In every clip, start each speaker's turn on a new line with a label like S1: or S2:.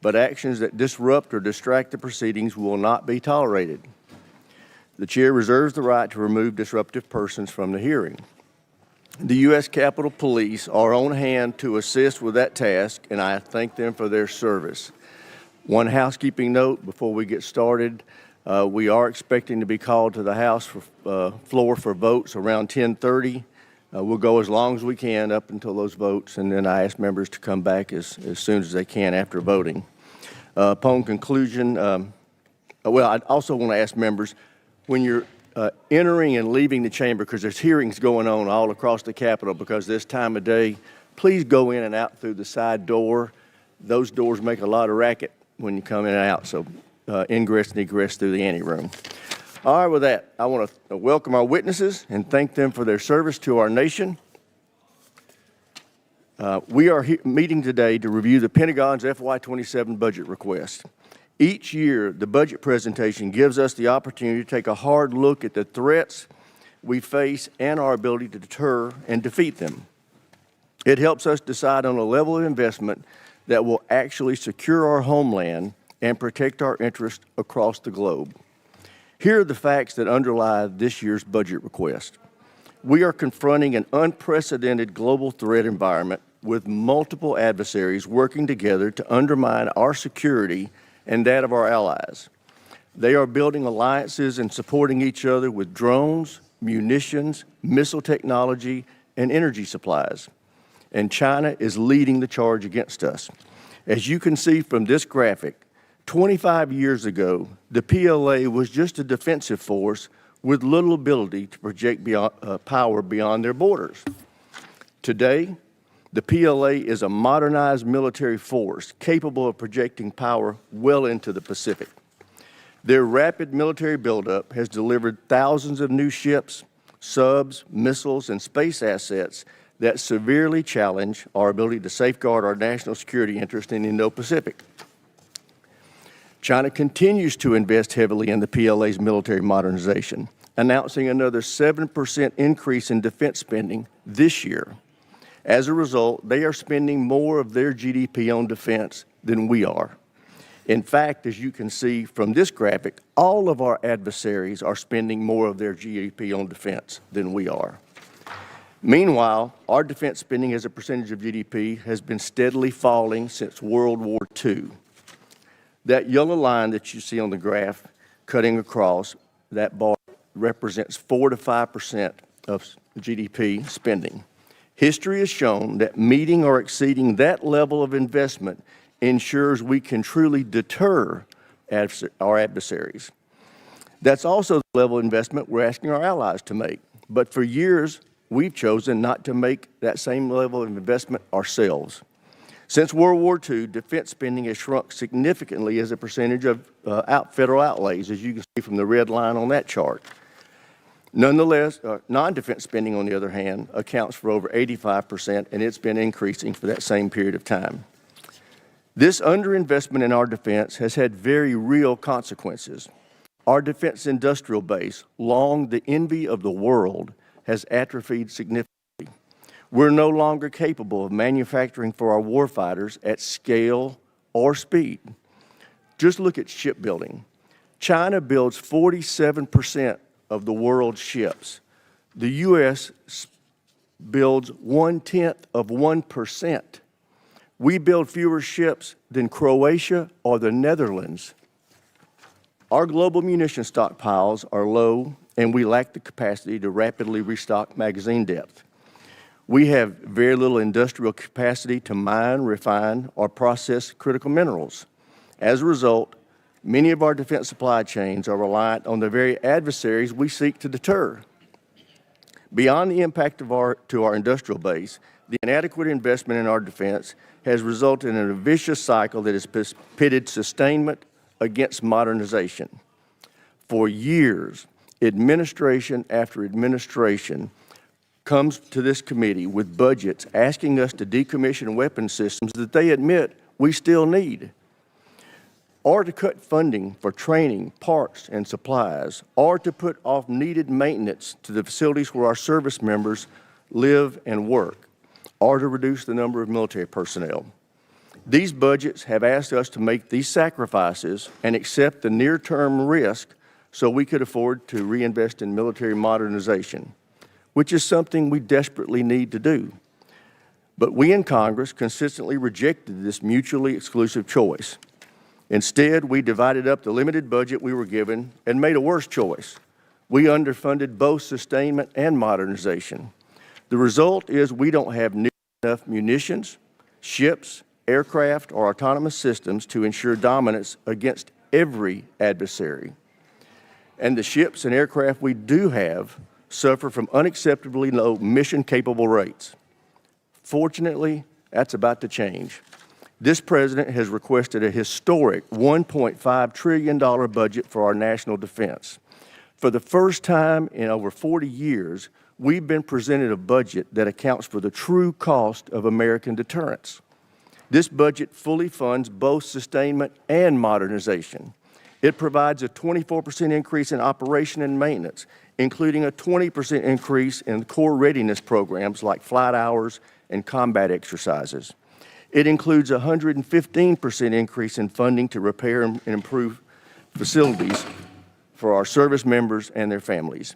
S1: but actions that disrupt or distract the proceedings will not be tolerated. The chair reserves the right to remove disruptive persons from the hearing. The U.S. Capitol Police are on hand to assist with that task, and I thank them for their service. One housekeeping note before we get started. We are expecting to be called to the House floor for votes around 10:30. We'll go as long as we can up until those votes, and then I ask members to come back as soon as they can after voting. Upon conclusion, I also want to ask members, when you're entering and leaving the chamber, because there's hearings going on all across the Capitol because this time of day, please go in and out through the side door. Those doors make a lot of racket when you come in and out, so ingress and egress through the anteroom. All right, with that, I want to welcome our witnesses and thank them for their service to our nation. We are meeting today to review the Pentagon's FY27 budget request. Each year, the budget presentation gives us the opportunity to take a hard look at the threats we face and our ability to deter and defeat them. It helps us decide on a level of investment that will actually secure our homeland and protect our interests across the globe. Here are the facts that underlie this year's budget request. We are confronting an unprecedented global threat environment with multiple adversaries working together to undermine our security and that of our allies. They are building alliances and supporting each other with drones, munitions, missile technology, and energy supplies. And China is leading the charge against us. As you can see from this graphic, 25 years ago, the PLA was just a defensive force with little ability to project power beyond their borders. Today, the PLA is a modernized military force capable of projecting power well into the Pacific. Their rapid military buildup has delivered thousands of new ships, subs, missiles, and space assets that severely challenge our ability to safeguard our national security interest in the Indo-Pacific. China continues to invest heavily in the PLA's military modernization, announcing another 7% increase in defense spending this year. As a result, they are spending more of their GDP on defense than we are. In fact, as you can see from this graphic, all of our adversaries are spending more of their GDP on defense than we are. Meanwhile, our defense spending as a percentage of GDP has been steadily falling since World War II. That yellow line that you see on the graph cutting across that bar represents 4 to 5% of GDP spending. History has shown that meeting or exceeding that level of investment ensures we can truly deter our adversaries. That's also the level of investment we're asking our allies to make. But for years, we've chosen not to make that same level of investment ourselves. Since World War II, defense spending has shrunk significantly as a percentage of federal outlays, as you can see from the red line on that chart. Nonetheless, non-defense spending, on the other hand, accounts for over 85%, and it's been increasing for that same period of time. This underinvestment in our defense has had very real consequences. Our defense industrial base, long the envy of the world, has atrophied significantly. We're no longer capable of manufacturing for our warfighters at scale or speed. Just look at shipbuilding. China builds 47% of the world's ships. The U.S. builds 0.1%. We build fewer ships than Croatia or the Netherlands. Our global munition stockpiles are low, and we lack the capacity to rapidly restock magazine depth. We have very little industrial capacity to mine, refine, or process critical minerals. As a result, many of our defense supply chains are reliant on the very adversaries we seek to deter. Beyond the impact to our industrial base, the inadequate investment in our defense has resulted in a vicious cycle that has pitted sustainment against modernization. For years, administration after administration comes to this committee with budgets asking us to decommission weapon systems that they admit we still need, or to cut funding for training, parts, and supplies, or to put off needed maintenance to the facilities where our service members live and work, or to reduce the number of military personnel. These budgets have asked us to make these sacrifices and accept the near-term risk so we could afford to reinvest in military modernization, which is something we desperately need to do. But we in Congress consistently rejected this mutually exclusive choice. Instead, we divided up the limited budget we were given and made a worse choice. We underfunded both sustainment and modernization. The result is we don't have near enough munitions, ships, aircraft, or autonomous systems to ensure dominance against every adversary. And the ships and aircraft we do have suffer from unacceptably low mission-capable rates. Fortunately, that's about to change. This president has requested a historic $1.5 trillion budget for our national defense. For the first time in over 40 years, we've been presented a budget that accounts for the true cost of American deterrence. This budget fully funds both sustainment and modernization. It provides a 24% increase in operation and maintenance, including a 20% increase in core readiness programs like flight hours and combat exercises. It includes a 115% increase in funding to repair and improve facilities for our service members and their families.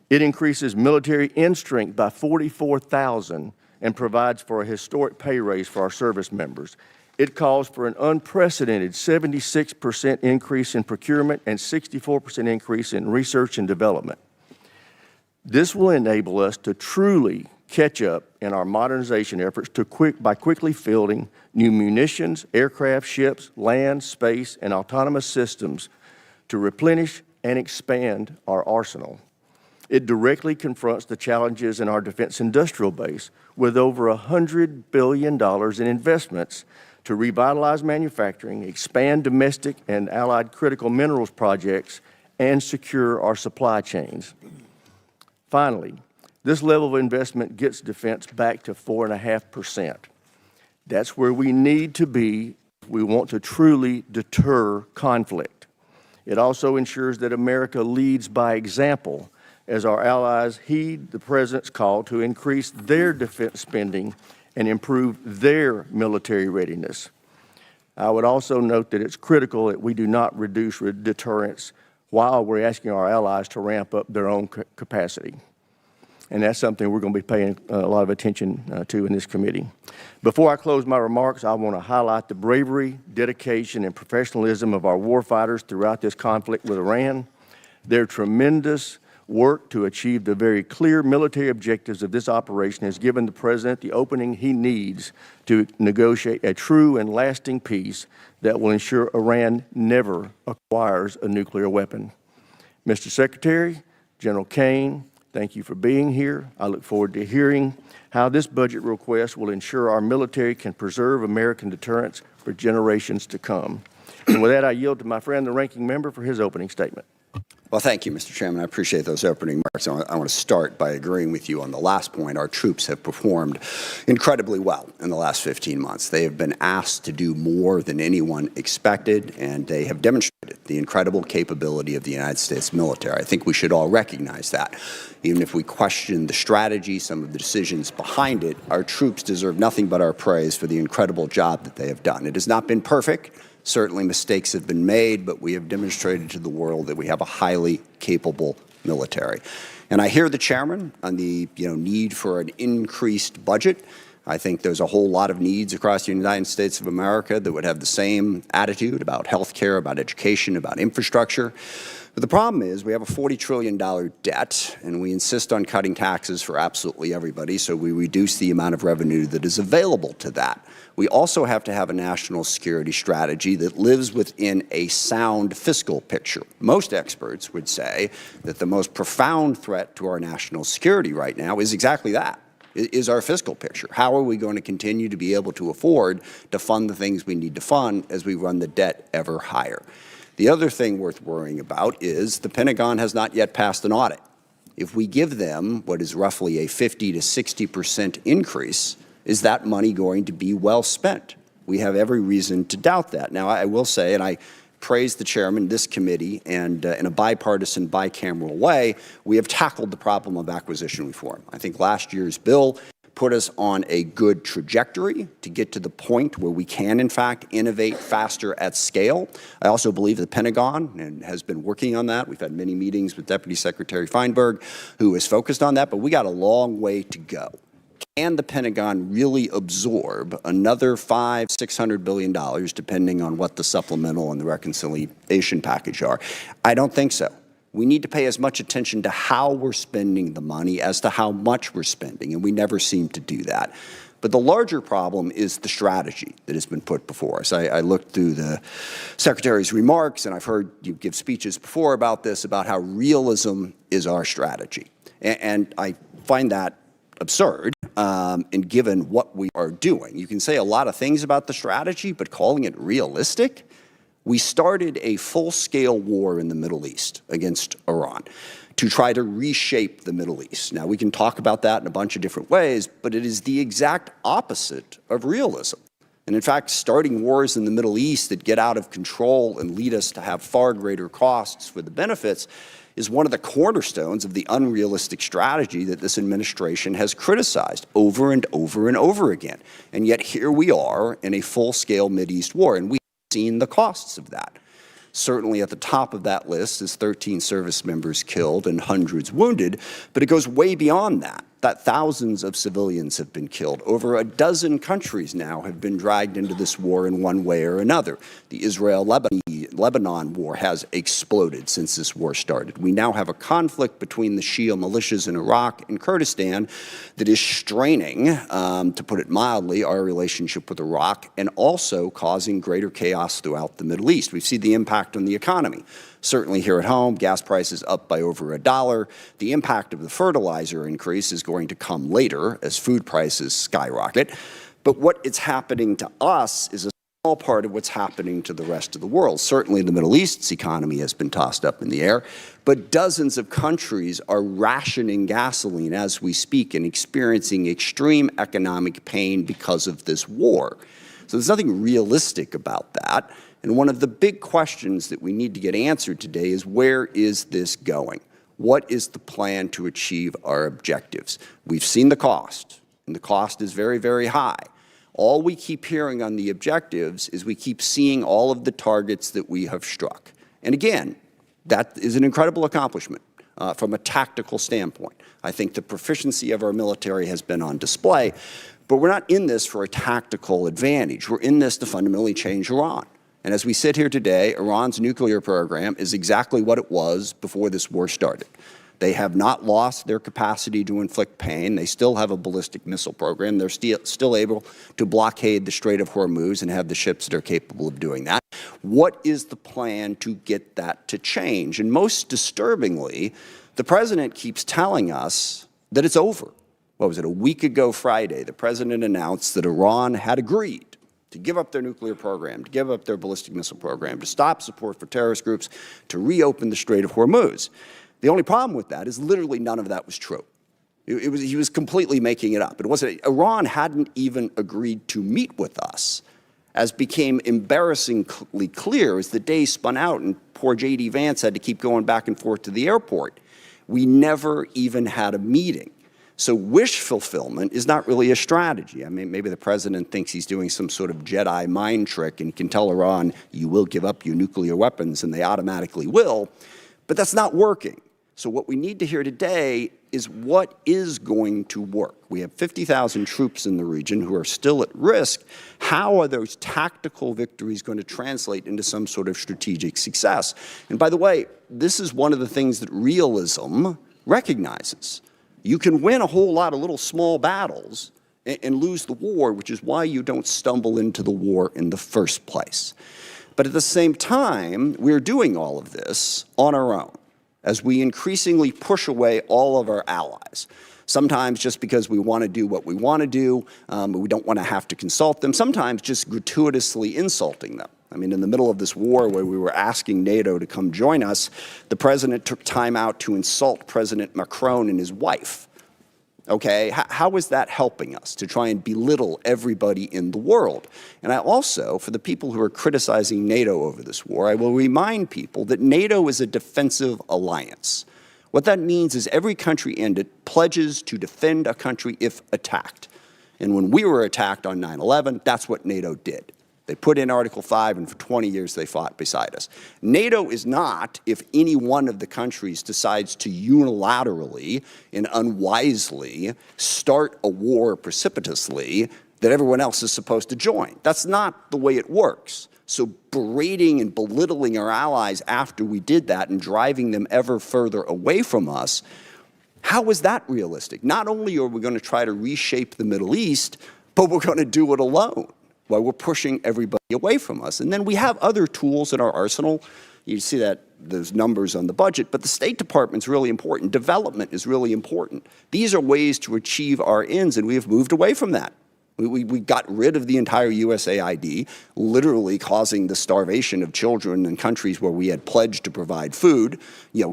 S1: It increases military end strength by 44,000 and provides for a historic pay raise for our service members. It calls for an unprecedented 76% increase in procurement and 64% increase in research and development. This will enable us to truly catch up in our modernization efforts by quickly fielding new munitions, aircraft, ships, land, space, and autonomous systems to replenish and expand our arsenal. It directly confronts the challenges in our defense industrial base with over $100 billion in investments to revitalize manufacturing, expand domestic and allied critical minerals projects, and secure our supply chains. Finally, this level of investment gets defense back to 4.5%. That's where we need to be if we want to truly deter conflict. It also ensures that America leads by example as our allies heed the President's call to increase their defense spending and improve their military readiness. I would also note that it's critical that we do not reduce deterrence while we're asking our allies to ramp up their own capacity. And that's something we're going to be paying a lot of attention to in this committee. Before I close my remarks, I want to highlight the bravery, dedication, and professionalism of our warfighters throughout this conflict with Iran. Their tremendous work to achieve the very clear military objectives of this operation has given the President the opening he needs to negotiate a true and lasting peace that will ensure Iran never acquires a nuclear weapon. Mr. Secretary, General Caine, thank you for being here. I look forward to hearing how this budget request will ensure our military can preserve American deterrence for generations to come. And with that, I yield to my friend, the ranking member, for his opening statement.
S2: Well, thank you, Mr. Chairman. I appreciate those opening remarks. I want to start by agreeing with you on the last point. Our troops have performed incredibly well in the last 15 months. They have been asked to do more than anyone expected, and they have demonstrated the incredible capability of the United States military. I think we should all recognize that. Even if we question the strategy, some of the decisions behind it, our troops deserve nothing but our praise for the incredible job that they have done. It has not been perfect. Certainly mistakes have been made, but we have demonstrated to the world that we have a highly capable military. And I hear the chairman on the need for an increased budget. I think there's a whole lot of needs across the United States of America that would have the same attitude about health care, about education, about infrastructure. But the problem is we have a $40 trillion debt, and we insist on cutting taxes for absolutely everybody, so we reduce the amount of revenue that is available to that. We also have to have a national security strategy that lives within a sound fiscal picture. Most experts would say that the most profound threat to our national security right now is exactly that, is our fiscal picture. How are we going to continue to be able to afford to fund the things we need to fund as we run the debt ever higher? The other thing worth worrying about is the Pentagon has not yet passed an audit. If we give them what is roughly a 50 to 60% increase, is that money going to be well spent? We have every reason to doubt that. Now, I will say, and I praise the chairman, this committee, and in a bipartisan, bicameral way, we have tackled the problem of acquisition reform. I think last year's bill put us on a good trajectory to get to the point where we can, in fact, innovate faster at scale. I also believe the Pentagon has been working on that. We've had many meetings with Deputy Secretary Feinberg, who is focused on that, but we got a long way to go. Can the Pentagon really absorb another $500–600 billion, depending on what the supplemental and the reconciliation package are? I don't think so. We need to pay as much attention to how we're spending the money as to how much we're spending, and we never seem to do that. But the larger problem is the strategy that has been put before us. I looked through the Secretary's remarks, and I've heard you give speeches before about this, about how realism is our strategy. And I find that absurd, and given what we are doing. You can say a lot of things about the strategy, but calling it realistic? We started a full-scale war in the Middle East against Iran to try to reshape the Middle East. Now, we can talk about that in a bunch of different ways, but it is the exact opposite of realism. And in fact, starting wars in the Middle East that get out of control and lead us to have far greater costs for the benefits is one of the cornerstones of the unrealistic strategy that this administration has criticized over and over and over again. And yet here we are in a full-scale Mideast war, and we've seen the costs of that. Certainly at the top of that list is 13 service members killed and hundreds wounded, but it goes way beyond that thousands of civilians have been killed. Over a dozen countries now have been dragged into this war in one way or another. The Israel-Lebanon war has exploded since this war started. We now have a conflict between the Shia militias in Iraq and Kurdistan that is straining, to put it mildly, our relationship with Iraq, and also causing greater chaos throughout the Middle East. We've seen the impact on the economy. Certainly here at home, gas prices up by over $1. The impact of the fertilizer increase is going to come later as food prices skyrocket. But what is happening to us is a small part of what's happening to the rest of the world. Certainly the Middle East's economy has been tossed up in the air, but dozens of countries are rationing gasoline as we speak and experiencing extreme economic pain because of this war. So there's nothing realistic about that. And one of the big questions that we need to get answered today is, where is this going? What is the plan to achieve our objectives? We've seen the cost, and the cost is very, very high. All we keep hearing on the objectives is we keep seeing all of the targets that we have struck. And again, that is an incredible accomplishment from a tactical standpoint. I think the proficiency of our military has been on display, but we're not in this for a tactical advantage. We're in this to fundamentally change Iran. And as we sit here today, Iran's nuclear program is exactly what it was before this war started. They have not lost their capacity to inflict pain. They still have a ballistic missile program. They're still able to blockade the Strait of Hormuz and have the ships that are capable of doing that. What is the plan to get that to change? And most disturbingly, the president keeps telling us that it's over. What was it, a week ago Friday, the president announced that Iran had agreed to give up their nuclear program, to give up their ballistic missile program, to stop support for terrorist groups, to reopen the Strait of Hormuz. The only problem with that is literally none of that was true. He was completely making it up. It wasn't. Iran hadn't even agreed to meet with us, as became embarrassingly clear as the day spun out and poor J.D. Vance had to keep going back and forth to the airport. We never even had a meeting. So wish fulfillment is not really a strategy. I mean, maybe the president thinks he's doing some sort of Jedi mind trick and he can tell Iran, you will give up your nuclear weapons, and they automatically will. But that's not working. So what we need to hear today is what is going to work. We have 50,000 troops in the region who are still at risk. How are those tactical victories going to translate into some sort of strategic success? And by the way, this is one of the things that realism recognizes. You can win a whole lot of little small battles and lose the war, which is why you don't stumble into the war in the first place. But at the same time, we're doing all of this on our own as we increasingly push away all of our allies. Sometimes just because we want to do what we want to do, but we don't want to have to consult them. Sometimes just gratuitously insulting them. I mean, in the middle of this war where we were asking NATO to come join us, the president took time out to insult President Macron and his wife. Okay, how is that helping us to try and belittle everybody in the world? And I also, for the people who are criticizing NATO over this war, I will remind people that NATO is a defensive alliance. What that means is every country in it pledges to defend a country if attacked. And when we were attacked on 9/11, that's what NATO did. They put in Article 5, and for 20 years they fought beside us. NATO is not if any one of the countries decides to unilaterally and unwisely start a war precipitously that everyone else is supposed to join. That's not the way it works. So berating and belittling our allies after we did that and driving them ever further away from us, how is that realistic? Not only are we going to try to reshape the Middle East, but we're going to do it alone while we're pushing everybody away from us. And then we have other tools in our arsenal. You see that those numbers on the budget, but the State Department's really important. Development is really important. These are ways to achieve our ends, and we have moved away from that. We got rid of the entire USAID, literally causing the starvation of children in countries where we had pledged to provide food,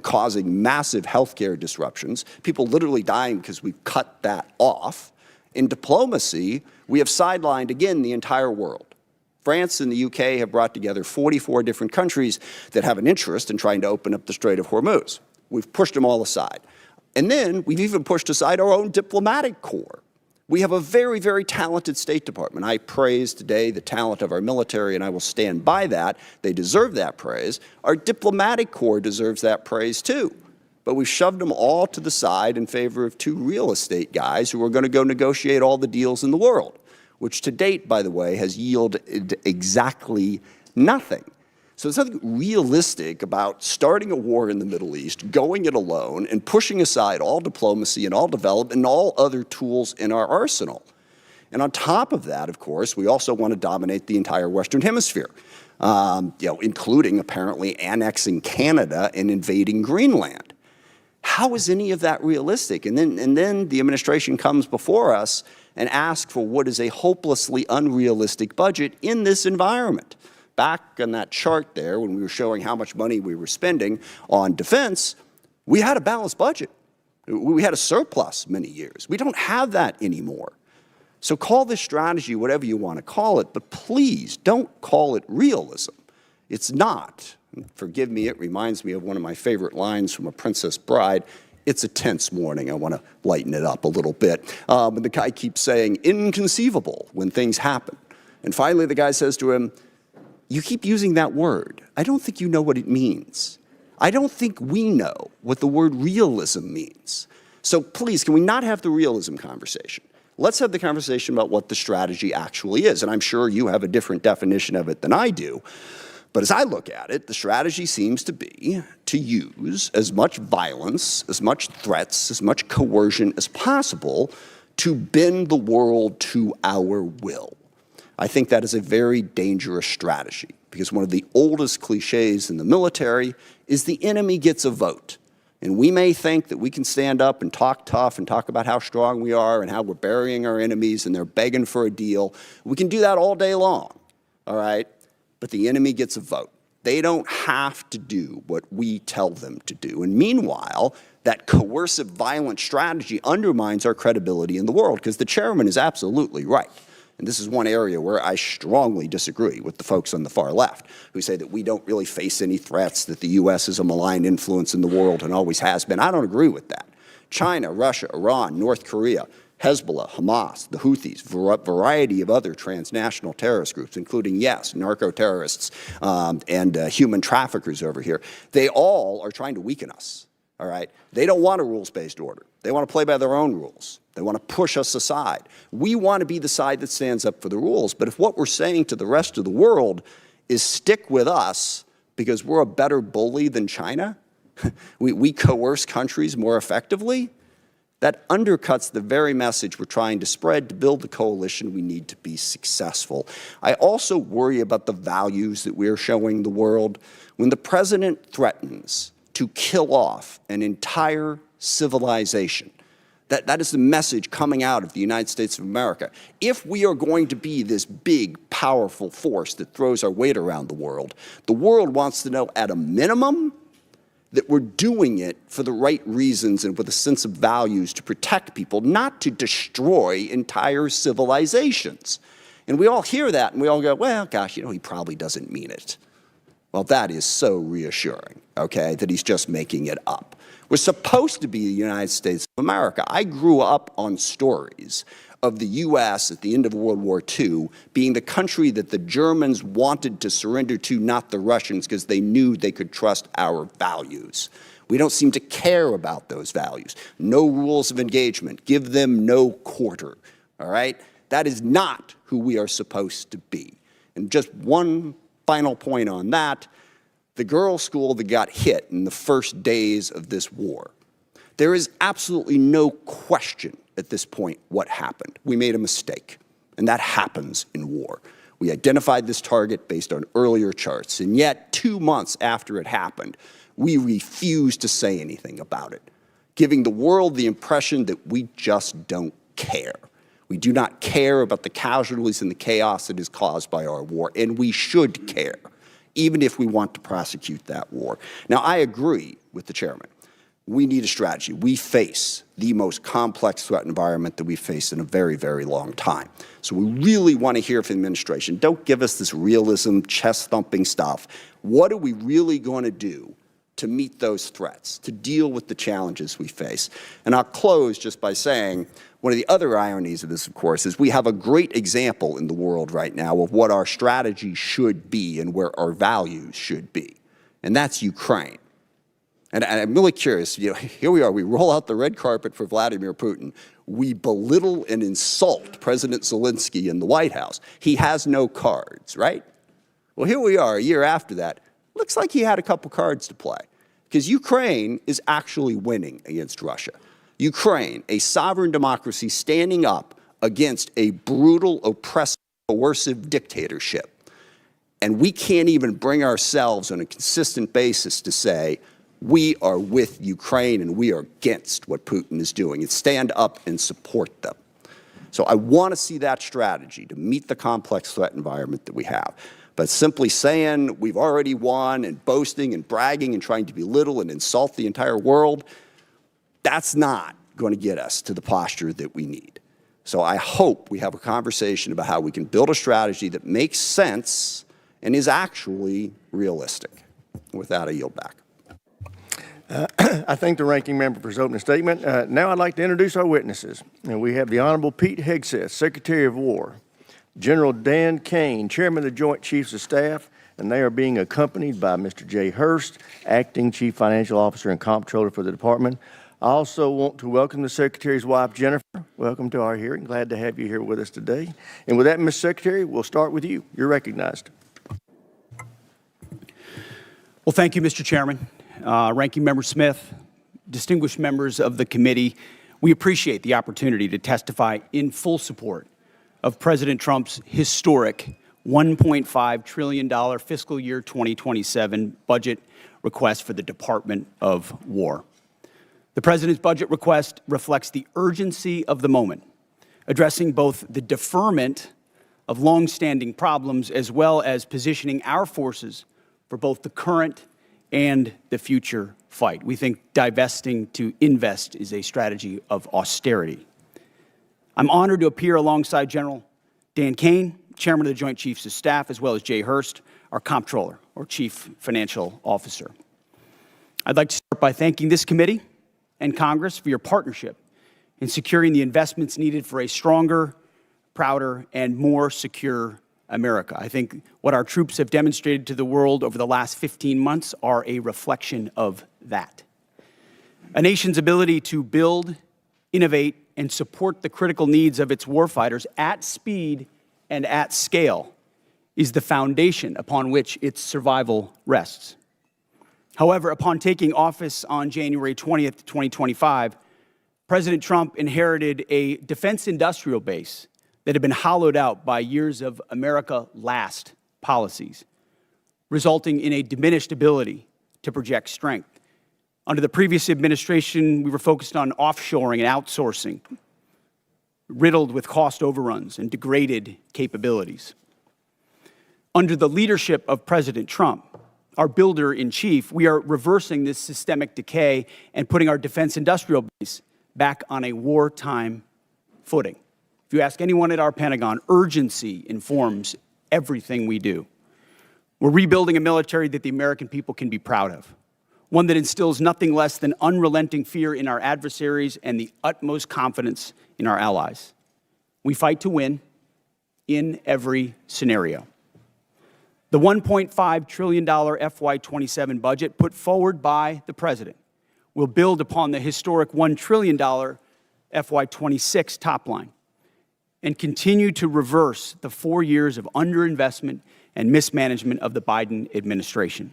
S2: causing massive healthcare disruptions, people literally dying because we cut that off. In diplomacy, we have sidelined, again, the entire world. France and the UK have brought together 44 different countries that have an interest in trying to open up the Strait of Hormuz. We've pushed them all aside. And then we've even pushed aside our own diplomatic corps. We have a very, very talented State Department. I praise today the talent of our military, and I will stand by that. They deserve that praise. Our diplomatic corps deserves that praise too. But we shoved them all to the side in favor of two real estate guys who are going to go negotiate all the deals in the world, which to date, by the way, has yielded exactly nothing. So there's nothing realistic about starting a war in the Middle East, going it alone, and pushing aside all diplomacy and all development and all other tools in our arsenal. And on top of that, of course, we also want to dominate the entire Western Hemisphere, including apparently annexing Canada and invading Greenland. How is any of that realistic? And then the administration comes before us and asks for what is a hopelessly unrealistic budget in this environment. Back on that chart there, when we were showing how much money we were spending on defense, we had a balanced budget. We had a surplus many years. We don't have that anymore. So call this strategy whatever you want to call it, but please don't call it realism. It's not. Forgive me, it reminds me of one of my favorite lines from A Princess Bride. It's a tense morning. I want to lighten it up a little bit. And the guy keeps saying, inconceivable, when things happen. And finally, the guy says to him, you keep using that word. I don't think you know what it means. I don't think we know what the word realism means. So please, can we not have the realism conversation? Let's have the conversation about what the strategy actually is. And I'm sure you have a different definition of it than I do. But as I look at it, the strategy seems to be to use as much violence, as much threats, as much coercion as possible to bend the world to our will. I think that is a very dangerous strategy because one of the oldest cliches in the military is the enemy gets a vote. And we may think that we can stand up and talk tough and talk about how strong we are and how we're burying our enemies and they're begging for a deal. We can do that all day long, all right? But the enemy gets a vote. They don't have to do what we tell them to do. And meanwhile, that coercive, violent strategy undermines our credibility in the world because the chairman is absolutely right. And this is one area where I strongly disagree with the folks on the far left who say that we don't really face any threats, that the U.S. is a malign influence in the world and always has been. I don't agree with that. China, Russia, Iran, North Korea, Hezbollah, Hamas, the Houthis, variety of other transnational terrorist groups, including, yes, narco-terrorists and human traffickers over here. They all are trying to weaken us, all right? They don't want a rules-based order. They want to play by their own rules. They want to push us aside. We want to be the side that stands up for the rules. But if what we're saying to the rest of the world is stick with us because we're a better bully than China, we coerce countries more effectively, that undercuts the very message we're trying to spread to build the coalition we need to be successful. I also worry about the values that we're showing the world. When the president threatens to kill off an entire civilization, that is the message coming out of the United States of America. If we are going to be this big, powerful force that throws our weight around the world wants to know at a minimum that we're doing it for the right reasons and with a sense of values to protect people, not to destroy entire civilizations. And we all hear that and we all go, well, gosh, he probably doesn't mean it. Well, that is so reassuring, okay, that he's just making it up. We're supposed to be the United States of America. I grew up on stories of the U.S. at the end of World War II being the country that the Germans wanted to surrender to, not the Russians, because they knew they could trust our values. We don't seem to care about those values. No rules of engagement. Give them no quarter, all right? That is not who we are supposed to be. And just one final point on that, the girls' school that got hit in the first days of this war. There is absolutely no question at this point what happened. We made a mistake, and that happens in war. We identified this target based on earlier charts, and yet 2 months after it happened, we refused to say anything about it, giving the world the impression that we just don't care. We do not care about the casualties and the chaos that is caused by our war, and we should care, even if we want to prosecute that war. Now, I agree with the chairman. We need a strategy. We face the most complex threat environment that we've faced in a very, very long time. So we really want to hear from the administration. Don't give us this realism, chest-thumping stuff. What are we really going to do to meet those threats, to deal with the challenges we face? And I'll close just by saying, one of the other ironies of this, of course, is we have a great example in the world right now of what our strategy should be and where our values should be, and that's Ukraine. And I'm really curious, here we are, we roll out the red carpet for Vladimir Putin. We belittle and insult President Zelensky in the White House. He has no cards, right? Well, here we are a year after that. Looks like he had a couple cards to play, because Ukraine is actually winning against Russia. Ukraine, a sovereign democracy standing up against a brutal, oppressive, coercive dictatorship. And we can't even bring ourselves on a consistent basis to say, we are with Ukraine and we are against what Putin is doing, and stand up and support them. So I want to see that strategy to meet the complex threat environment that we have. But simply saying we've already won and boasting and bragging and trying to belittle and insult the entire world, that's not going to get us to the posture that we need. So I hope we have a conversation about how we can build a strategy that makes sense and is actually realistic. With that, I yield back.
S1: I thank the ranking member for his opening statement. Now I'd like to introduce our witnesses. And we have the Honorable Pete Hegseth, Secretary of War, General Dan Caine, Chairman of the Joint Chiefs of Staff, and they are being accompanied by Mr. Jay Hurst, Acting Chief Financial Officer and Comptroller for the Department. I also want to welcome the Secretary's wife, Jennifer. Welcome to our hearing. Glad to have you here with us today. And with that, Ms. Secretary, we'll start with you. You're recognized.
S3: Well, thank you, Mr. Chairman. Ranking Member Smith, distinguished members of the committee, we appreciate the opportunity to testify in full support of President Trump's historic $1.5 trillion fiscal year 2027 budget request for the Department of War. The President's budget request reflects the urgency of the moment, addressing both the deferment of longstanding problems as well as positioning our forces for both the current and the future fight. We think divesting to invest is a strategy of austerity. I'm honored to appear alongside General Dan Caine, Chairman of the Joint Chiefs of Staff, as well as Jay Hurst, our Comptroller, or Chief Financial Officer. I'd like to start by thanking this committee and Congress for your partnership in securing the investments needed for a stronger, prouder, and more secure America. I think what our troops have demonstrated to the world over the last 15 months are a reflection of that. A nation's ability to build, innovate, and support the critical needs of its warfighters at speed and at scale is the foundation upon which its survival rests. However, upon taking office on January 20th, 2025, President Trump inherited a defense industrial base that had been hollowed out by years of America Last policies, resulting in a diminished ability to project strength. Under the previous administration, we were focused on offshoring and outsourcing, riddled with cost overruns and degraded capabilities. Under the leadership of President Trump, our builder-in-chief, we are reversing this systemic decay and putting our defense industrial base back on a wartime footing. If you ask anyone at our Pentagon, urgency informs everything we do. We're rebuilding a military that the American people can be proud of, one that instills nothing less than unrelenting fear in our adversaries and the utmost confidence in our allies. We fight to win in every scenario. The $1.5 trillion FY27 budget put forward by the President will build upon the historic $1 trillion FY26 top line and continue to reverse the 4 years of underinvestment and mismanagement of the Biden administration.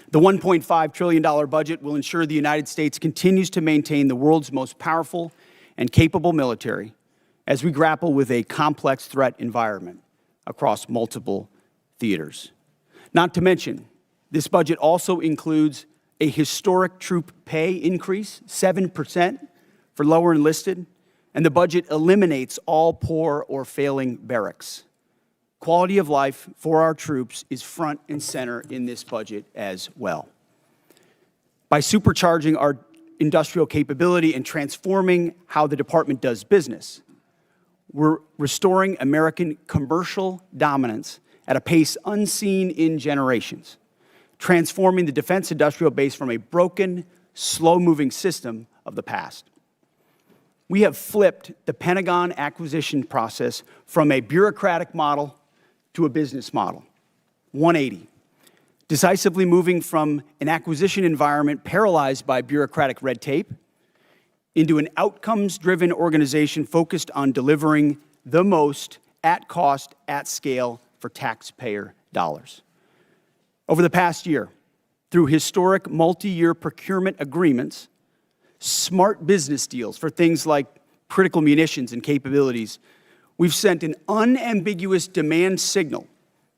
S3: The $1.5 trillion budget will ensure the United States continues to maintain the world's most powerful and capable military as we grapple with a complex threat environment across multiple theaters. Not to mention, this budget also includes a historic troop pay increase, 7% for lower enlisted, and the budget eliminates all poor or failing barracks. Quality of life for our troops is front and center in this budget as well. By supercharging our industrial capability and transforming how the department does business, we're restoring American commercial dominance at a pace unseen in generations, transforming the defense industrial base from a broken, slow-moving system of the past. We have flipped the Pentagon acquisition process from a bureaucratic model to a business model, 180, decisively moving from an acquisition environment paralyzed by bureaucratic red tape into an outcomes-driven organization focused on delivering the most at cost, at scale for taxpayer dollars. Over the past year, through historic multi-year procurement agreements, smart business deals for things like critical munitions and capabilities, we've sent an unambiguous demand signal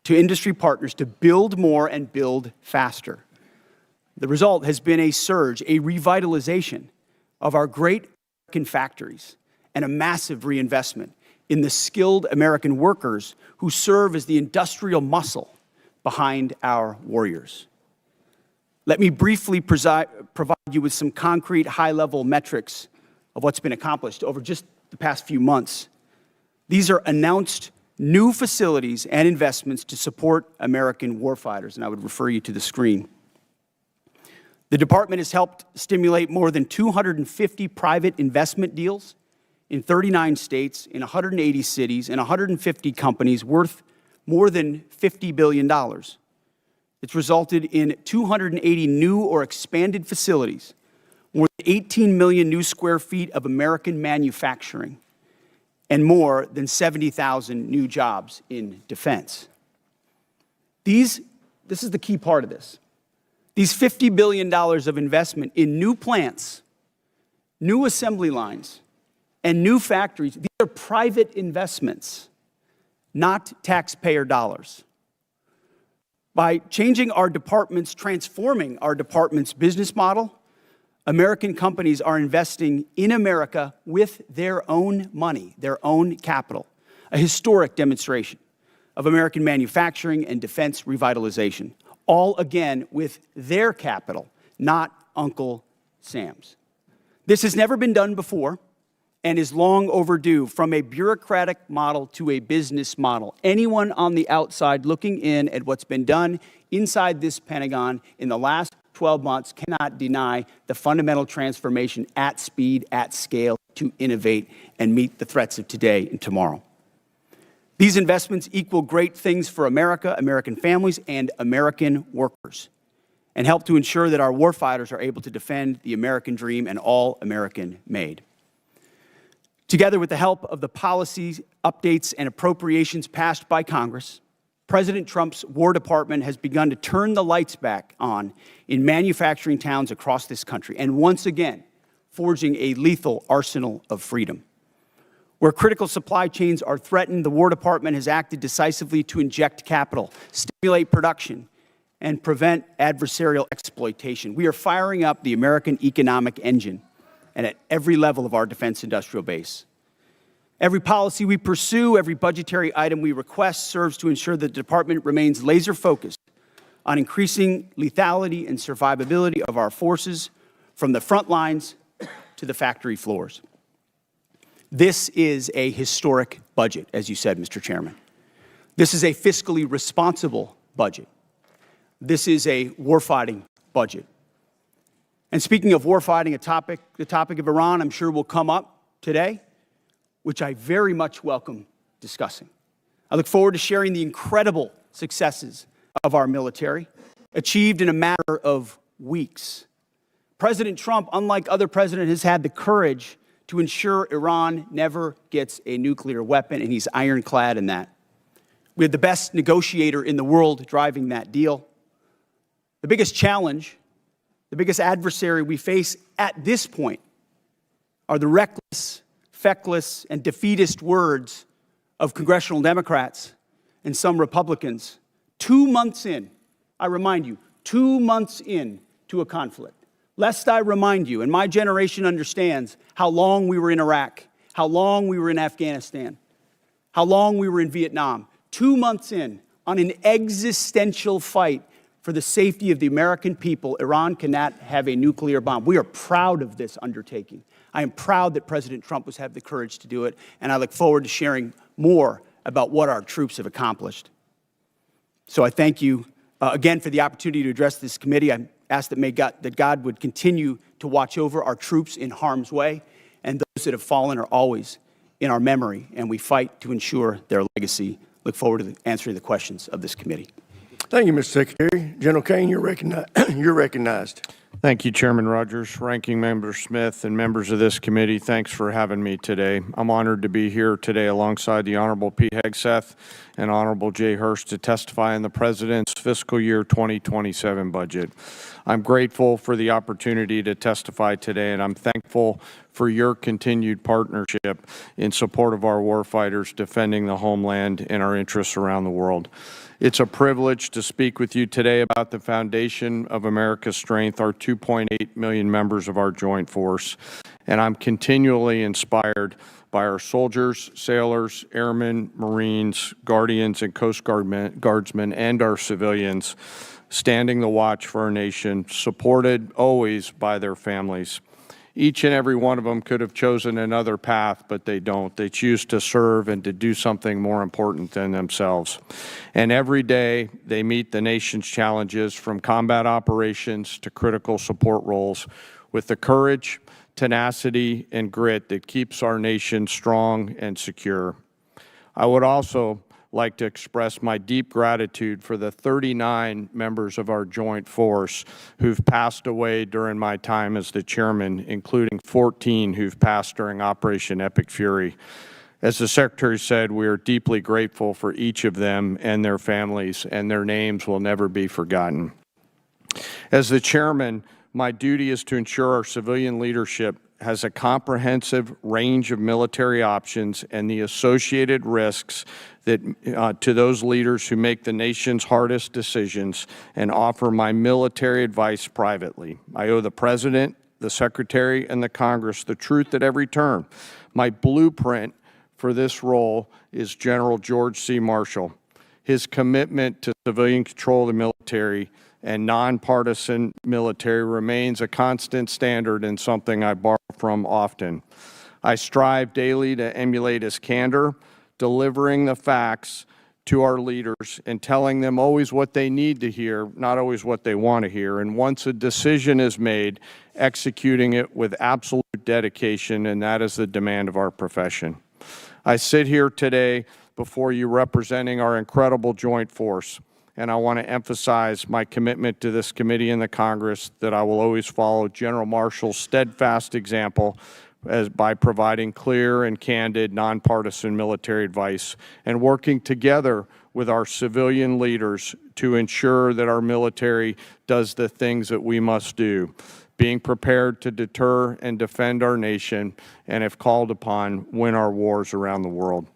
S3: to industry partners to build more and build faster. The result has been a surge, a revitalization of our great American factories and a massive reinvestment in the skilled American workers who serve as the industrial muscle behind our warriors. Let me briefly provide you with some concrete high-level metrics of what's been accomplished over just the past few months. These are announced new facilities and investments to support American warfighters, and I would refer you to the screen. The department has helped stimulate more than 250 private investment deals in 39 states, in 180 cities, and 150 companies worth more than $50 billion. It's resulted in 280 new or expanded facilities, more than 18 million new square feet of American manufacturing, and more than 70,000 new jobs in defense. This is the key part of this. These $50 billion of investment in new plants, new assembly lines, and new factories, these are private investments, not taxpayer dollars. By changing our department's, transforming our department's business model, American companies are investing in America with their own money, their own capital, a historic demonstration of American manufacturing and defense revitalization, all again with their capital, not Uncle Sam's. This has never been done before and is long overdue, from a bureaucratic model to a business model. Anyone on the outside looking in at what's been done inside this Pentagon in the last 12 months cannot deny the fundamental transformation at speed, at scale, to innovate and meet the threats of today and tomorrow. These investments equal great things for America, American families, and American workers, and help to ensure that our warfighters are able to defend the American dream and all American made. Together with the help of the policy updates and appropriations passed by Congress, President Trump's War Department has begun to turn the lights back on in manufacturing towns across this country, and once again, forging a lethal arsenal of freedom. Where critical supply chains are threatened, the War Department has acted decisively to inject capital, stimulate production, and prevent adversarial exploitation. We are firing up the American economic engine, and at every level of our defense industrial base. Every policy we pursue, every budgetary item we request serves to ensure that the department remains laser-focused on increasing lethality and survivability of our forces from the front lines to the factory floors. This is a historic budget, as you said, Mr. Chairman. This is a fiscally responsible budget. This is a warfighting budget. And speaking of warfighting, the topic of Iran, I'm sure will come up today, which I very much welcome discussing. I look forward to sharing the incredible successes of our military, achieved in a matter of weeks. President Trump, unlike other presidents, has had the courage to ensure Iran never gets a nuclear weapon, and he's ironclad in that. We have the best negotiator in the world driving that deal. The biggest challenge, the biggest adversary we face at this point are the reckless, feckless, and defeatist words of congressional Democrats and some Republicans 2 months in, I remind you, 2 months in to a conflict. Lest I remind you, and my generation understands how long we were in Iraq, how long we were in Afghanistan, how long we were in Vietnam. 2 months in, on an existential fight for the safety of the American people, Iran cannot have a nuclear bomb. We are proud of this undertaking. I am proud that President Trump has had the courage to do it, and I look forward to sharing more about what our troops have accomplished. So I thank you again for the opportunity to address this committee. I ask that God would continue to watch over our troops in harm's way, and those that have fallen are always in our memory, and we fight to ensure their legacy. Look forward to answering the questions of this committee.
S1: Thank you, Mr. Secretary. General Caine, you're recognized.
S4: Thank you, Chairman Rogers, Ranking Member Smith, and members of this committee. Thanks for having me today. I'm honored to be here today alongside the Honorable Pete Hegseth and Honorable Jay Hurst to testify on the President's fiscal year 2027 budget. I'm grateful for the opportunity to testify today, and I'm thankful for your continued partnership in support of our warfighters defending the homeland and our interests around the world. It's a privilege to speak with you today about the foundation of America's strength, our 2.8 million members of our joint force. And I'm continually inspired by our soldiers, sailors, airmen, Marines, Guardians, and Coast Guardsmen, and our civilians standing the watch for our nation, supported always by their families. Each and every one of them could have chosen another path, but they don't. They choose to serve and to do something more important than themselves. And every day they meet the nation's challenges, from combat operations to critical support roles, with the courage, tenacity, and grit that keeps our nation strong and secure. I would also like to express my deep gratitude for the 39 members of our joint force who've passed away during my time as the chairman, including 14 who've passed during Operation Epic Fury. As the Secretary said, we are deeply grateful for each of them and their families, and their names will never be forgotten. As the chairman, my duty is to ensure our civilian leadership has a comprehensive range of military options and the associated risks that to those leaders who make the nation's hardest decisions, and offer my military advice privately. I owe the President, the Secretary, and the Congress the truth at every turn. My blueprint for this role is General George C. Marshall. His commitment to civilian control of the military and nonpartisan military remains a constant standard and something I borrow from often. I strive daily to emulate his candor, delivering the facts to our leaders and telling them always what they need to hear, not always what they want to hear. And once a decision is made, executing it with absolute dedication, and that is the demand of our profession. I sit here today before you representing our incredible joint force, and I want to emphasize my commitment to this committee and the Congress that I will always follow General Marshall's steadfast example by providing clear and candid, nonpartisan military advice and working together with our civilian leaders to ensure that our military does the things that we must do, being prepared to deter and defend our nation, and if called upon, win our wars around the world.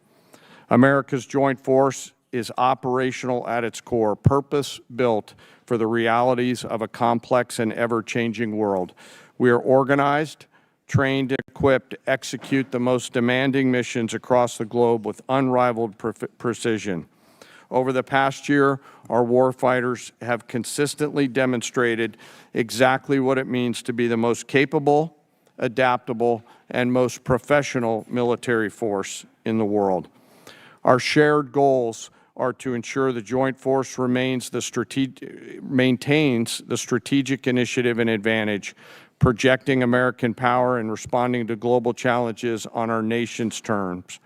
S4: America's joint force is operational at its core, purpose-built for the realities of a complex and ever-changing world. We are organized, trained, and equipped to execute the most demanding missions across the globe with unrivaled precision. Over the past year, our warfighters have consistently demonstrated exactly what it means to be the most capable, adaptable, and most professional military force in the world. Our shared goals are to ensure the Joint Force maintains the strategic initiative and advantage, projecting American power and responding to global challenges on our nation's terms.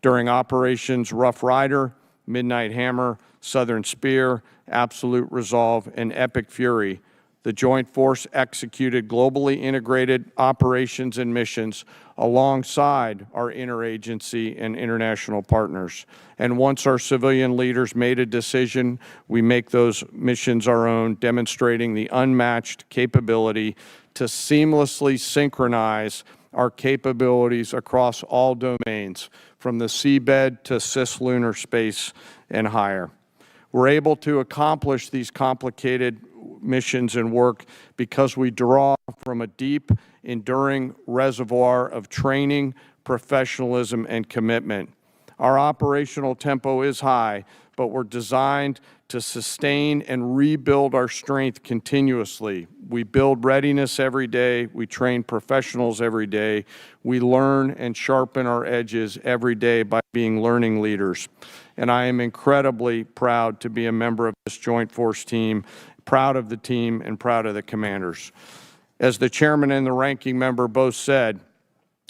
S4: During Operations Rough Rider, Midnight Hammer, Southern Spear, Absolute Resolve, and Epic Fury, the Joint Force executed globally integrated operations and missions alongside our interagency and international partners. And once our civilian leaders made a decision, we make those missions our own, demonstrating the unmatched capability to seamlessly synchronize our capabilities across all domains, from the seabed to cislunar space and higher. We're able to accomplish these complicated missions and work because we draw from a deep, enduring reservoir of training, professionalism, and commitment. Our operational tempo is high, but we're designed to sustain and rebuild our strength continuously. We build readiness every day. We train professionals every day. We learn and sharpen our edges every day by being learning leaders. And I am incredibly proud to be a member of this Joint Force team, proud of the team and proud of the commanders. As the chairman and the ranking member both said,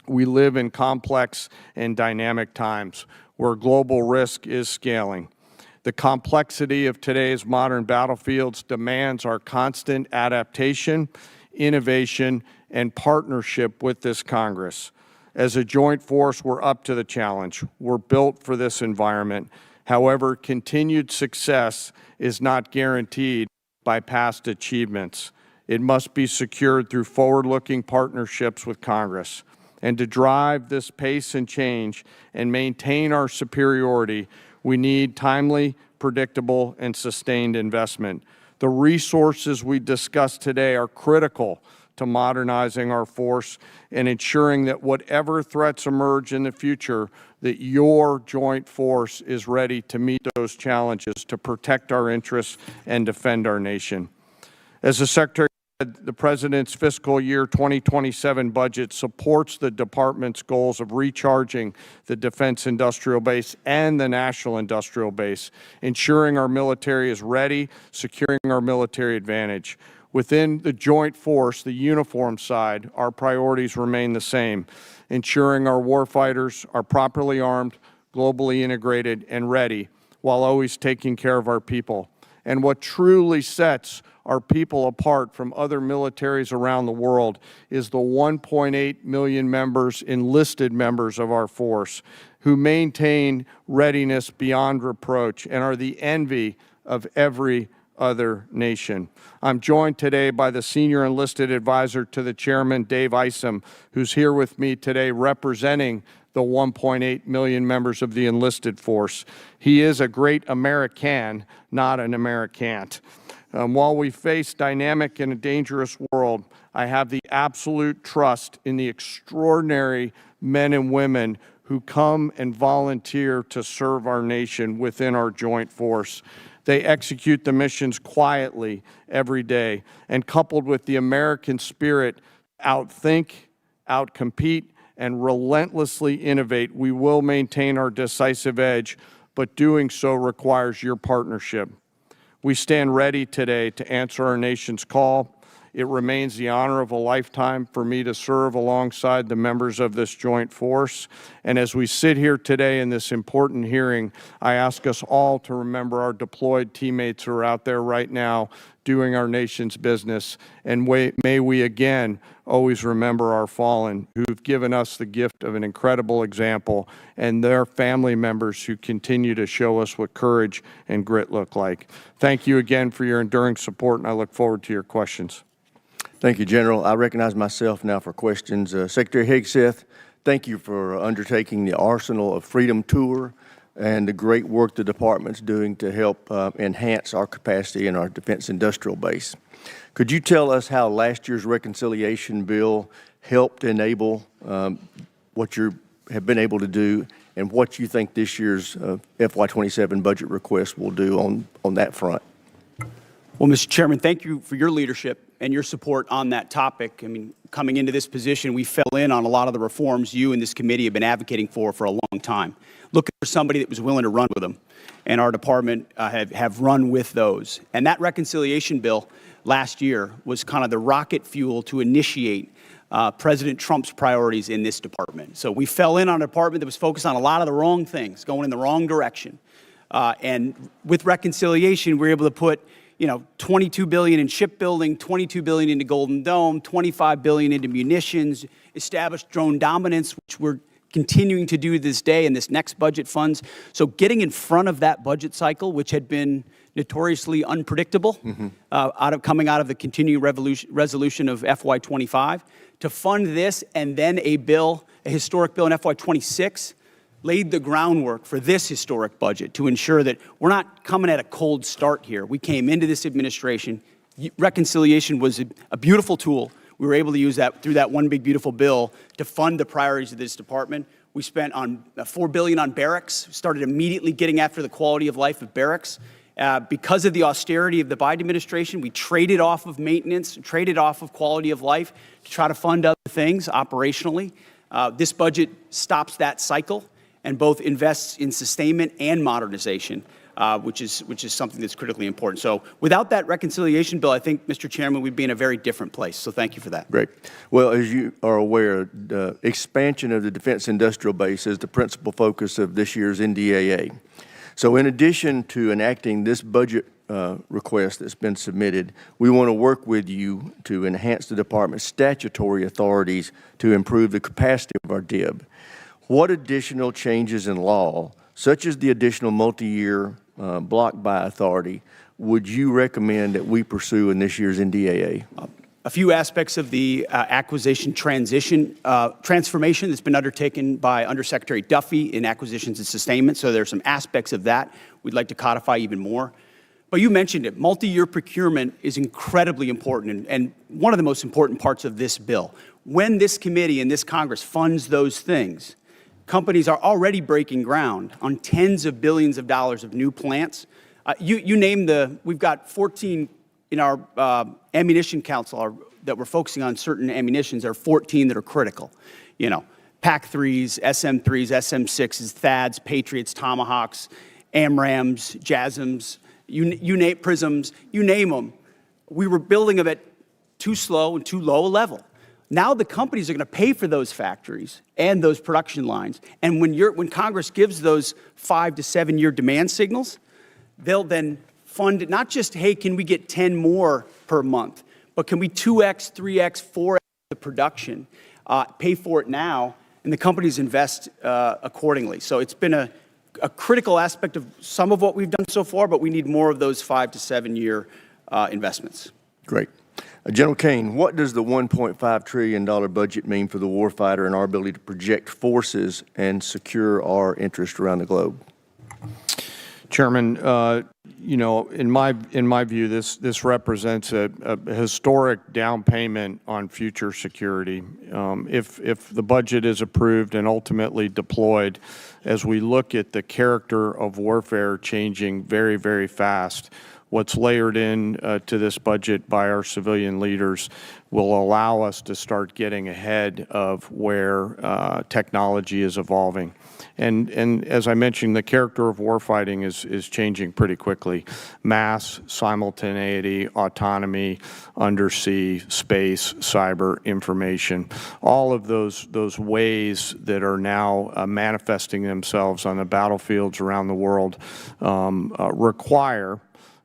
S4: we live in complex and dynamic times where global risk is scaling. The complexity of today's modern battlefields demands our constant adaptation, innovation, and partnership with this Congress. As a joint force, we're up to the challenge. We're built for this environment. However, continued success is not guaranteed by past achievements. It must be secured through forward-looking partnerships with Congress. And to drive this pace and change and maintain our superiority, we need timely, predictable, and sustained investment. The resources we discussed today are critical to modernizing our force and ensuring that whatever threats emerge in the future, that your joint force is ready to meet those challenges, to protect our interests and defend our nation. As the Secretary said, the President's fiscal year 2027 budget supports the Department's goals of recharging the defense industrial base and the national industrial base, ensuring our military is ready, securing our military advantage. Within the joint force, the uniform side, our priorities remain the same, ensuring our warfighters are properly armed, globally integrated, and ready, while always taking care of our people. And what truly sets our people apart from other militaries around the world is the 1.8 million enlisted members of our force, who maintain readiness beyond reproach and are the envy of every other nation. I'm joined today by the Senior Enlisted Advisor to the Chairman, Dave Isom, who's here with me today representing the 1.8 million members of the enlisted force. He is a great American, not an Americant. While we face dynamic and a dangerous world, I have the absolute trust in the extraordinary men and women who come and volunteer to serve our nation within our joint force. They execute the missions quietly every day, and coupled with the American spirit, outthink, outcompete, and relentlessly innovate, we will maintain our decisive edge, but doing so requires your partnership. We stand ready today to answer our nation's call. It remains the honor of a lifetime for me to serve alongside the members of this joint force. And as we sit here today in this important hearing, I ask us all to remember our deployed teammates who are out there right now doing our nation's business. And may we again always remember our fallen, who've given us the gift of an incredible example, and their family members who continue to show us what courage and grit look like. Thank you again for your enduring support, and I look forward to your questions.
S1: Thank you, General. I recognize myself now for questions. Secretary Hegseth, thank you for undertaking the Arsenal of Freedom tour and the great work the department's doing to help enhance our capacity in our defense industrial base. Could you tell us how last year's reconciliation bill helped enable what you have been able to do, and what you think this year's FY27 budget request will do on that front?
S3: Well, Mr. Chairman, thank you for your leadership and your support on that topic. I mean, coming into this position, we fell in on a lot of the reforms you and this committee have been advocating for a long long time, looking for somebody that was willing to run with them. And our department have run with those. And that reconciliation bill last year was kind of the rocket fuel to initiate President Trump's priorities in this department. So we fell in on a department that was focused on a lot of the wrong things, going in the wrong direction. And with reconciliation, we were able to put, $22 billion in shipbuilding, $22 billion into Golden Dome, $25 billion into munitions, established drone dominance, which we're continuing to do this day in this next budget funds. So getting in front of that budget cycle, which had been notoriously unpredictable, coming out of the continuing resolution of FY25, to fund this and then a historic bill in FY26, laid the groundwork for this historic budget to ensure that we're not coming at a cold start here. We came into this administration. Reconciliation was a beautiful tool. We were able to use that through that one big beautiful bill to fund the priorities of this department. We spent on $4 billion on barracks, started immediately getting after the quality of life of barracks. Because of the austerity of the Biden administration, we traded off of maintenance, traded off of quality of life to try to fund other things operationally. This budget stops that cycle and both invests in sustainment and modernization, which is something that's critically important. So without that reconciliation bill, I think, Mr. Chairman, we'd be in a very different place. So thank you for that.
S1: Great. Well, as you are aware, the expansion of the defense industrial base is the principal focus of this year's NDAA. So in addition to enacting this budget request that's been submitted, we want to work with you to enhance the department's statutory authorities to improve the capacity of our DIB. What additional changes in law, such as the additional multi-year block buy authority, would you recommend that we pursue in this year's NDAA?
S3: A few aspects of the acquisition transformation that's been undertaken by Undersecretary Duffy in acquisitions and sustainment. So there are some aspects of that we'd like to codify even more. But you mentioned it. Multi-year procurement is incredibly important and one of the most important parts of this bill. When this committee and this Congress funds those things, companies are already breaking ground on tens of billions of dollars of new plants. You name we've got 14 in our ammunition council that we're focusing on certain ammunitions. There are 14 that are critical. PAC-3s, SM-3s, SM-6s, THAADs, Patriots, Tomahawks, AMRAAMs, JASSMs, you name prisms, you name them. We were building them at too slow and too low a level. Now the companies are going to pay for those factories and those production lines. And when Congress gives those 5 to 7 year demand signals, they'll then fund it, not just, hey, can we get 10 more per month, but can we 2x, 3x, 4x the production, pay for it now, and the companies invest accordingly. So it's been a critical aspect of some of what we've done so far, but we need more of those 5 to 7 year investments.
S1: Great. General Caine, what does the $1.5 trillion budget mean for the warfighter and our ability to project forces and secure our interests around the globe?
S4: Chairman, in my view, this represents a historic down payment on future security. If the budget is approved and ultimately deployed, as we look at the character of warfare changing very, very fast, what's layered in to this budget by our civilian leaders will allow us to start getting ahead of where technology is evolving. And as I mentioned, the character of warfighting is changing pretty quickly. Mass, simultaneity, autonomy, undersea, space, cyber, information, all of those ways that are now manifesting themselves on the battlefields around the world require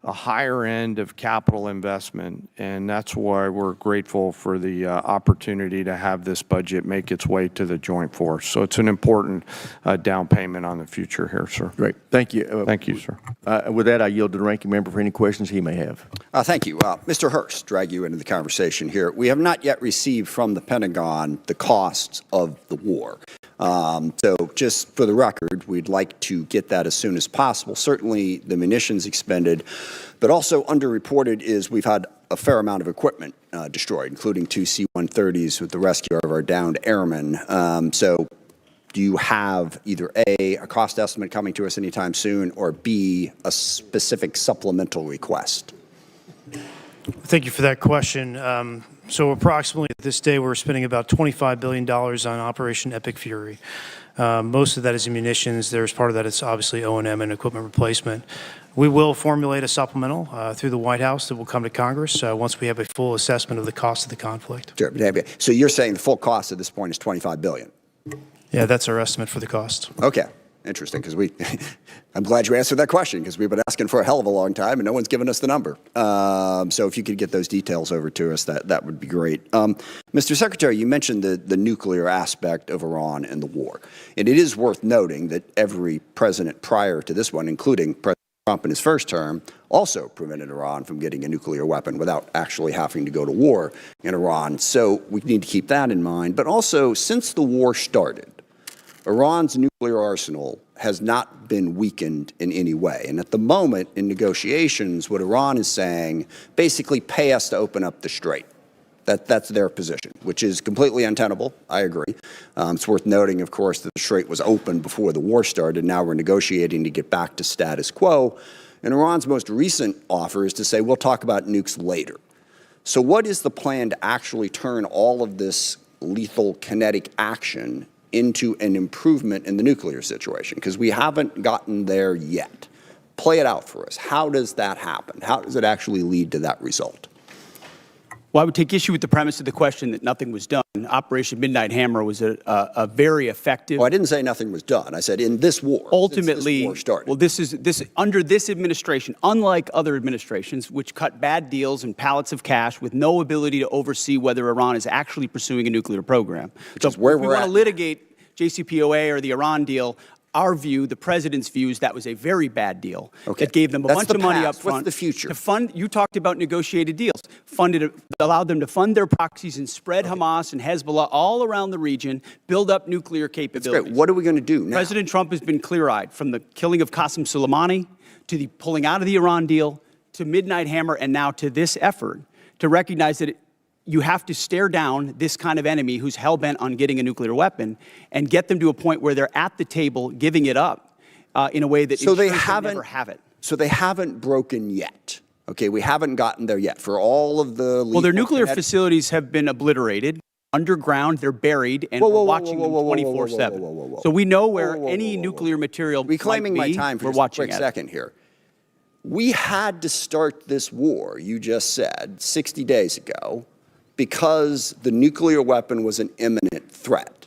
S4: a higher end of capital investment, and that's why we're grateful for the opportunity to have this budget make its way to the joint force. So it's an important down payment on the future here, sir.
S1: Great. Thank you.
S4: Thank you, sir.
S1: With that, I yield to the ranking member for any questions he may have.
S2: Thank you. Mr. Hurst, drag you into the conversation here. We have not yet received from the Pentagon the costs of the war. So just for the record, we'd like to get that as soon as possible. Certainly the munitions expended, but also underreported is we've had a fair amount of equipment destroyed, including 2 C-130s with the rescue of our downed airmen. So do you have either A, a cost estimate coming to us anytime soon, or B, a specific supplemental request?
S5: Thank you for that question. So approximately at this day, we're spending about $25 billion on Operation Epic Fury. Most of that is munitions. There's part of that is obviously O&M and equipment replacement. We will formulate a supplemental through the White House that will come to Congress once we have a full assessment of the cost of the conflict.
S2: Sure. So you're saying the full cost at this point is $25 billion?
S5: Yeah, that's our estimate for the cost.
S2: Okay. Interesting, because I'm glad you answered that question, because we've been asking for a hell of a long time, and no one's given us the number. So if you could get those details over to us, that would be great. Mr. Secretary, you mentioned the nuclear aspect of Iran and the war. And it is worth noting that every president prior to this one, including President Trump in his first term, also prevented Iran from getting a nuclear weapon without actually having to go to war in Iran. So we need to keep that in mind. But also, since the war started, Iran's nuclear arsenal has not been weakened in any way. And at the moment, in negotiations, what Iran is saying, basically pay us to open up the strait. That's their position, which is completely untenable. I agree. It's worth noting, of course, that the strait was open before the war started. Now we're negotiating to get back to status quo. And Iran's most recent offer is to say, we'll talk about nukes later. So what is the plan to actually turn all of this lethal kinetic action into an improvement in the nuclear situation? Because we haven't gotten there yet. Play it out for us. How does that happen? How does it actually lead to that result?
S3: Well, I would take issue with the premise of the question that nothing was done. Operation Midnight Hammer was a very effective.
S2: Well, I didn't say nothing was done. I said in this war.
S3: Ultimately,
S2: this war started.
S3: well, this under this administration, unlike other administrations, which cut bad deals and pallets of cash with no ability to oversee whether Iran is actually pursuing a nuclear program.
S2: Which is where
S3: if we
S2: we're
S3: want
S2: at.
S3: to litigate JCPOA or the Iran deal, our view, the president's view, is that was a very bad deal.
S2: Okay.
S3: That gave them a
S2: That's
S3: bunch
S2: the
S3: of money
S2: past.
S3: up front.
S2: What's the future?
S3: To fund, you talked about negotiated deals. Allowed them to fund their proxies and spread Hamas and Hezbollah all around the region, build up nuclear capabilities.
S2: Great. What are we going to do now?
S3: President Trump has been clear-eyed, from the killing of Qasem Soleimani to the pulling out of the Iran deal to Midnight Hammer and now to this effort to recognize that you have to stare down this kind of enemy who's hell-bent on getting a nuclear weapon and get them to a point where they're at the table giving it up in a way that ensures they never have it.
S2: So they haven't broken yet. Okay, we haven't gotten there yet. For all of the
S3: Well, their nuclear facilities have been obliterated. Underground, they're buried, and we're watching them 24/7. So we know where any nuclear material
S2: reclaiming
S3: might be.
S2: my time for
S3: we're
S2: just a
S3: watching
S2: quick second here. We had to start this war, you just said, 60 days ago, because the nuclear weapon was an imminent threat.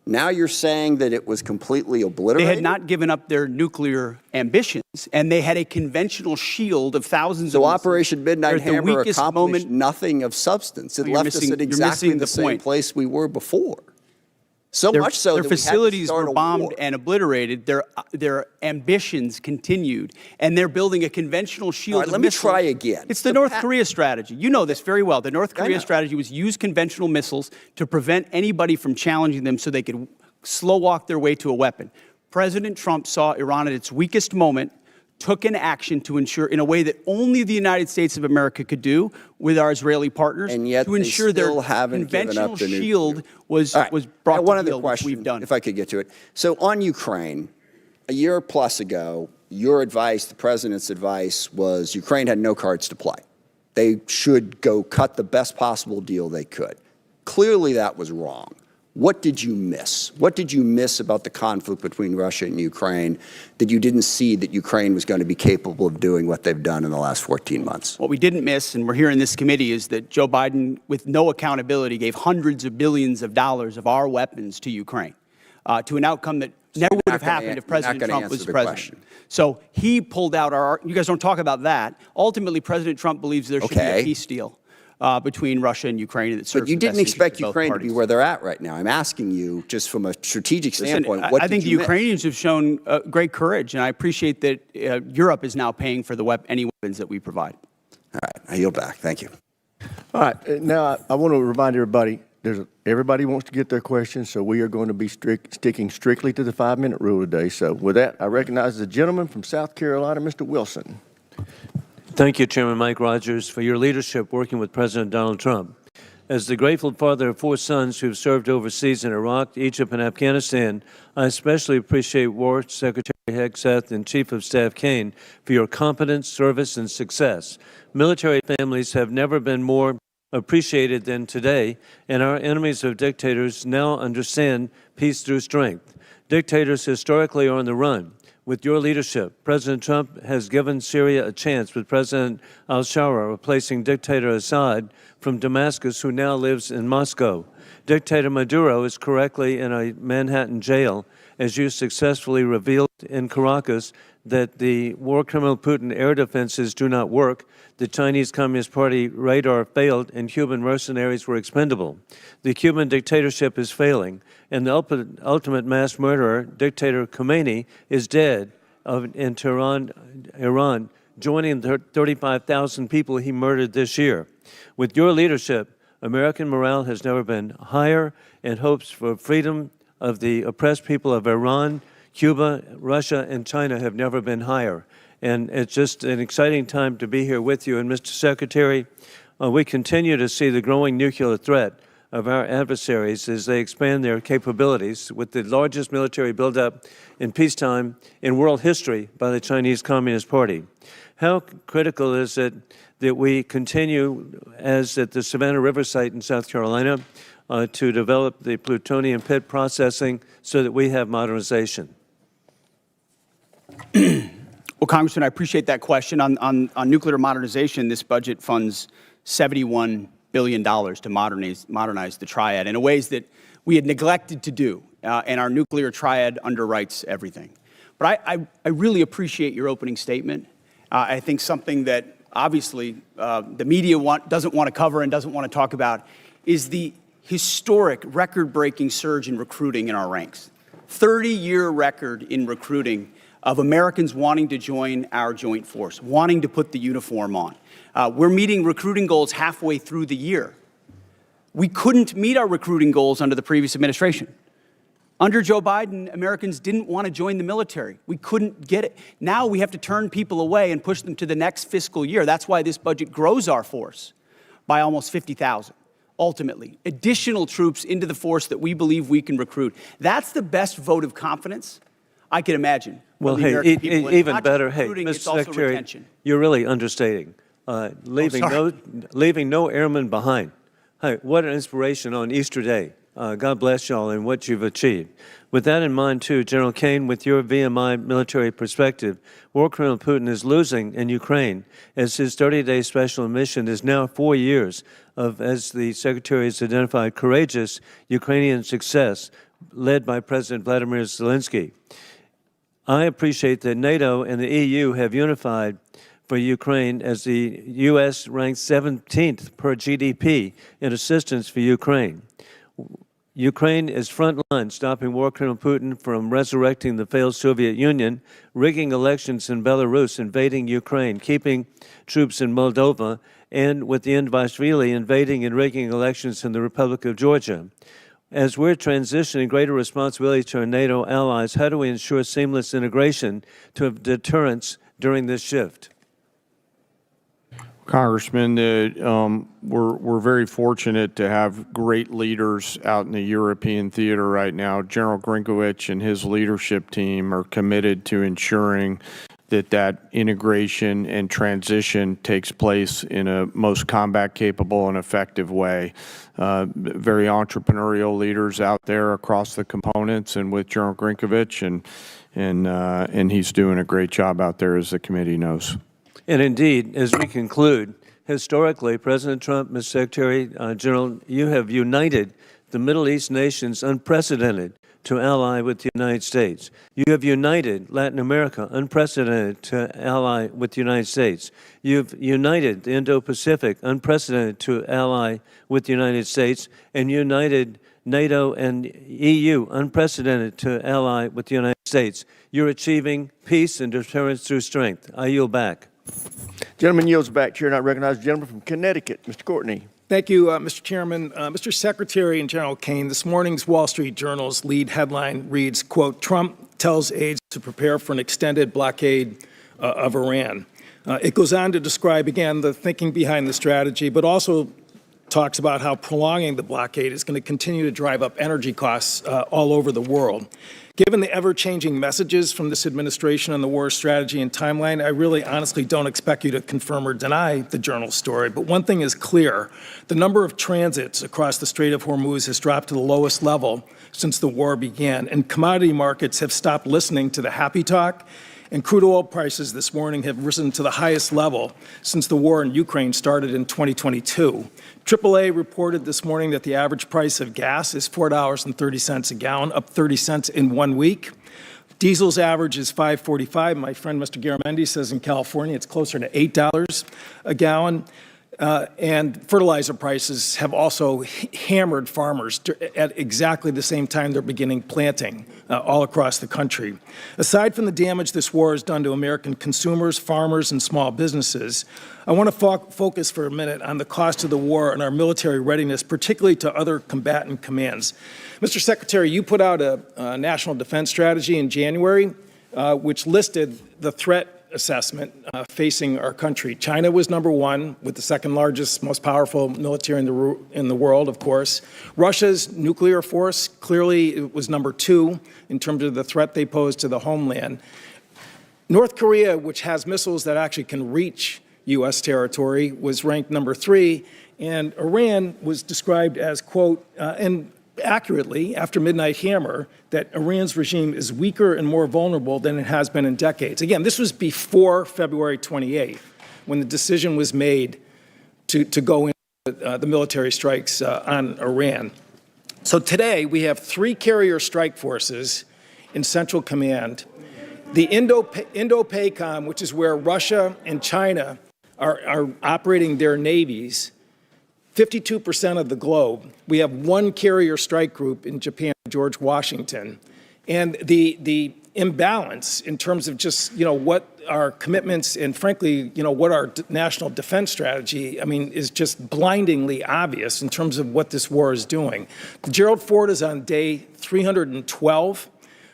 S2: Now you're saying that it was completely obliterated?
S3: They had not given up their nuclear ambitions, and they had a conventional shield of thousands of
S2: So Operation Midnight
S3: They're at the
S2: Hammer
S3: weakest
S2: accomplished
S3: moment.
S2: nothing of substance. It
S3: You're
S2: left us
S3: missing-
S2: at
S3: you're
S2: exactly
S3: missing
S2: the
S3: the
S2: same
S3: point.
S2: place we were before. So
S3: Their,
S2: much so
S3: their
S2: that we had to
S3: facilities
S2: start
S3: were
S2: a
S3: bombed
S2: war.
S3: and obliterated. Their ambitions continued, and they're building a conventional shield.
S2: All right,
S3: of
S2: let me
S3: missiles.
S2: try again.
S3: It's the North Korea strategy. You know this very well. The North Korea strategy was use conventional missiles to prevent anybody from challenging them, so they could slow walk their way to a weapon. President Trump saw Iran at its weakest moment, took an action to ensure, in a way that only the United States of America could do with our Israeli partners,
S2: And yet
S3: to
S2: they
S3: ensure their
S2: still haven't given
S3: conventional
S2: up the nuclear.
S3: shield was
S2: All right.
S3: brought
S2: Now, one
S3: to
S2: other
S3: heel, which
S2: question,
S3: we've done.
S2: if I could get to it. So on Ukraine, a year plus ago, your advice, the president's advice, was Ukraine had no cards to play. They should go cut the best possible deal they could. Clearly that was wrong. What did you miss? What did you miss about the conflict between Russia and Ukraine that you didn't see that Ukraine was going to be capable of doing what they've done in the last 14 months?
S3: What we didn't miss, and we're here in this committee, is that Joe Biden, with no accountability, gave hundreds of billions of dollars of our weapons to Ukraine, to an outcome that never would have happened if President Trump was president. So he pulled out our, you guys don't talk about that. Ultimately, President Trump believes there should be a peace deal between Russia and Ukraine that serves
S2: But you
S3: the best
S2: didn't expect
S3: interests of both
S2: Ukraine to be
S3: parties.
S2: where they're at right now. I'm asking you, just from a strategic
S3: Listen,
S2: standpoint, what
S3: I think
S2: did
S3: the
S2: you miss?
S3: Ukrainians have shown great courage, and I appreciate that Europe is now paying for any weapons that we provide.
S2: All right, I yield back. Thank you.
S1: All right, now I want to remind everybody, everybody wants to get their questions, so we are going to be sticking strictly to the 5-minute rule today. So with that, I recognize the gentleman from South Carolina, Mr. Wilson.
S6: Thank you, Chairman Mike Rogers, for your leadership working with President Donald Trump. As the grateful father of 4 sons who have served overseas in Iraq, Egypt, and Afghanistan, I especially appreciate War Secretary Hegseth and Chief of Staff Caine for your competence, service, and success. Military families have never been more appreciated than today, and our enemies of dictators now understand peace through strength. Dictators historically are on the run. With your leadership, President Trump has given Syria a chance with President al-Shara replacing dictator Assad from Damascus, who now lives in Moscow. Dictator Maduro is correctly in a Manhattan jail, as you successfully revealed in Caracas that the war criminal Putin air defenses do not work, the Chinese Communist Party radar failed, and Cuban mercenaries were expendable. The Cuban dictatorship is failing, and the ultimate mass murderer, dictator Khomeini, is dead in Tehran, Iran, joining the 35,000 people he murdered this year. With your leadership, American morale has never been higher, and hopes for freedom of the oppressed people of Iran, Cuba, Russia, and China have never been higher. And it's just an exciting time to be here with you. And Mr. Secretary, we continue to see the growing nuclear threat of our adversaries as they expand their capabilities with the largest military buildup in peacetime in world history by the Chinese Communist Party. How critical is it that we continue, as at the Savannah River site in South Carolina, to develop the plutonium pit processing so that we have modernization?
S3: Well, Congressman, I appreciate that question. On nuclear modernization, this budget funds $71 billion to modernize the triad in ways that we had neglected to do, and our nuclear triad underwrites everything. But I really appreciate your opening statement. I think something that obviously the media doesn't want to cover and doesn't want to talk about is the historic, record-breaking surge in recruiting in our ranks. 30-year record in recruiting of Americans wanting to join our joint force, wanting to put the uniform on. We're meeting recruiting goals halfway through the year. We couldn't meet our recruiting goals under the previous administration. Under Joe Biden, Americans didn't want to join the military. We couldn't get it. Now we have to turn people away and push them to the next fiscal year. That's why this budget grows our force by almost 50,000. Ultimately, additional troops into the force that we believe we can recruit. That's the best vote of confidence I can imagine.
S6: Well, hey, even better, hey, Mr. Secretary, you're really understating. Leaving no airmen behind. Hey, what an inspiration on Easter Day. God bless y'all and what you've achieved. With that in mind, too, General Caine, with your VMI military perspective, war criminal Putin is losing in Ukraine as his 30-day special mission is now 4 years of, as the Secretary has identified, courageous Ukrainian success led by President Vladimir Zelensky. I appreciate that NATO and the EU have unified for Ukraine as the U.S. ranks 17th per GDP in assistance for Ukraine. Ukraine is frontline, stopping war criminal Putin from resurrecting the failed Soviet Union, rigging elections in Belarus, invading Ukraine, keeping troops in Moldova, and with the Indivashvili invading and rigging elections in the Republic of Georgia. As we're transitioning greater responsibility to our NATO allies, how do we ensure seamless integration to have deterrence during this shift?
S4: Congressman, we're very fortunate to have great leaders out in the European theater right now. General Grinkovich and his leadership team are committed to ensuring that integration and transition takes place in a most combat-capable and effective way. Very entrepreneurial leaders out there across the components, and with General Grinkovich, and he's doing a great job out there, as the committee knows.
S6: And indeed, as we conclude, historically, President Trump, Mr. Secretary General, you have united the Middle East nations unprecedented to ally with the United States. You have united Latin America unprecedented to ally with the United States. You've united the Indo-Pacific unprecedented to ally with the United States, and united NATO and EU unprecedented to ally with the United States. You're achieving peace and deterrence through strength. I yield back.
S1: Gentleman yields back. Chair not recognized. Gentleman from Connecticut, Mr. Courtney.
S7: Thank you, Mr. Chairman. Mr. Secretary and General Caine, this morning's Wall Street Journal's lead headline reads, quote, Trump tells aides to prepare for an extended blockade of Iran. It goes on to describe, again, the thinking behind the strategy, but also talks about how prolonging the blockade is going to continue to drive up energy costs all over the world. Given the ever-changing messages from this administration on the war strategy and timeline, I really honestly don't expect you to confirm or deny the Journal story. But one thing is clear. The number of transits across the Strait of Hormuz has dropped to the lowest level since the war began, and commodity markets have stopped listening to the happy talk, and crude oil prices this morning have risen to the highest level since the war in Ukraine started in 2022. AAA reported this morning that the average price of gas is $4.30 a gallon, up 30 cents in 1 week. Diesel's average is $5.45. My friend Mr. Garamendi says in California it's closer to $8 a gallon. And fertilizer prices have also hammered farmers at exactly the same time they're beginning planting all across the country. Aside from the damage this war has done to American consumers, farmers, and small businesses, I want to focus for a minute on the cost of the war and our military readiness, particularly to other combatant commands. Mr. Secretary, you put out a national defense strategy in January, which listed the threat assessment facing our country. China was number one, with the second largest, most powerful military in the world, of course. Russia's nuclear force clearly was number two in terms of the threat they pose to the homeland. North Korea, which has missiles that actually can reach U.S. territory, was ranked number three, and Iran was described as, quote, and accurately, after Midnight Hammer, that Iran's regime is weaker and more vulnerable than it has been in decades. Again, this was before February 28th, when the decision was made to go into the military strikes on Iran. So today, we have 3 carrier strike forces in Central Command. The Indo-PACOM, which is where Russia and China are operating their navies, 52% of the globe. We have 1 carrier strike group in Japan, George Washington. And the imbalance in terms of just, what our commitments and frankly, what our national defense strategy, is just blindingly obvious in terms of what this war is doing. Gerald Ford is on day 312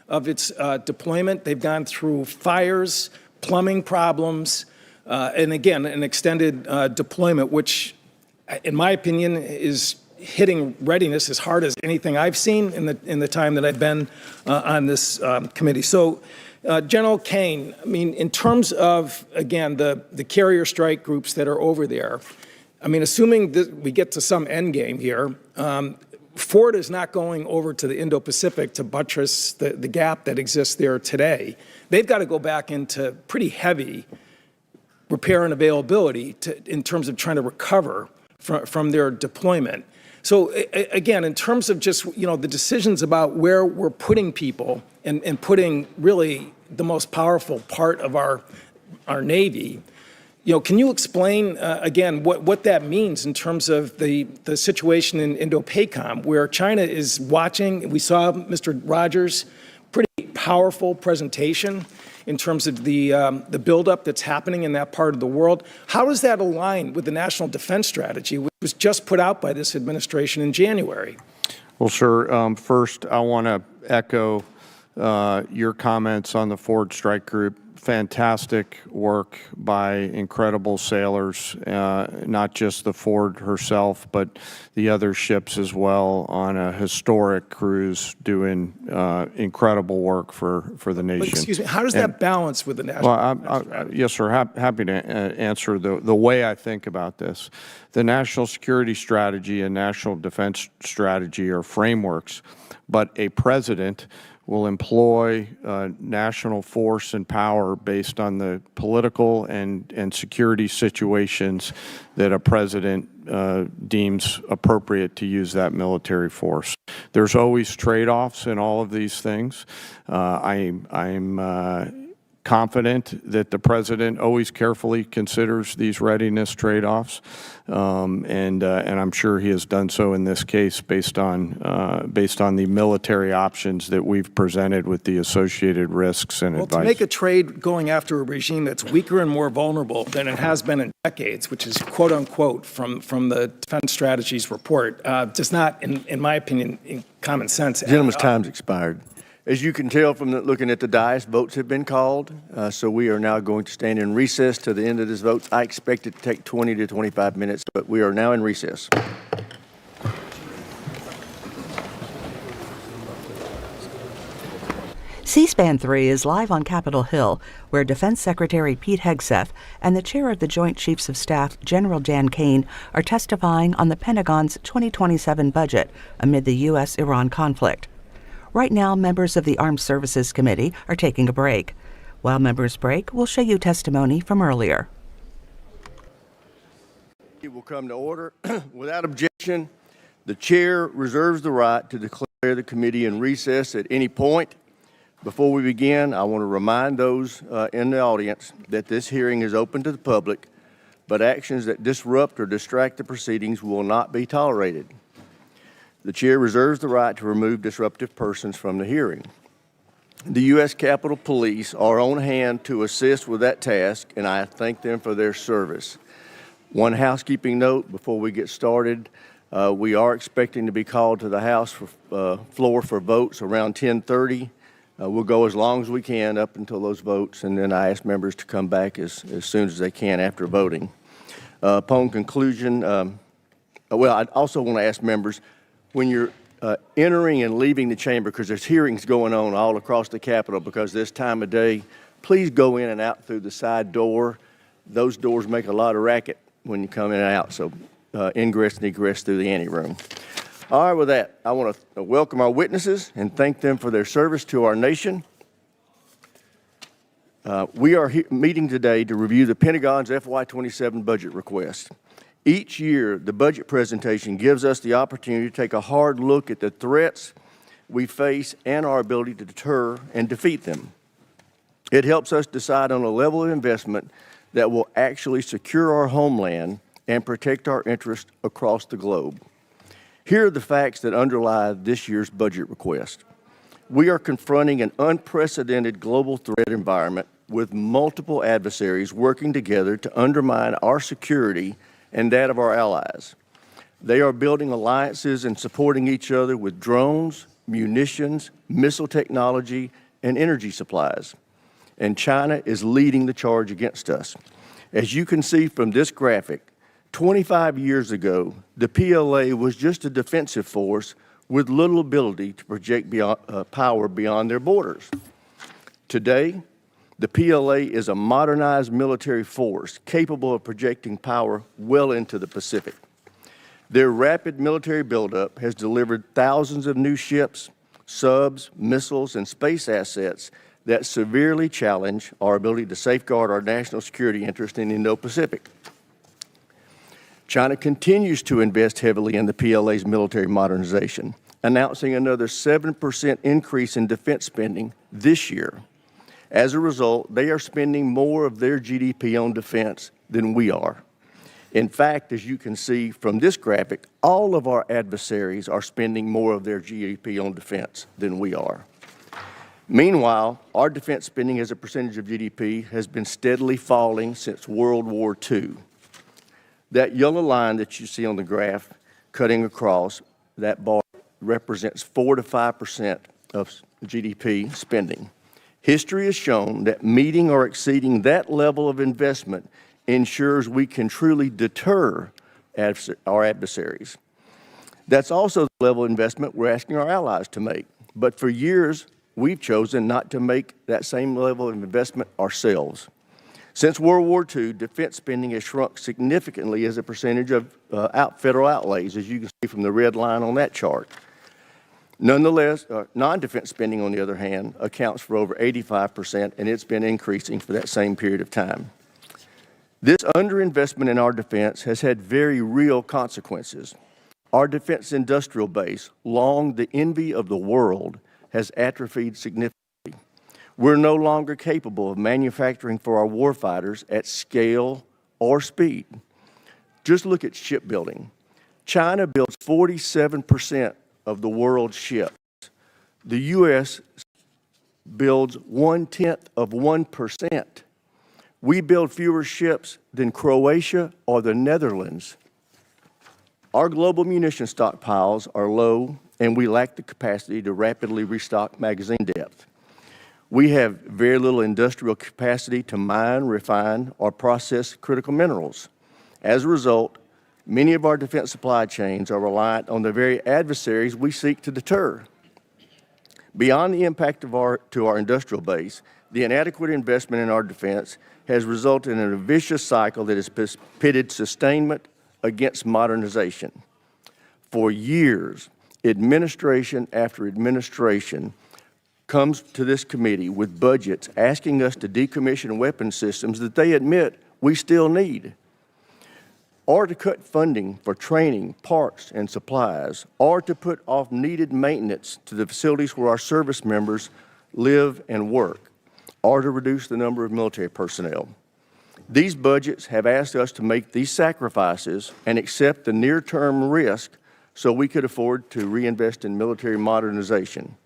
S7: of its deployment. They've gone through fires, plumbing problems, and again, an extended deployment, which in my opinion, is hitting readiness as hard as anything I've seen in the time that I've been on this committee. So, General Caine, in terms of, again, the carrier strike groups that are over there, assuming that we get to some end game here, Ford is not going over to the Indo-Pacific to buttress the gap that exists there today. They've got to go back into pretty heavy repair and availability in terms of trying to recover from their deployment. So again, in terms of just, the decisions about where we're putting people and putting really the most powerful part of our Navy, can you explain, again, what that means in terms of the situation in Indo-PACOM, where China is watching? We saw Mr. Rogers' pretty powerful presentation in terms of the buildup that's happening in that part of the world. How does that align with the national defense strategy, which was just put out by this administration in January?
S4: Well, sir, first I want to echo your comments on the Ford Strike Group. Fantastic work by incredible sailors, not just the Ford herself, but the other ships as well, on a historic cruise doing incredible work for the nation.
S7: But excuse me, how does that balance with the national defense strategy?
S4: Yes, sir, happy to answer the way I think about this. The national security strategy and national defense strategy are frameworks, but a president will employ national force and power based on the political and security situations that a president deems appropriate to use that military force. There's always trade-offs in all of these things. I'm confident that the president always carefully considers these readiness trade-offs, and I'm sure he has done so in this case based on the military options that we've presented with the associated risks and advice.
S7: To make a trade going after a regime that's weaker and more vulnerable than it has been in decades, which is quote unquote from the Defense Strategies report, does not, in my opinion, in common sense.
S1: Gentleman's time's expired. As you can tell from looking at the dais, votes have been called, so we are now going to stand in recess to the end of this vote. I expect it to take 20 to 25 minutes, but we are now in recess.
S8: C-SPAN 3 is live on Capitol Hill, where Defense Secretary Pete Hegseth and the Chair of the Joint Chiefs of Staff, General Dan Caine, are testifying on the Pentagon's 2027 budget amid the U.S. Iran conflict. Right now, members of the Armed Services Committee are taking a break. While members break, we'll show you testimony from earlier.
S1: It will come to order. Without objection, the chair reserves the right to declare the committee in recess at any point. Before we begin, I want to remind those in the audience that this hearing is open to the public, but actions that disrupt or distract the proceedings will not be tolerated. The chair reserves the right to remove disruptive persons from the hearing. The U.S. Capitol Police are on hand to assist with that task, and I thank them for their service. One housekeeping note before we get started. We are expecting to be called to the House floor for votes around 10:30. We'll go as long as we can up until those votes, and then I ask members to come back as soon as they can after voting. Upon conclusion, I also want to ask members, when you're entering and leaving the chamber, because there's hearings going on all across the Capitol because this time of day, please go in and out through the side door. Those doors make a lot of racket when you come in and out, so ingress and egress through the anteroom. All right, with that, I want to welcome our witnesses and thank them for their service to our nation. We are meeting today to review the Pentagon's FY27 budget request. Each year, the budget presentation gives us the opportunity to take a hard look at the threats we face and our ability to deter and defeat them. It helps us decide on a level of investment that will actually secure our homeland and protect our interests across the globe. Here are the facts that underlie this year's budget request. We are confronting an unprecedented global threat environment with multiple adversaries working together to undermine our security and that of our allies. They are building alliances and supporting each other with drones, munitions, missile technology, and energy supplies. And China is leading the charge against us. As you can see from this graphic, 25 years ago, the PLA was just a defensive force with little ability to project power beyond their borders. Today, the PLA is a modernized military force capable of projecting power well into the Pacific. Their rapid military buildup has delivered thousands of new ships, subs, missiles, and space assets that severely challenge our ability to safeguard our national security interest in the Indo-Pacific. China continues to invest heavily in the PLA's military modernization, announcing another 7% increase in defense spending this year. As a result, they are spending more of their GDP on defense than we are. In fact, as you can see from this graphic, all of our adversaries are spending more of their GDP on defense than we are. Meanwhile, our defense spending as a percentage of GDP has been steadily falling since World War II. That yellow line that you see on the graph cutting across, that bar represents 4 to 5% of GDP spending. History has shown that meeting or exceeding that level of investment ensures we can truly deter our adversaries. That's also the level of investment we're asking our allies to make. But for years, we've chosen not to make that same level of investment ourselves. Since World War II, defense spending has shrunk significantly as a percentage of federal outlays, as you can see from the red line on that chart. Nonetheless, non-defense spending, on the other hand, accounts for over 85%, and it's been increasing for that same period of time. This underinvestment in our defense has had very real consequences. Our defense industrial base, long the envy of the world, has atrophied significantly. We're no longer capable of manufacturing for our warfighters at scale or speed. Just look at shipbuilding. China builds 47% of the world's ships. The U.S. builds 0.1%. We build fewer ships than Croatia or the Netherlands. Our global munition stockpiles are low, and we lack the capacity to rapidly restock magazine depth. We have very little industrial capacity to mine, refine, or process critical minerals. As a result, many of our defense supply chains are reliant on the very adversaries we seek to deter. Beyond the impact to our industrial base, the inadequate investment in our defense has resulted in a vicious cycle that has pitted sustainment against modernization. For years, administration after administration comes to this committee with budgets asking us to decommission weapon systems that they admit we still need, or to cut funding for training, parts, and supplies, or to put off needed maintenance to the facilities where our service members live and work, or to reduce the number of military personnel. These budgets have asked us to make these sacrifices and accept the near-term risk so we could afford to reinvest in military modernization,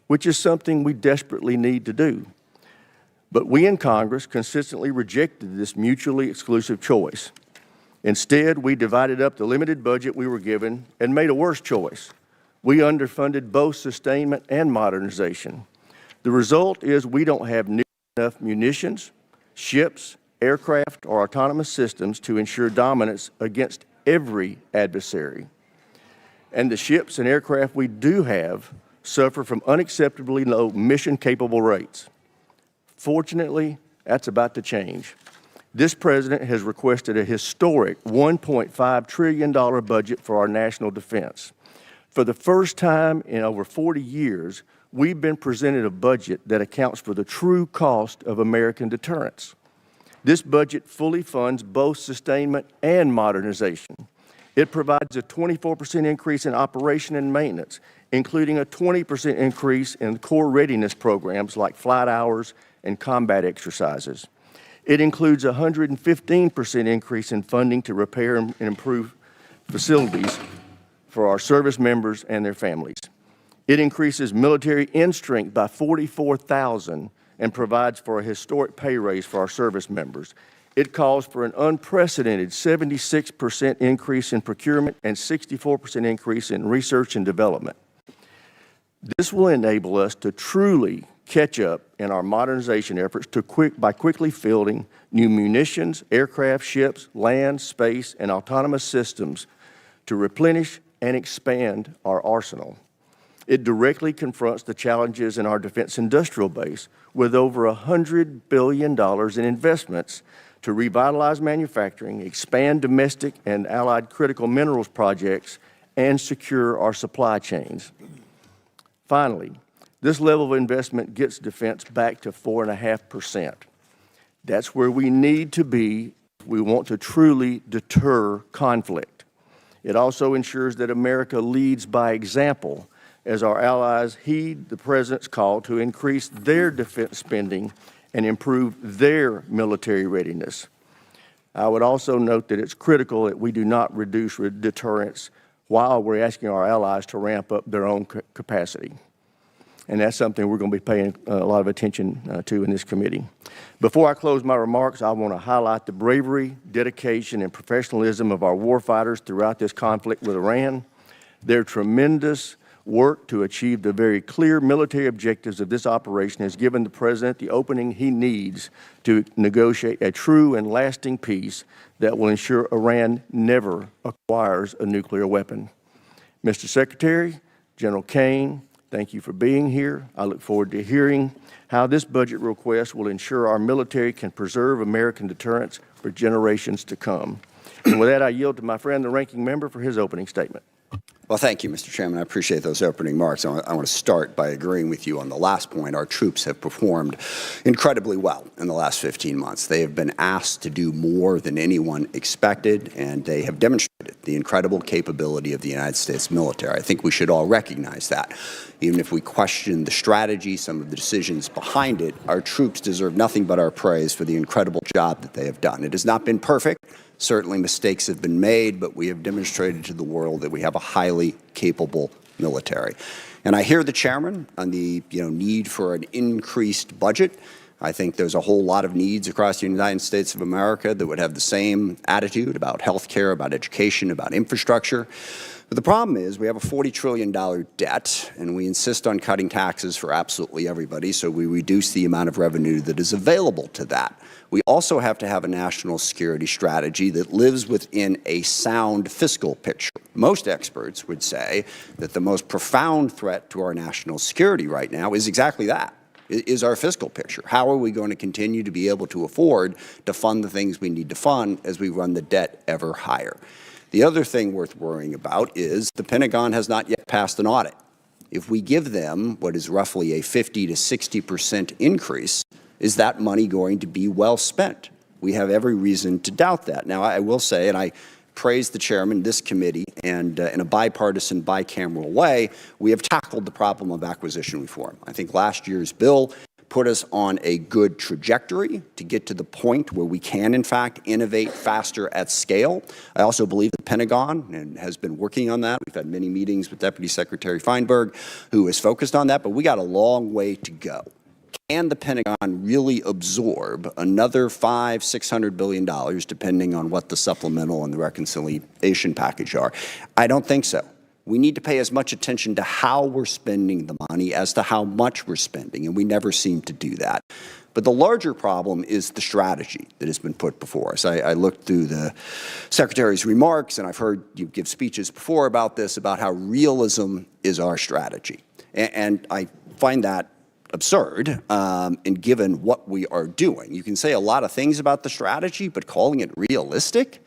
S1: which is something we desperately need to do. But we in Congress consistently rejected this mutually exclusive choice. Instead, we divided up the limited budget we were given and made a worse choice. We underfunded both sustainment and modernization. The result is we don't have enough munitions, ships, aircraft, or autonomous systems to ensure dominance against every adversary. And the ships and aircraft we do have suffer from unacceptably low mission-capable rates. Fortunately, that's about to change. This president has requested a historic $1.5 trillion budget for our national defense. For the first time in over 40 years, we've been presented a budget that accounts for the true cost of American deterrence. This budget fully funds both sustainment and modernization. It provides a 24% increase in operation and maintenance, including a 20% increase in core readiness programs like flight hours and combat exercises. It includes a 115% increase in funding to repair and improve facilities for our service members and their families. It increases military end strength by 44,000 and provides for a historic pay raise for our service members. It calls for an unprecedented 76% increase in procurement and 64% increase in research and development. This will enable us to truly catch up in our modernization efforts by quickly fielding new munitions, aircraft, ships, land, space, and autonomous systems to replenish and expand our arsenal. It directly confronts the challenges in our defense industrial base with over $100 billion in investments to revitalize manufacturing, expand domestic and allied critical minerals projects, and secure our supply chains. Finally, this level of investment gets defense back to 4.5%. That's where we need to be if we want to truly deter conflict. It also ensures that America leads by example as our allies heed the President's call to increase their defense spending and improve their military readiness. I would also note that it's critical that we do not reduce deterrence while we're asking our allies to ramp up their own capacity. And that's something we're going to be paying a lot of attention to in this committee. Before I close my remarks, I want to highlight the bravery, dedication, and professionalism of our warfighters throughout this conflict with Iran. Their tremendous work to achieve the very clear military objectives of this operation has given the President the opening he needs to negotiate a true and lasting peace that will ensure Iran never acquires a nuclear weapon. Mr. Secretary, General Caine, thank you for being here. I look forward to hearing how this budget request will ensure our military can preserve American deterrence for generations to come. And with that, I yield to my friend, the ranking member, for his opening statement.
S2: Well, thank you, Mr. Chairman. I appreciate those opening remarks. I want to start by agreeing with you on the last point. Our troops have performed incredibly well in the last 15 months. They have been asked to do more than anyone expected, and they have demonstrated the incredible capability of the United States military. I think we should all recognize that. Even if we question the strategy, some of the decisions behind it, our troops deserve nothing but our praise for the incredible job that they have done. It has not been perfect. Certainly mistakes have been made, but we have demonstrated to the world that we have a highly capable military. And I hear the chairman on the need for an increased budget. I think there's a whole lot of needs across the United States of America that would have the same attitude about health care, about education, about infrastructure. But the problem is we have a $40 trillion debt, and we insist on cutting taxes for absolutely everybody, so we reduce the amount of revenue that is available to that. We also have to have a national security strategy that lives within a sound fiscal picture. Most experts would say that the most profound threat to our national security right now is exactly that, is our fiscal picture. How are we going to continue to be able to afford to fund the things we need to fund as we run the debt ever higher? The other thing worth worrying about is the Pentagon has not yet passed an audit. If we give them what is roughly a 50 to 60% increase, is that money going to be well spent? We have every reason to doubt that. Now, I will say, and I praise the chairman, this committee, and in a bipartisan, bicameral way, we have tackled the problem of acquisition reform. I think last year's bill put us on a good trajectory to get to the point where we can, in fact, innovate faster at scale. I also believe the Pentagon has been working on that. We've had many meetings with Deputy Secretary Feinberg, who is focused on that, but we got a long way to go. Can the Pentagon really absorb another $500–600 billion, depending on what the supplemental and the reconciliation package are? I don't think so. We need to pay as much attention to how we're spending the money as to how much we're spending, and we never seem to do that. But the larger problem is the strategy that has been put before us. I looked through the Secretary's remarks, and I've heard you give speeches before about this, about how realism is our strategy. And I find that absurd, and given what we are doing. You can say a lot of things about the strategy, but calling it realistic?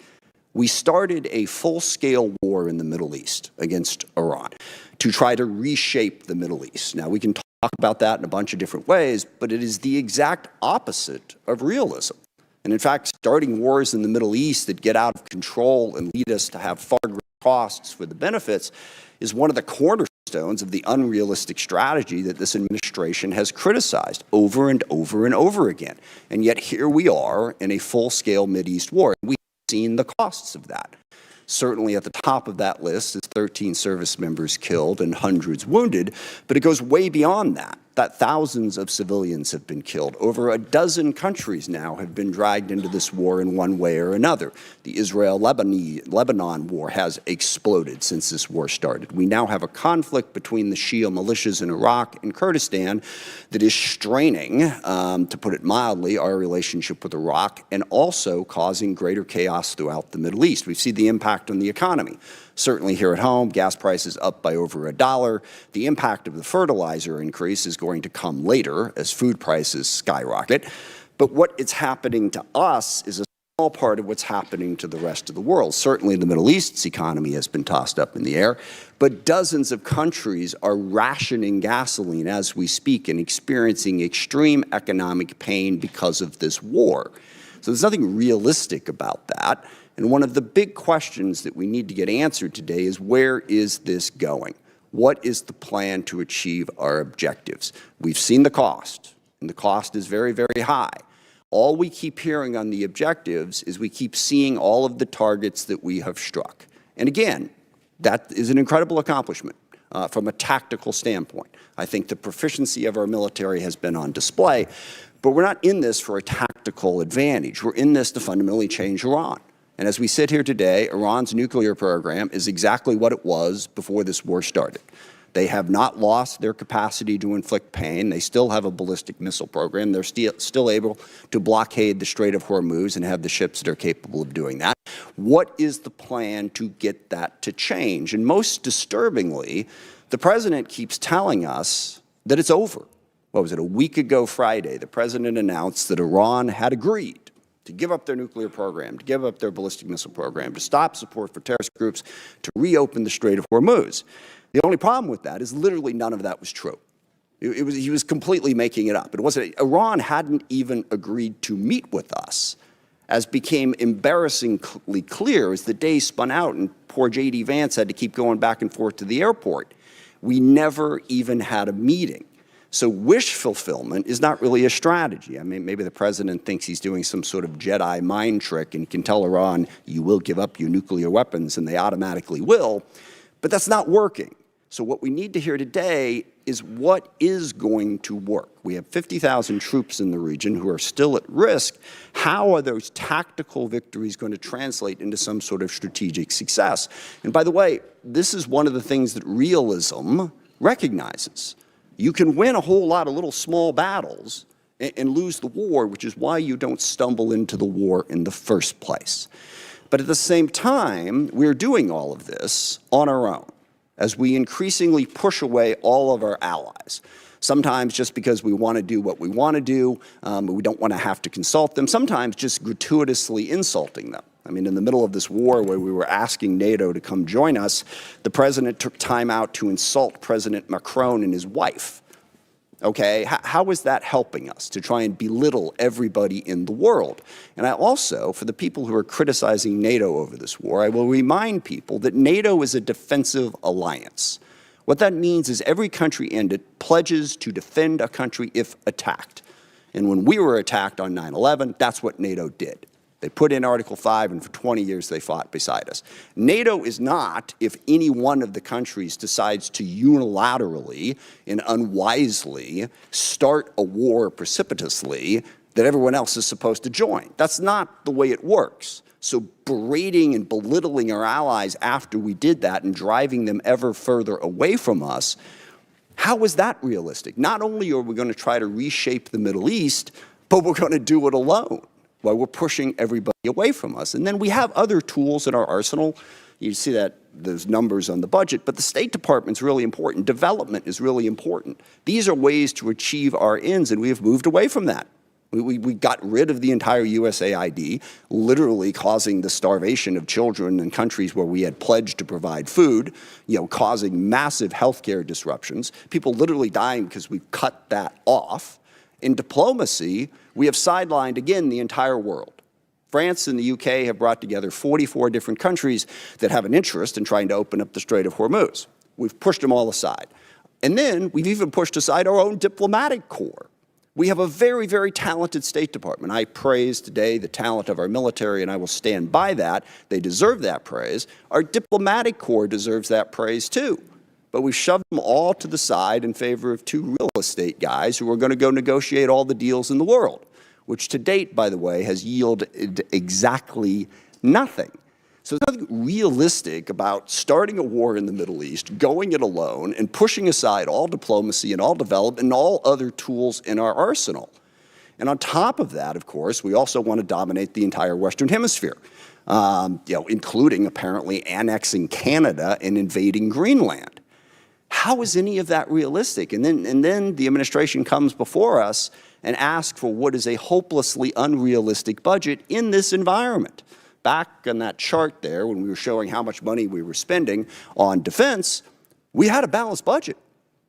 S2: We started a full-scale war in the Middle East against Iran to try to reshape the Middle East. Now, we can talk about that in a bunch of different ways, but it is the exact opposite of realism. And in fact, starting wars in the Middle East that get out of control and lead us to have far greater costs for the benefits is one of the cornerstones of the unrealistic strategy that this administration has criticized over and over and over again. And yet here we are in a full-scale Mideast war. We seen the costs of that. Certainly at the top of that list is 13 service members killed and hundreds wounded, but it goes way beyond that thousands of civilians have been killed. Over a dozen countries now have been dragged into this war in one way or another. The Israel-Lebanon war has exploded since this war started. We now have a conflict between the Shia militias in Iraq and Kurdistan that is straining, to put it mildly, our relationship with Iraq and also causing greater chaos throughout the Middle East. We've seen the impact on the economy. Certainly here at home, gas prices up by over $1. The impact of the fertilizer increase is going to come later as food prices skyrocket. But what is happening to us is a small part of what's happening to the rest of the world. Certainly the Middle East's economy has been tossed up in the air, but dozens of countries are rationing gasoline as we speak and experiencing extreme economic pain because of this war. So there's nothing realistic about that. And one of the big questions that we need to get answered today is, where is this going? What is the plan to achieve our objectives? We've seen the cost, and the cost is very, very high. All we keep hearing on the objectives is we keep seeing all of the targets that we have struck. And again, that is an incredible accomplishment from a tactical standpoint. I think the proficiency of our military has been on display, but we're not in this for a tactical advantage. We're in this to fundamentally change Iran. And as we sit here today, Iran's nuclear program is exactly what it was before this war started. They have not lost their capacity to inflict pain. They still have a ballistic missile program. They're still able to blockade the Strait of Hormuz and have the ships that are capable of doing that. What is the plan to get that to change? And most disturbingly, the president keeps telling us that it's over. What was it, a week ago Friday, the president announced that Iran had agreed to give up their nuclear program, to give up their ballistic missile program, to stop support for terrorist groups, to reopen the Strait of Hormuz. The only problem with that is literally none of that was true. He was completely making it up. It wasn't. Iran hadn't even agreed to meet with us, as became embarrassingly clear as the day spun out and poor J.D. Vance had to keep going back and forth to the airport. We never even had a meeting. So wish fulfillment is not really a strategy. I mean, maybe the president thinks he's doing some sort of Jedi mind trick and can tell Iran, you will give up your nuclear weapons, and they automatically will. But that's not working. So what we need to hear today is what is going to work. We have 50,000 troops in the region who are still at risk. How are those tactical victories going to translate into some sort of strategic success? And by the way, this is one of the things that realism recognizes. You can win a whole lot of little small battles and lose the war, which is why you don't stumble into the war in the first place. But at the same time, we're doing all of this on our own as we increasingly push away all of our allies. Sometimes just because we want to do what we want to do, we don't want to have to consult them, sometimes just gratuitously insulting them. I mean, in the middle of this war where we were asking NATO to come join us, the president took time out to insult President Macron and his wife. Okay, how is that helping us to try and belittle everybody in the world? And I also, for the people who are criticizing NATO over this war, I will remind people that NATO is a defensive alliance. What that means is every country in it pledges to defend a country if attacked. And when we were attacked on 9/11, that's what NATO did. They put in Article 5, and for 20 years they fought beside us. NATO is not if any one of the countries decides to unilaterally and unwisely start a war precipitously that everyone else is supposed to join. That's not the way it works. So berating and belittling our allies after we did that and driving them ever further away from us, how is that realistic? Not only are we going to try to reshape the Middle East, but we're going to do it alone, while we're pushing everybody away from us. And then we have other tools in our arsenal. You see that those numbers on the budget, but the State Department's really important. Development is really important. These are ways to achieve our ends, and we have moved away from that. We got rid of the entire USAID, literally causing the starvation of children in countries where we had pledged to provide food, causing massive healthcare disruptions, people literally dying because we cut that off. In diplomacy, we have sidelined, again, the entire world. France and the UK have brought together 44 different countries that have an interest in trying to open up the Strait of Hormuz. We've pushed them all aside. And then we've even pushed aside our own diplomatic corps. We have a very, very talented State Department. I praise today the talent of our military, and I will stand by that. They deserve that praise. Our diplomatic corps deserves that praise too. But we shoved them all to the side in favor of two real estate guys who are going to go negotiate all the deals in the world, which to date, by the way, has yielded exactly nothing. So there's nothing realistic about starting a war in the Middle East, going it alone, and pushing aside all diplomacy and all development and all other tools in our arsenal. And on top of that, of course, we also want to dominate the entire Western Hemisphere, including apparently annexing Canada and invading Greenland. How is any of that realistic? And then the administration comes before us and asks for what is a hopelessly unrealistic budget in this environment. Back on that chart there, when we were showing how much money we were spending on defense, we had a balanced budget.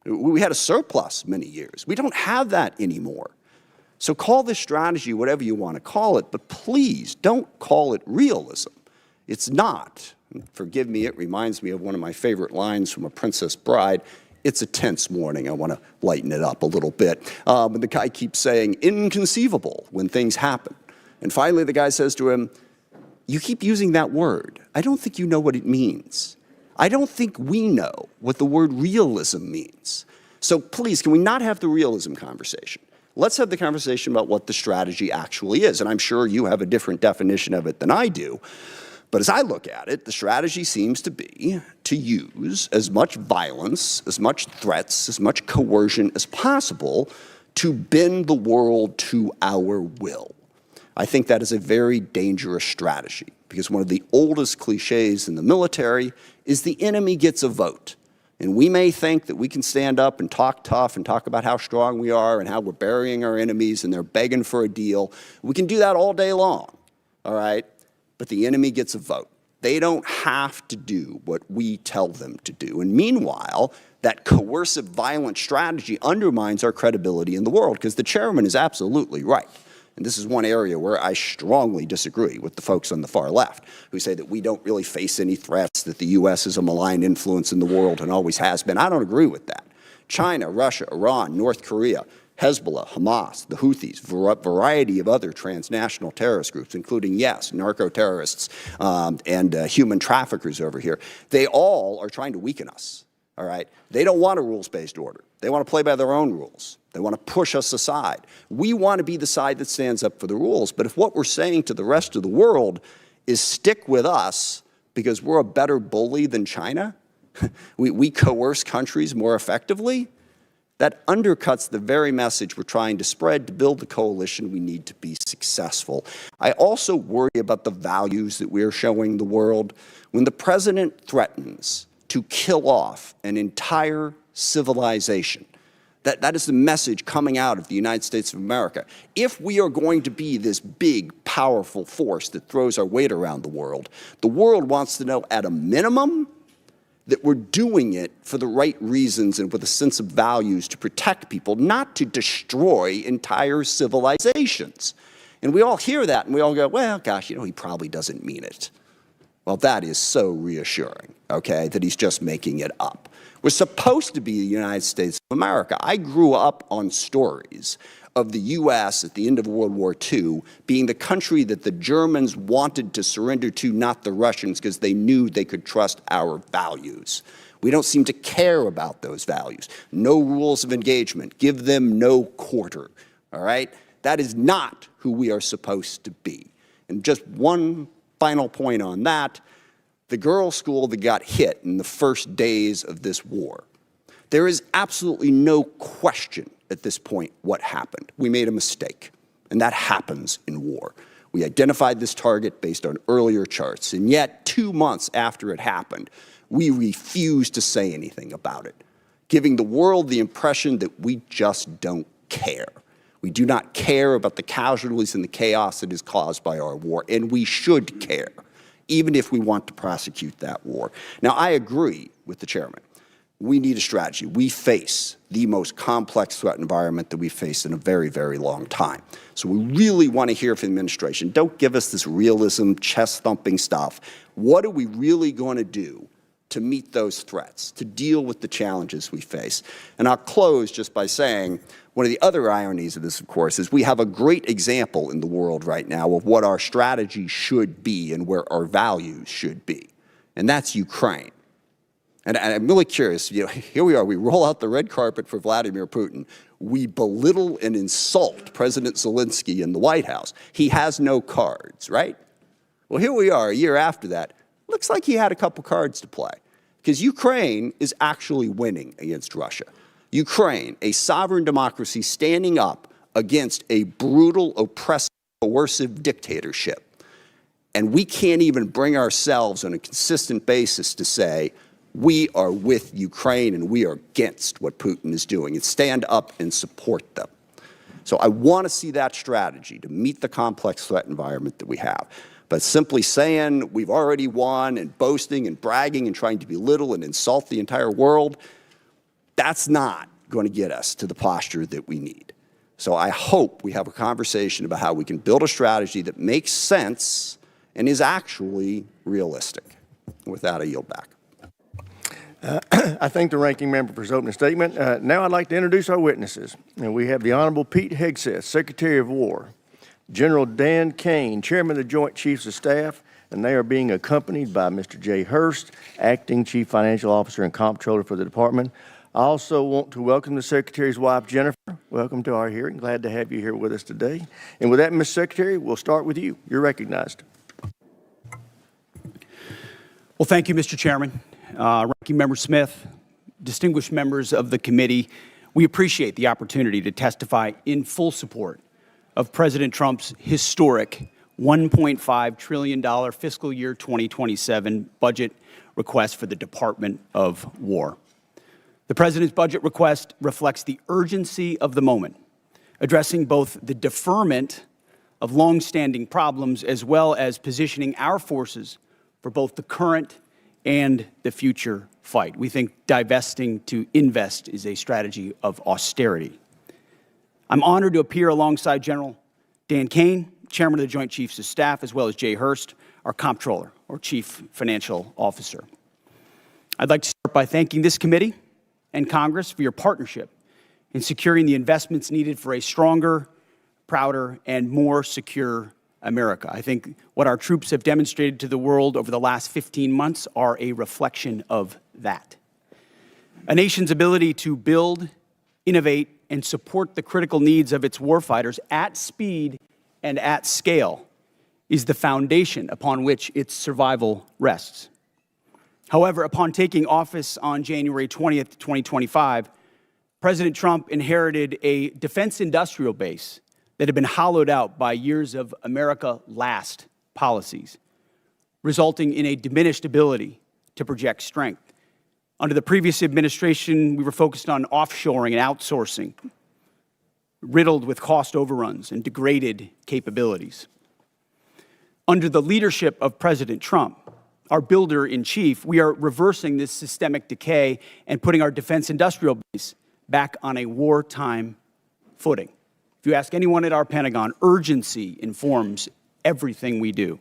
S2: We had a surplus many years. We don't have that anymore. So call this strategy whatever you want to call it, but please don't call it realism. It's not. Forgive me, it reminds me of one of my favorite lines from A Princess Bride. It's a tense morning. I want to lighten it up a little bit. And the guy keeps saying, inconceivable, when things happen. And finally, the guy says to him, you keep using that word. I don't think you know what it means. I don't think we know what the word realism means. So please, can we not have the realism conversation? Let's have the conversation about what the strategy actually is. And I'm sure you have a different definition of it than I do. But as I look at it, the strategy seems to be to use as much violence, as much threats, as much coercion as possible to bend the world to our will. I think that is a very dangerous strategy because one of the oldest cliches in the military is the enemy gets a vote. And we may think that we can stand up and talk tough and talk about how strong we are and how we're burying our enemies and they're begging for a deal. We can do that all day long, all right? But the enemy gets a vote. They don't have to do what we tell them to do. And meanwhile, that coercive, violent strategy undermines our credibility in the world because the chairman is absolutely right. And this is one area where I strongly disagree with the folks on the far left who say that we don't really face any threats, that the U.S. is a malign influence in the world and always has been. I don't agree with that. China, Russia, Iran, North Korea, Hezbollah, Hamas, the Houthis, variety of other transnational terrorist groups, including, yes, narco-terrorists and human traffickers over here. They all are trying to weaken us, all right? They don't want a rules-based order. They want to play by their own rules. They want to push us aside. We want to be the side that stands up for the rules. But if what we're saying to the rest of the world is stick with us because we're a better bully than China, we coerce countries more effectively, that undercuts the very message we're trying to spread to build the coalition we need to be successful. I also worry about the values that we're showing the world. When the president threatens to kill off an entire civilization, that is the message coming out of the United States of America. If we are going to be this big, powerful force that throws our weight around the world wants to know at a minimum that we're doing it for the right reasons and with a sense of values to protect people, not to destroy entire civilizations. And we all hear that and we all go, well, gosh, he probably doesn't mean it. Well, that is so reassuring, okay, that he's just making it up. We're supposed to be the United States of America. I grew up on stories of the U.S. at the end of World War II being the country that the Germans wanted to surrender to, not the Russians, because they knew they could trust our values. We don't seem to care about those values. No rules of engagement. Give them no quarter, all right? That is not who we are supposed to be. And just one final point on that. The girls' school that got hit in the first days of this war. There is absolutely no question at this point what happened. We made a mistake, and that happens in war. We identified this target based on earlier charts, and yet 2 months after it happened, we refused to say anything about it, giving the world the impression that we just don't care. We do not care about the casualties and the chaos that is caused by our war, and we should care, even if we want to prosecute that war. Now, I agree with the chairman. We need a strategy. We face the most complex threat environment that we've faced in a very, very long time. So we really want to hear from the administration. Don't give us this realism, chest-thumping stuff. What are we really going to do to meet those threats, to deal with the challenges we face? And I'll close just by saying, one of the other ironies of this, of course, is we have a great example in the world right now of what our strategy should be and where our values should be, and that's Ukraine. And I'm really curious, here we are, we roll out the red carpet for Vladimir Putin. We belittle and insult President Zelensky in the White House. He has no cards, right? Well, here we are a year after that. Looks like he had a couple cards to play, because Ukraine is actually winning against Russia. Ukraine, a sovereign democracy standing up against a brutal, oppressive, coercive dictatorship. And we can't even bring ourselves on a consistent basis to say, we are with Ukraine and we are against what Putin is doing, and stand up and support them. So I want to see that strategy to meet the complex threat environment that we have. But simply saying we've already won and boasting and bragging and trying to belittle and insult the entire world, that's not going to get us to the posture that we need. So I hope we have a conversation about how we can build a strategy that makes sense and is actually realistic. With that, I yield back.
S1: I thank the ranking member for his opening statement. Now I'd like to introduce our witnesses. And we have the Honorable Pete Hegseth, Secretary of War, General Dan Caine, Chairman of the Joint Chiefs of Staff, and they are being accompanied by Mr. Jay Hurst, Acting Chief Financial Officer and Comptroller for the Department. I also want to welcome the Secretary's wife, Jennifer. Welcome to our hearing. Glad to have you here with us today. And with that, Ms. Secretary, we'll start with you. You're recognized.
S3: Well, thank you, Mr. Chairman. Ranking Member Smith, distinguished members of the committee, we appreciate the opportunity to testify in full support of President Trump's historic $1.5 trillion fiscal year 2027 budget request for the Department of War. The President's budget request reflects the urgency of the moment, addressing both the deferment of longstanding problems as well as positioning our forces for both the current and the future fight. We think divesting to invest is a strategy of austerity. I'm honored to appear alongside General Dan Caine, Chairman of the Joint Chiefs of Staff, as well as Jay Hurst, our Comptroller, or Chief Financial Officer. I'd like to start by thanking this committee and Congress for your partnership in securing the investments needed for a stronger, prouder, and more secure America. I think what our troops have demonstrated to the world over the last 15 months are a reflection of that. A nation's ability to build innovate, and support the critical needs of its warfighters at speed and at scale is the foundation upon which its survival rests. However, upon taking office on January 20th, 2025, President Trump inherited a defense industrial base that had been hollowed out by years of America Last policies, resulting in a diminished ability to project strength. Under the previous administration, we were focused on offshoring and outsourcing, riddled with cost overruns and degraded capabilities. Under the leadership of President Trump, our builder-in-chief, we are reversing this systemic decay and putting our defense industrial base back on a wartime footing. If you ask anyone at our Pentagon, urgency informs everything we do.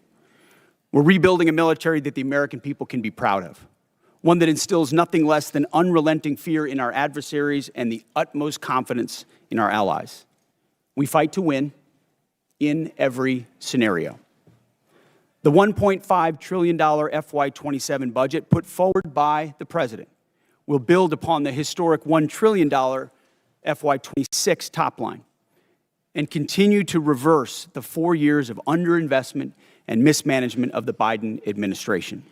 S3: We're rebuilding a military that the American people can be proud of, one that instills nothing less than unrelenting fear in our adversaries and the utmost confidence in our allies. We fight to win in every scenario. The $1.5 trillion FY27 budget put forward by the President will build upon the historic $1 trillion FY26 top line and continue to reverse the 4 years of underinvestment and mismanagement of the Biden administration.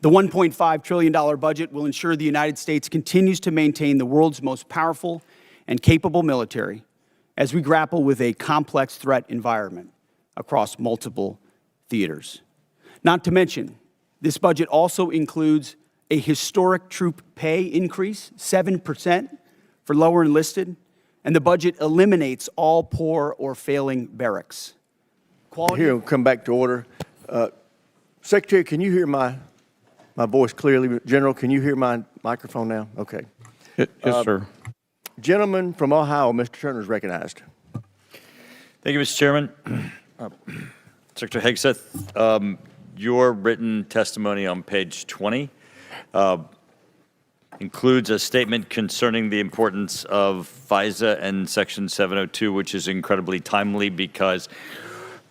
S3: The $1.5 trillion budget will ensure the United States continues to maintain the world's most powerful and capable military as we grapple with a complex threat environment across multiple theaters. Not to mention, this budget also includes a historic troop pay increase, 7% for lower enlisted, and the budget eliminates all poor or failing barracks.
S1: Here, we'll come back to order. Secretary, can you hear my voice clearly? General, can you hear my microphone now? Okay.
S4: Yes, sir.
S1: Gentleman from Ohio, Mr. Turner is recognized.
S9: Thank you, Mr. Chairman. Secretary Hegseth, your written testimony on page 20 includes a statement concerning the importance of FISA and Section 702, which is incredibly timely because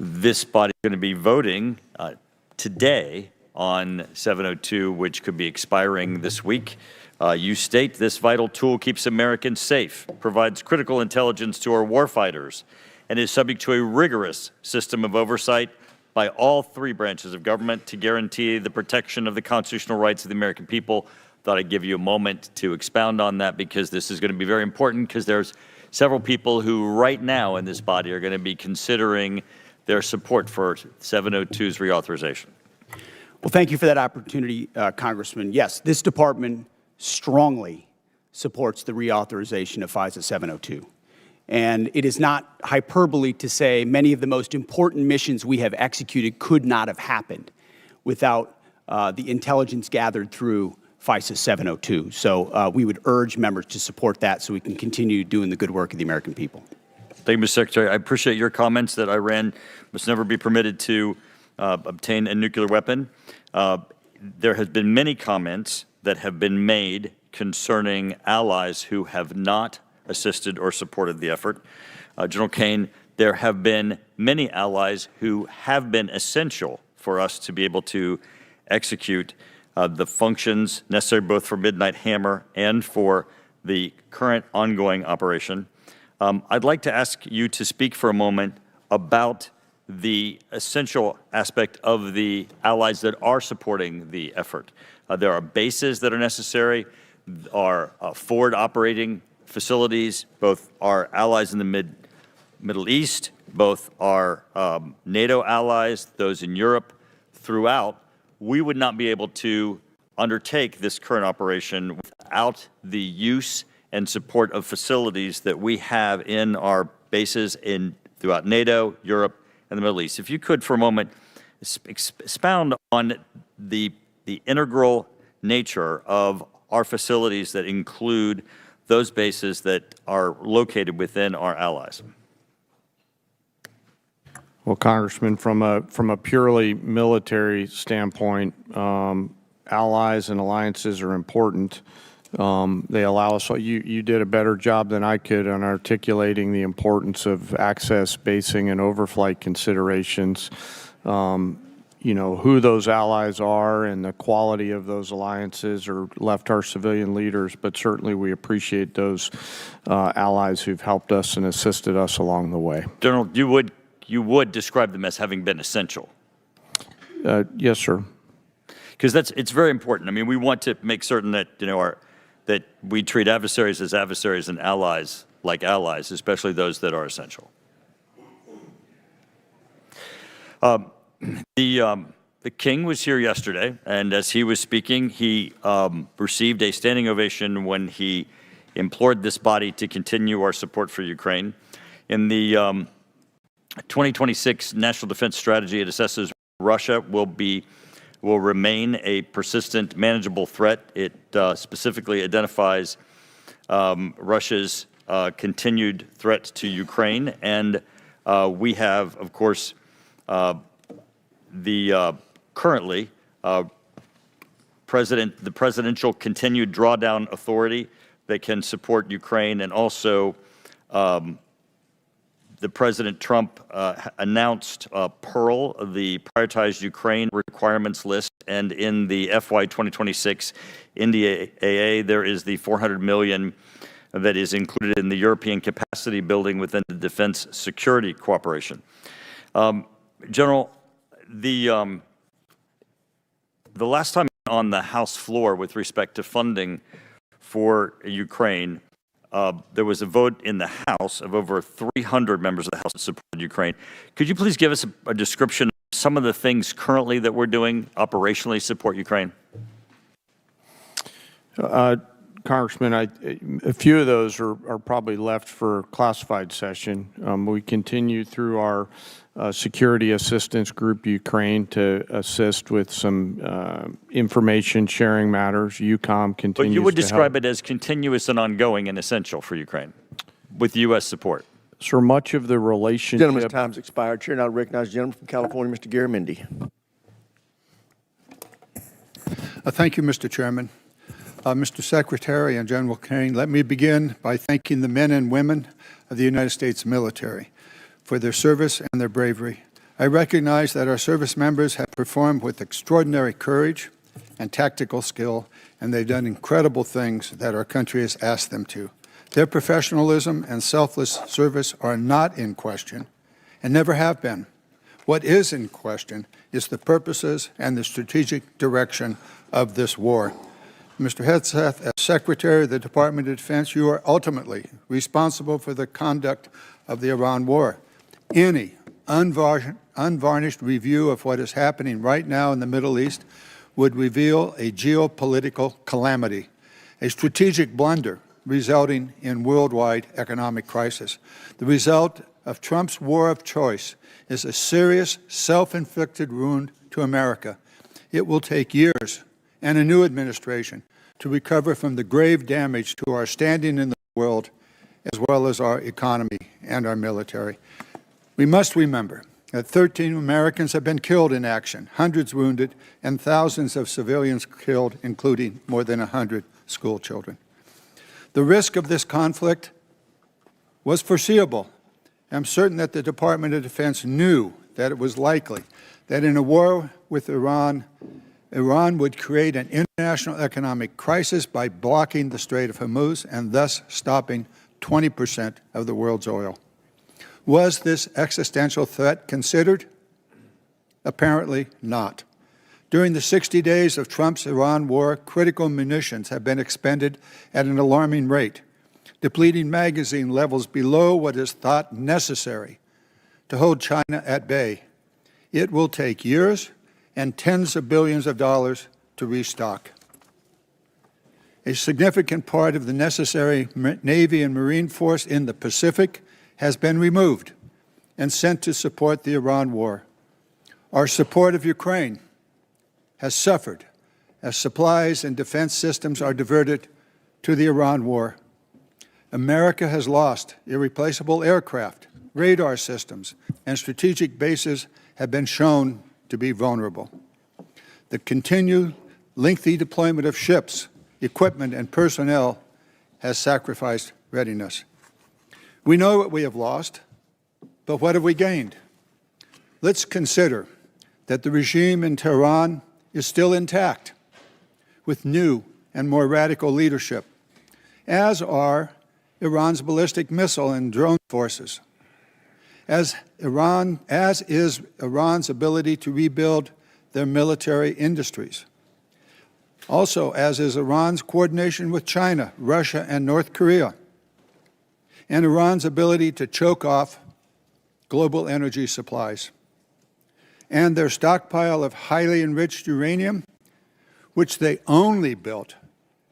S9: this body is going to be voting today on 702, which could be expiring this week. You state this vital tool keeps Americans safe, provides critical intelligence to our warfighters, and is subject to a rigorous system of oversight by all three branches of government to guarantee the protection of the constitutional rights of the American people. Thought I'd give you a moment to expound on that because this is going to be very important because there's several people who right now in this body are going to be considering their support for 702's reauthorization.
S3: Well, thank you for that opportunity, Congressman. Yes, this department strongly supports the reauthorization of FISA 702. And it is not hyperbole to say many of the most important missions we have executed could not have happened without the intelligence gathered through FISA 702. So we would urge members to support that so we can continue doing the good work of the American people.
S9: Thank you, Mr. Secretary. I appreciate your comments that Iran must never be permitted to obtain a nuclear weapon. There have been many comments that have been made concerning allies who have not assisted or supported the effort. General Caine, there have been many allies who have been essential for us to be able to execute the functions necessary both for Midnight Hammer and for the current ongoing operation. I'd like to ask you to speak for a moment about the essential aspect of the allies that are supporting the effort. There are bases that are necessary, are forward operating facilities, both our allies in the Middle East, both our NATO allies, those in Europe, throughout. We would not be able to undertake this current operation without the use and support of facilities that we have in our bases throughout NATO, Europe, and the Middle East. If you could, for a moment, expound on the integral nature of our facilities that include those bases that are located within our allies.
S4: Well, Congressman, from a purely military standpoint, allies and alliances are important. They allow us, you did a better job than I could on articulating the importance of access, basing, and overflight considerations. who those allies are and the quality of those alliances are left our civilian leaders, but certainly we appreciate those allies who've helped us and assisted us along the way.
S9: General, you would describe them as having been essential.
S4: Yes, sir.
S9: Because it's very important. I mean, we want to make certain that that we treat adversaries as adversaries and allies like allies, especially those that are essential. The King was here yesterday, and as he was speaking, he received a standing ovation when he implored this body to continue our support for Ukraine. In the 2026 National Defense Strategy, it assesses Russia will remain a persistent, manageable threat. It specifically identifies Russia's continued threat to Ukraine, and we have, of course, currently the presidential continued drawdown authority that can support Ukraine, and also the President Trump announced Pearl, the prioritized Ukraine requirements list, and in the FY 2026 NDAA, there is the $400 million that is included in the European capacity building within the defense security cooperation. General, the last time on the House floor with respect to funding for Ukraine, there was a vote in the House of over 300 members of the House that supported Ukraine. Could you please give us a description of some of the things currently that we're doing operationally to support Ukraine?
S4: Congressman, a few of those are probably left for classified session. We continue through our security assistance group, Ukraine, to assist with some information sharing matters. UCOM continues. But
S9: you would describe it as continuous and ongoing and essential for Ukraine with U.S. support.
S4: So much of the relationship.
S1: Gentleman's time's expired. Chair now recognizes the gentleman from California, Mr. Garamendi.
S10: Thank you, Mr. Chairman. Mr. Secretary and General Caine, let me begin by thanking the men and women of the United States military for their service and their bravery. I recognize that our service members have performed with extraordinary courage and tactical skill, and they've done incredible things that our country has asked them to. Their professionalism and selfless service are not in question and never have been. What is in question is the purposes and the strategic direction of this war. Mr. Hegseth, as Secretary of the Department of Defense, you are ultimately responsible for the conduct of the Iran war. Any unvarnished review of what is happening right now in the Middle East would reveal a geopolitical calamity, a strategic blunder resulting in worldwide economic crisis. The result of Trump's war of choice is a serious self-inflicted wound to America. It will take years and a new administration to recover from the grave damage to our standing in the world, as well as our economy and our military. We must remember that 13 Americans have been killed in action, hundreds wounded, and thousands of civilians killed, including more than 100 school children. The risk of this conflict was foreseeable. I'm certain that the Department of Defense knew that it was likely that in a war with Iran would create an international economic crisis by blocking the Strait of Hormuz and thus stopping 20% of the world's oil. Was this existential threat considered? Apparently not. During the 60 days of Trump's Iran war, critical munitions have been expended at an alarming rate, depleting magazine levels below what is thought necessary to hold China at bay. It will take years and tens of billions of dollars to restock. A significant part of the necessary Navy and Marine force in the Pacific has been removed and sent to support the Iran war. Our support of Ukraine has suffered as supplies and defense systems are diverted to the Iran war. America has lost irreplaceable aircraft, radar systems, and strategic bases have been shown to be vulnerable. The continued lengthy deployment of ships, equipment, and personnel has sacrificed readiness. We know what we have lost, but what have we gained? Let's consider that the regime in Tehran is still intact, with new and more radical leadership, as are Iran's ballistic missile and drone forces, as is Iran's ability to rebuild their military industries. Also, as is Iran's coordination with China, Russia, and North Korea, and Iran's ability to choke off global energy supplies, and their stockpile of highly enriched uranium, which they only built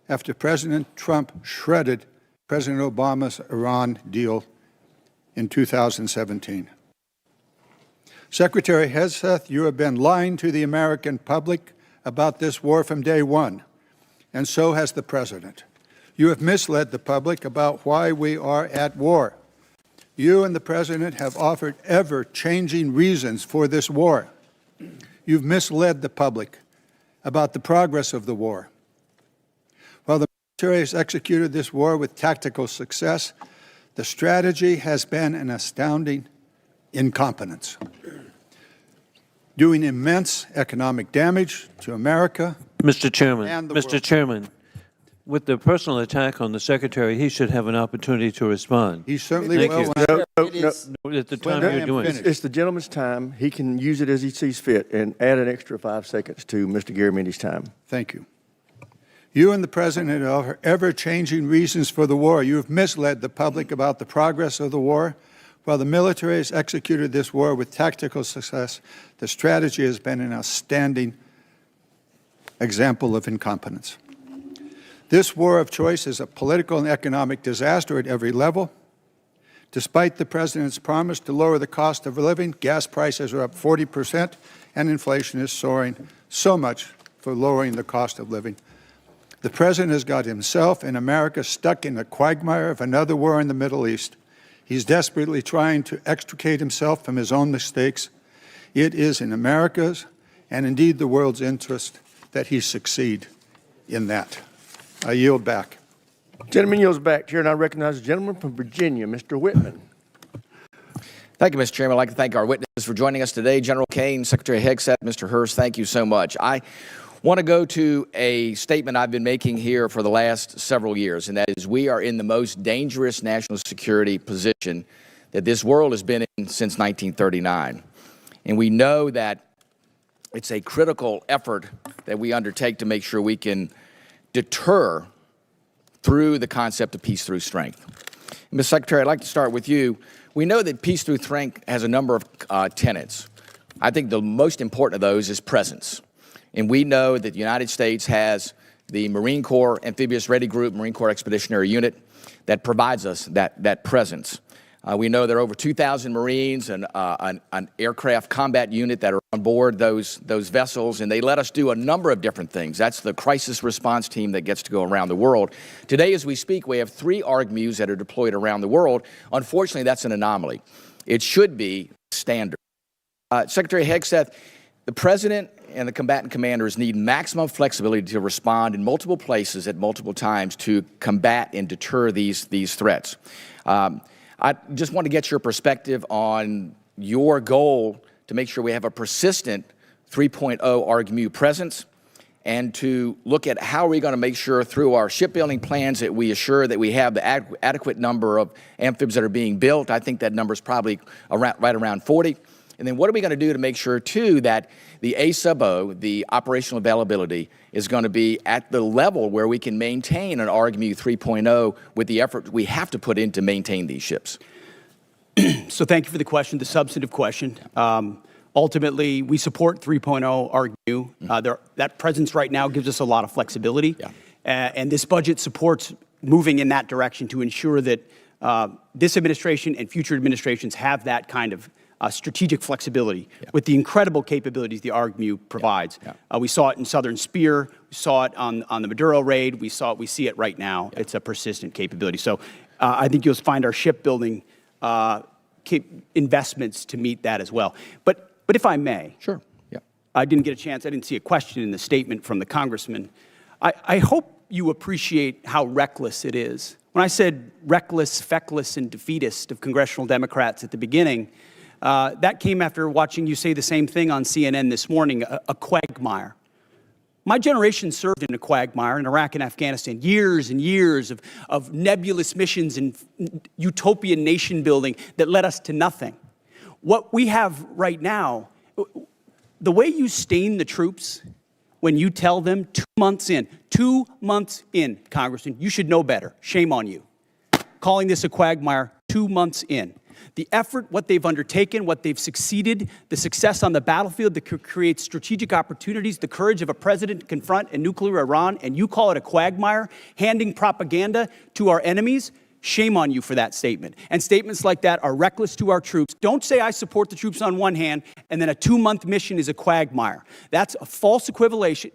S10: after President Trump shredded President Obama's Iran deal in 2017. Secretary Hegseth, you have been lying to the American public about this war from day one, and so has the President. You have misled the public about why we are at war. You and the President have offered ever-changing reasons for this war. You've misled the public about the progress of the war. While the military has executed this war with tactical success, the strategy has been an astounding incompetence, doing immense economic damage to America.
S6: Mr. Chairman,
S10: and the
S6: Mr.
S10: world.
S6: Chairman, with the personal attack on the Secretary, he should have an opportunity to respond.
S10: He certainly
S6: Thank
S10: will.
S6: you. At the time
S10: When I
S6: you're
S10: am
S6: doing
S10: finished.
S6: it.
S1: It's the gentleman's time. He can use it as he sees fit and add an extra 5 seconds to Mr. Garamendi's time.
S10: Thank you. You and the President are ever-changing reasons for the war. You have misled the public about the progress of the war. While the military has executed this war with tactical success, the strategy has been an outstanding example of incompetence. This war of choice is a political and economic disaster at every level. Despite the President's promise to lower the cost of living, gas prices are up 40%, and inflation is soaring so much for lowering the cost of living. The President has got himself and America stuck in the quagmire of another war in the Middle East. He's desperately trying to extricate himself from his own mistakes. It is in America's, and indeed the world's interest, that he succeed in that. I yield back.
S1: Gentleman yields back. Chair, and I recognize the gentleman from Virginia, Mr. Whitman.
S11: Thank you, Mr. Chairman. I'd like to thank our witnesses for joining us today. General Caine, Secretary Hegseth, Mr. Hurst, thank you so much. I want to go to a statement I've been making here for the last several years, and that is we are in the most dangerous national security position that this world has been in since 1939. And we know that it's a critical effort that we undertake to make sure we can deter through the concept of peace through strength. Ms. Secretary, I'd like to start with you. We know that peace through strength has a number of tenets. I think the most important of those is presence. And we know that the United States has the Marine Corps Amphibious Ready Group, Marine Corps Expeditionary Unit, that provides us that presence. We know there are over 2,000 Marines and an aircraft combat unit that are on board those vessels, and they let us do a number of different things. That's the crisis response team that gets to go around the world. Today, as we speak, we have 3 ARGMUs that are deployed around the world. Unfortunately, that's an anomaly. It should be standard. Secretary Hegseth, the President and the combatant commanders need maximum flexibility to respond in multiple places at multiple times to combat and deter these threats. I just want to get your perspective on your goal to make sure we have a persistent 3.0 ARGMU presence, and to look at how are we going to make sure through our shipbuilding plans that we assure that we have the adequate number of amphibs that are being built. I think that number is probably right around 40. And then what are we going to do to make sure, too, that the A-sub-O, the operational availability, is going to be at the level where we can maintain an ARGMU 3.0 with the effort we have to put in to maintain these ships?
S3: So thank you for the question, the substantive question. Ultimately, we support 3.0 ARGMU. That presence right now gives us a lot of flexibility. Yeah. And this budget supports moving in that direction to ensure that this administration and future administrations have that kind of strategic flexibility with the incredible capabilities the ARGMU provides. We saw it in Southern Spear. We saw it on the Maduro raid. We see it right now. It's a persistent capability. So I think you'll find our shipbuilding investments to meet that as well. But if I may.
S11: Sure. Yeah.
S3: I didn't get a chance. I didn't see a question in the statement from the congressman. I hope you appreciate how reckless it is. When I said reckless, feckless, and defeatist of congressional Democrats at the beginning, That came after watching you say the same thing on CNN this morning, a quagmire. My generation served in a quagmire in Iraq and Afghanistan, years and years of nebulous missions and utopian nation building that led us to nothing. What we have right now, the way you stain the troops when you tell them 2 months in, Congressman, you should know better. Shame on you. Calling this a quagmire 2 months in. The effort, what they've undertaken, what they've succeeded, the success on the battlefield that creates strategic opportunities, the courage of a president to confront a nuclear Iran, and you call it a quagmire, handing propaganda to our enemies. Shame on you for that statement. And statements like that are reckless to our troops. Don't say I support the troops on one hand, and then a 2-month mission is a quagmire. That's a false equivalation.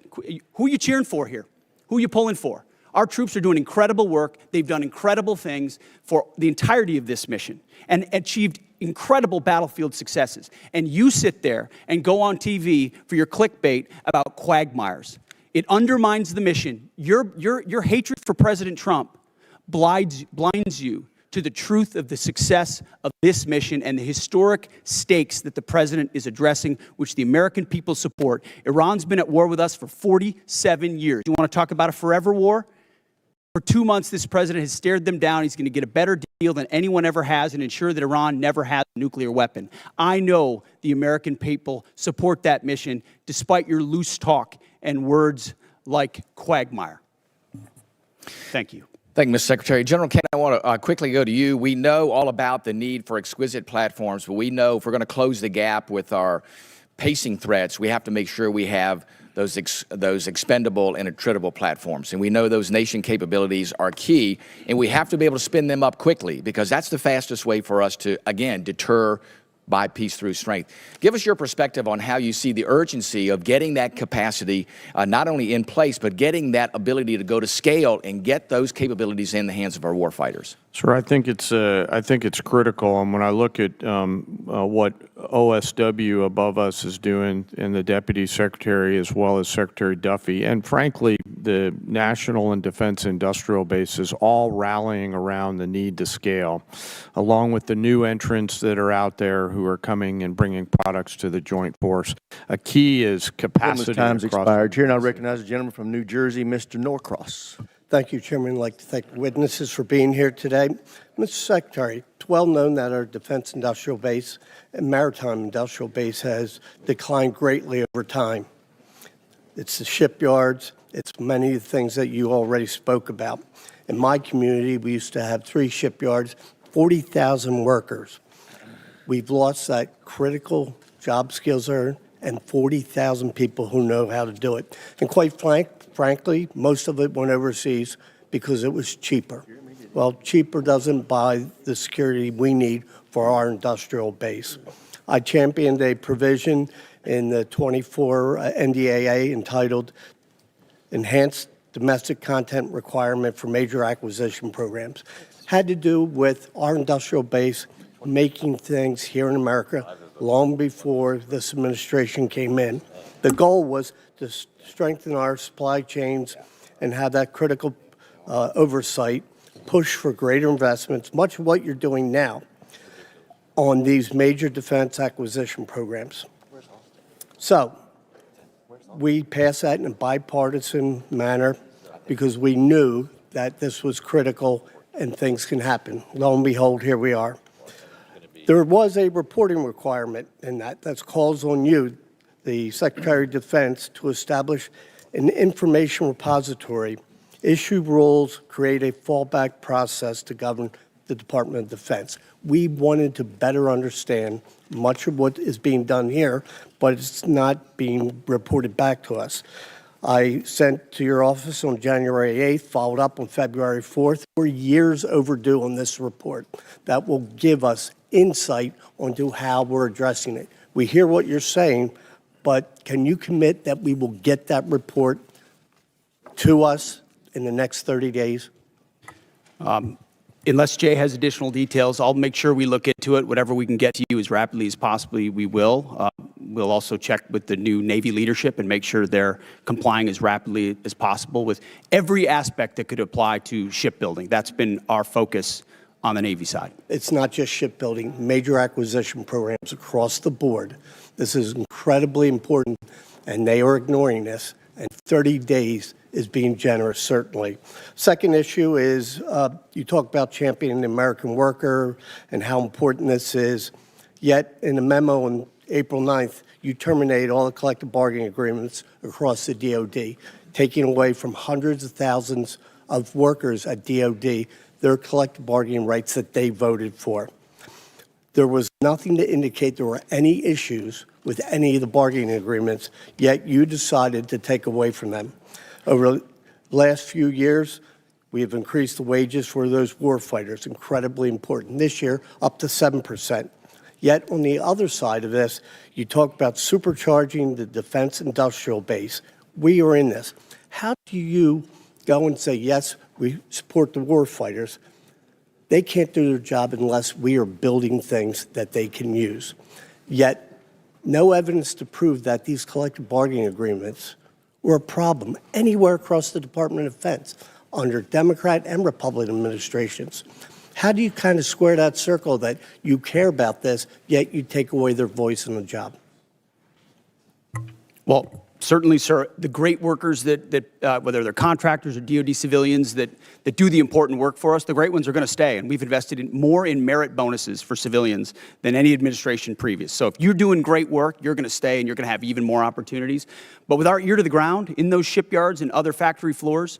S3: Who are you cheering for here? Who are you pulling for? Our troops are doing incredible work. They've done incredible things for the entirety of this mission and achieved incredible battlefield successes. And you sit there and go on TV for your clickbait about quagmires. It undermines the mission. Your hatred for President Trump blinds you to the truth of the success of this mission and the historic stakes that the president is addressing, which the American people support. Iran's been at war with us for 47 years. You want to talk about a forever war? For 2 months, this president has stared them down. He's going to get a better deal than anyone ever has and ensure that Iran never has a nuclear weapon. I know the American people support that mission, despite your loose talk and words like quagmire. Thank you.
S11: Thank you, Mr. Secretary. General Caine, I want to quickly go to you. We know all about the need for exquisite platforms, but we know if we're going to close the gap with our pacing threats, we have to make sure we have those expendable and attritable platforms. And we know those nation capabilities are key, and we have to be able to spin them up quickly because that's the fastest way for us to, again, deter by peace through strength. Give us your perspective on how you see the urgency of getting that capacity not only in place, but getting that ability to go to scale and get those capabilities in the hands of our warfighters.
S4: Sir, I think it's critical, and when I look at what OSW above us is doing, and the Deputy Secretary as well as Secretary Duffy, and frankly, the national and defense industrial bases all rallying around the need to scale, along with the new entrants that are out there who are coming and bringing products to the joint force. A key is capacity.
S1: Time's expired. Chair, and I recognize the gentleman from New Jersey, Mr. Norcross.
S12: Thank you, Chairman. I'd like to thank the witnesses for being here today. Mr. Secretary, it's well known that our defense industrial base and maritime industrial base has declined greatly over time. It's the shipyards. It's many of the things that you already spoke about. In my community, we used to have 3 shipyards, 40,000 workers. We've lost that critical job skills there and 40,000 people who know how to do it. And quite frankly, most of it went overseas because it was cheaper. Well, cheaper doesn't buy the security we need for our industrial base. I championed a provision in the 24 NDAA entitled Enhanced Domestic Content Requirement for Major Acquisition Programs. Had to do with our industrial base making things here in America long before this administration came in. The goal was to strengthen our supply chains and have that critical oversight, push for greater investments, much of what you're doing now on these major defense acquisition programs. So we passed that in a bipartisan manner because we knew that this was critical and things can happen. Lo and behold, here we are. There was a reporting requirement in that calls on you, the Secretary of Defense, to establish an information repository, issue rules, create a fallback process to govern the Department of Defense. We wanted to better understand much of what is being done here, but it's not being reported back to us. I sent to your office on January 8th, followed up on February 4th. We're years overdue on this report that will give us insight onto how we're addressing it. We hear what you're saying, but can you commit that we will get that report to us in the next 30 days?
S3: Unless Jay has additional details, I'll make sure we look into it. Whatever we can get to you as rapidly as possibly, we will. We'll also check with the new Navy leadership and make sure they're complying as rapidly as possible with every aspect that could apply to shipbuilding. That's been our focus on the Navy side.
S12: It's not just shipbuilding, major acquisition programs across the board. This is incredibly important, and they are ignoring this. And 30 days is being generous, certainly. Second issue is you talk about championing the American worker and how important this is. Yet, in a memo on April 9th, you terminate all the collective bargaining agreements across the DoD, taking away from hundreds of thousands of workers at DoD their collective bargaining rights that they voted for. There was nothing to indicate there were any issues with any of the bargaining agreements, yet you decided to take away from them. Over the last few years, we have increased the wages for those warfighters, incredibly important. This year, up to 7%. Yet on the other side of this, you talk about supercharging the defense industrial base. We are in this. How do you go and say, yes, we support the warfighters? They can't do their job unless we are building things that they can use. Yet, no evidence to prove that these collective bargaining agreements were a problem anywhere across the Department of Defense under Democrat and Republican administrations. How do you kind of square that circle that you care about this, yet you take away their voice in the job?
S3: Well, certainly, sir, the great workers that whether they're contractors or DoD civilians that do the important work for us, the great ones are going to stay. And we've invested more in merit bonuses for civilians than any administration previous. So if you're doing great work, you're going to stay and you're going to have even more opportunities. But with our ear to the ground in those shipyards and other factory floors,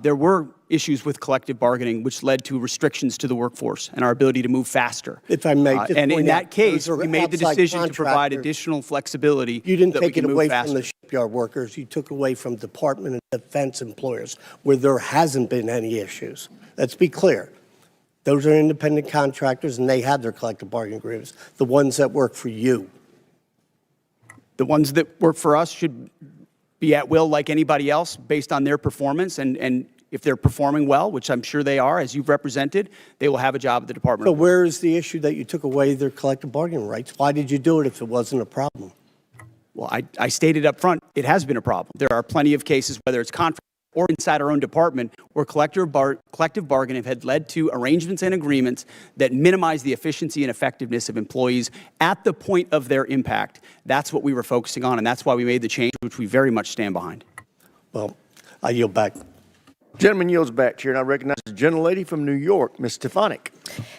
S3: there were issues with collective bargaining, which led to restrictions to the workforce and our ability to move faster.
S12: If I may, just
S3: and in
S12: point
S3: that
S12: out,
S3: case,
S12: those are
S3: we made the
S12: outside
S3: decision to provide
S12: contractors.
S3: additional flexibility.
S12: You didn't
S3: that we
S12: take it
S3: can move
S12: away
S3: faster.
S12: from the shipyard workers. You took away from Department of Defense employers where there hasn't been any issues. Let's be clear. Those are independent contractors, and they have their collective bargaining agreements, the ones that work for you.
S3: The ones that work for us should be at will like anybody else based on their performance. And if they're performing well, which I'm sure they are, as you've represented, they will have a job at the Department.
S12: So where is the issue that you took away their collective bargaining rights? Why did you do it if it wasn't a problem?
S3: Well, I stated up front, it has been a problem. There are plenty of cases, whether it's contract or inside our own department, where collective bargaining had led to arrangements and agreements that minimize the efficiency and effectiveness of employees at the point of their impact. That's what we were focusing on, and that's why we made the change, which we very much stand behind.
S12: Well, I yield back.
S1: Gentleman yields back, Chair, and I recognize the gentlelady from New York, Ms. Stefanik.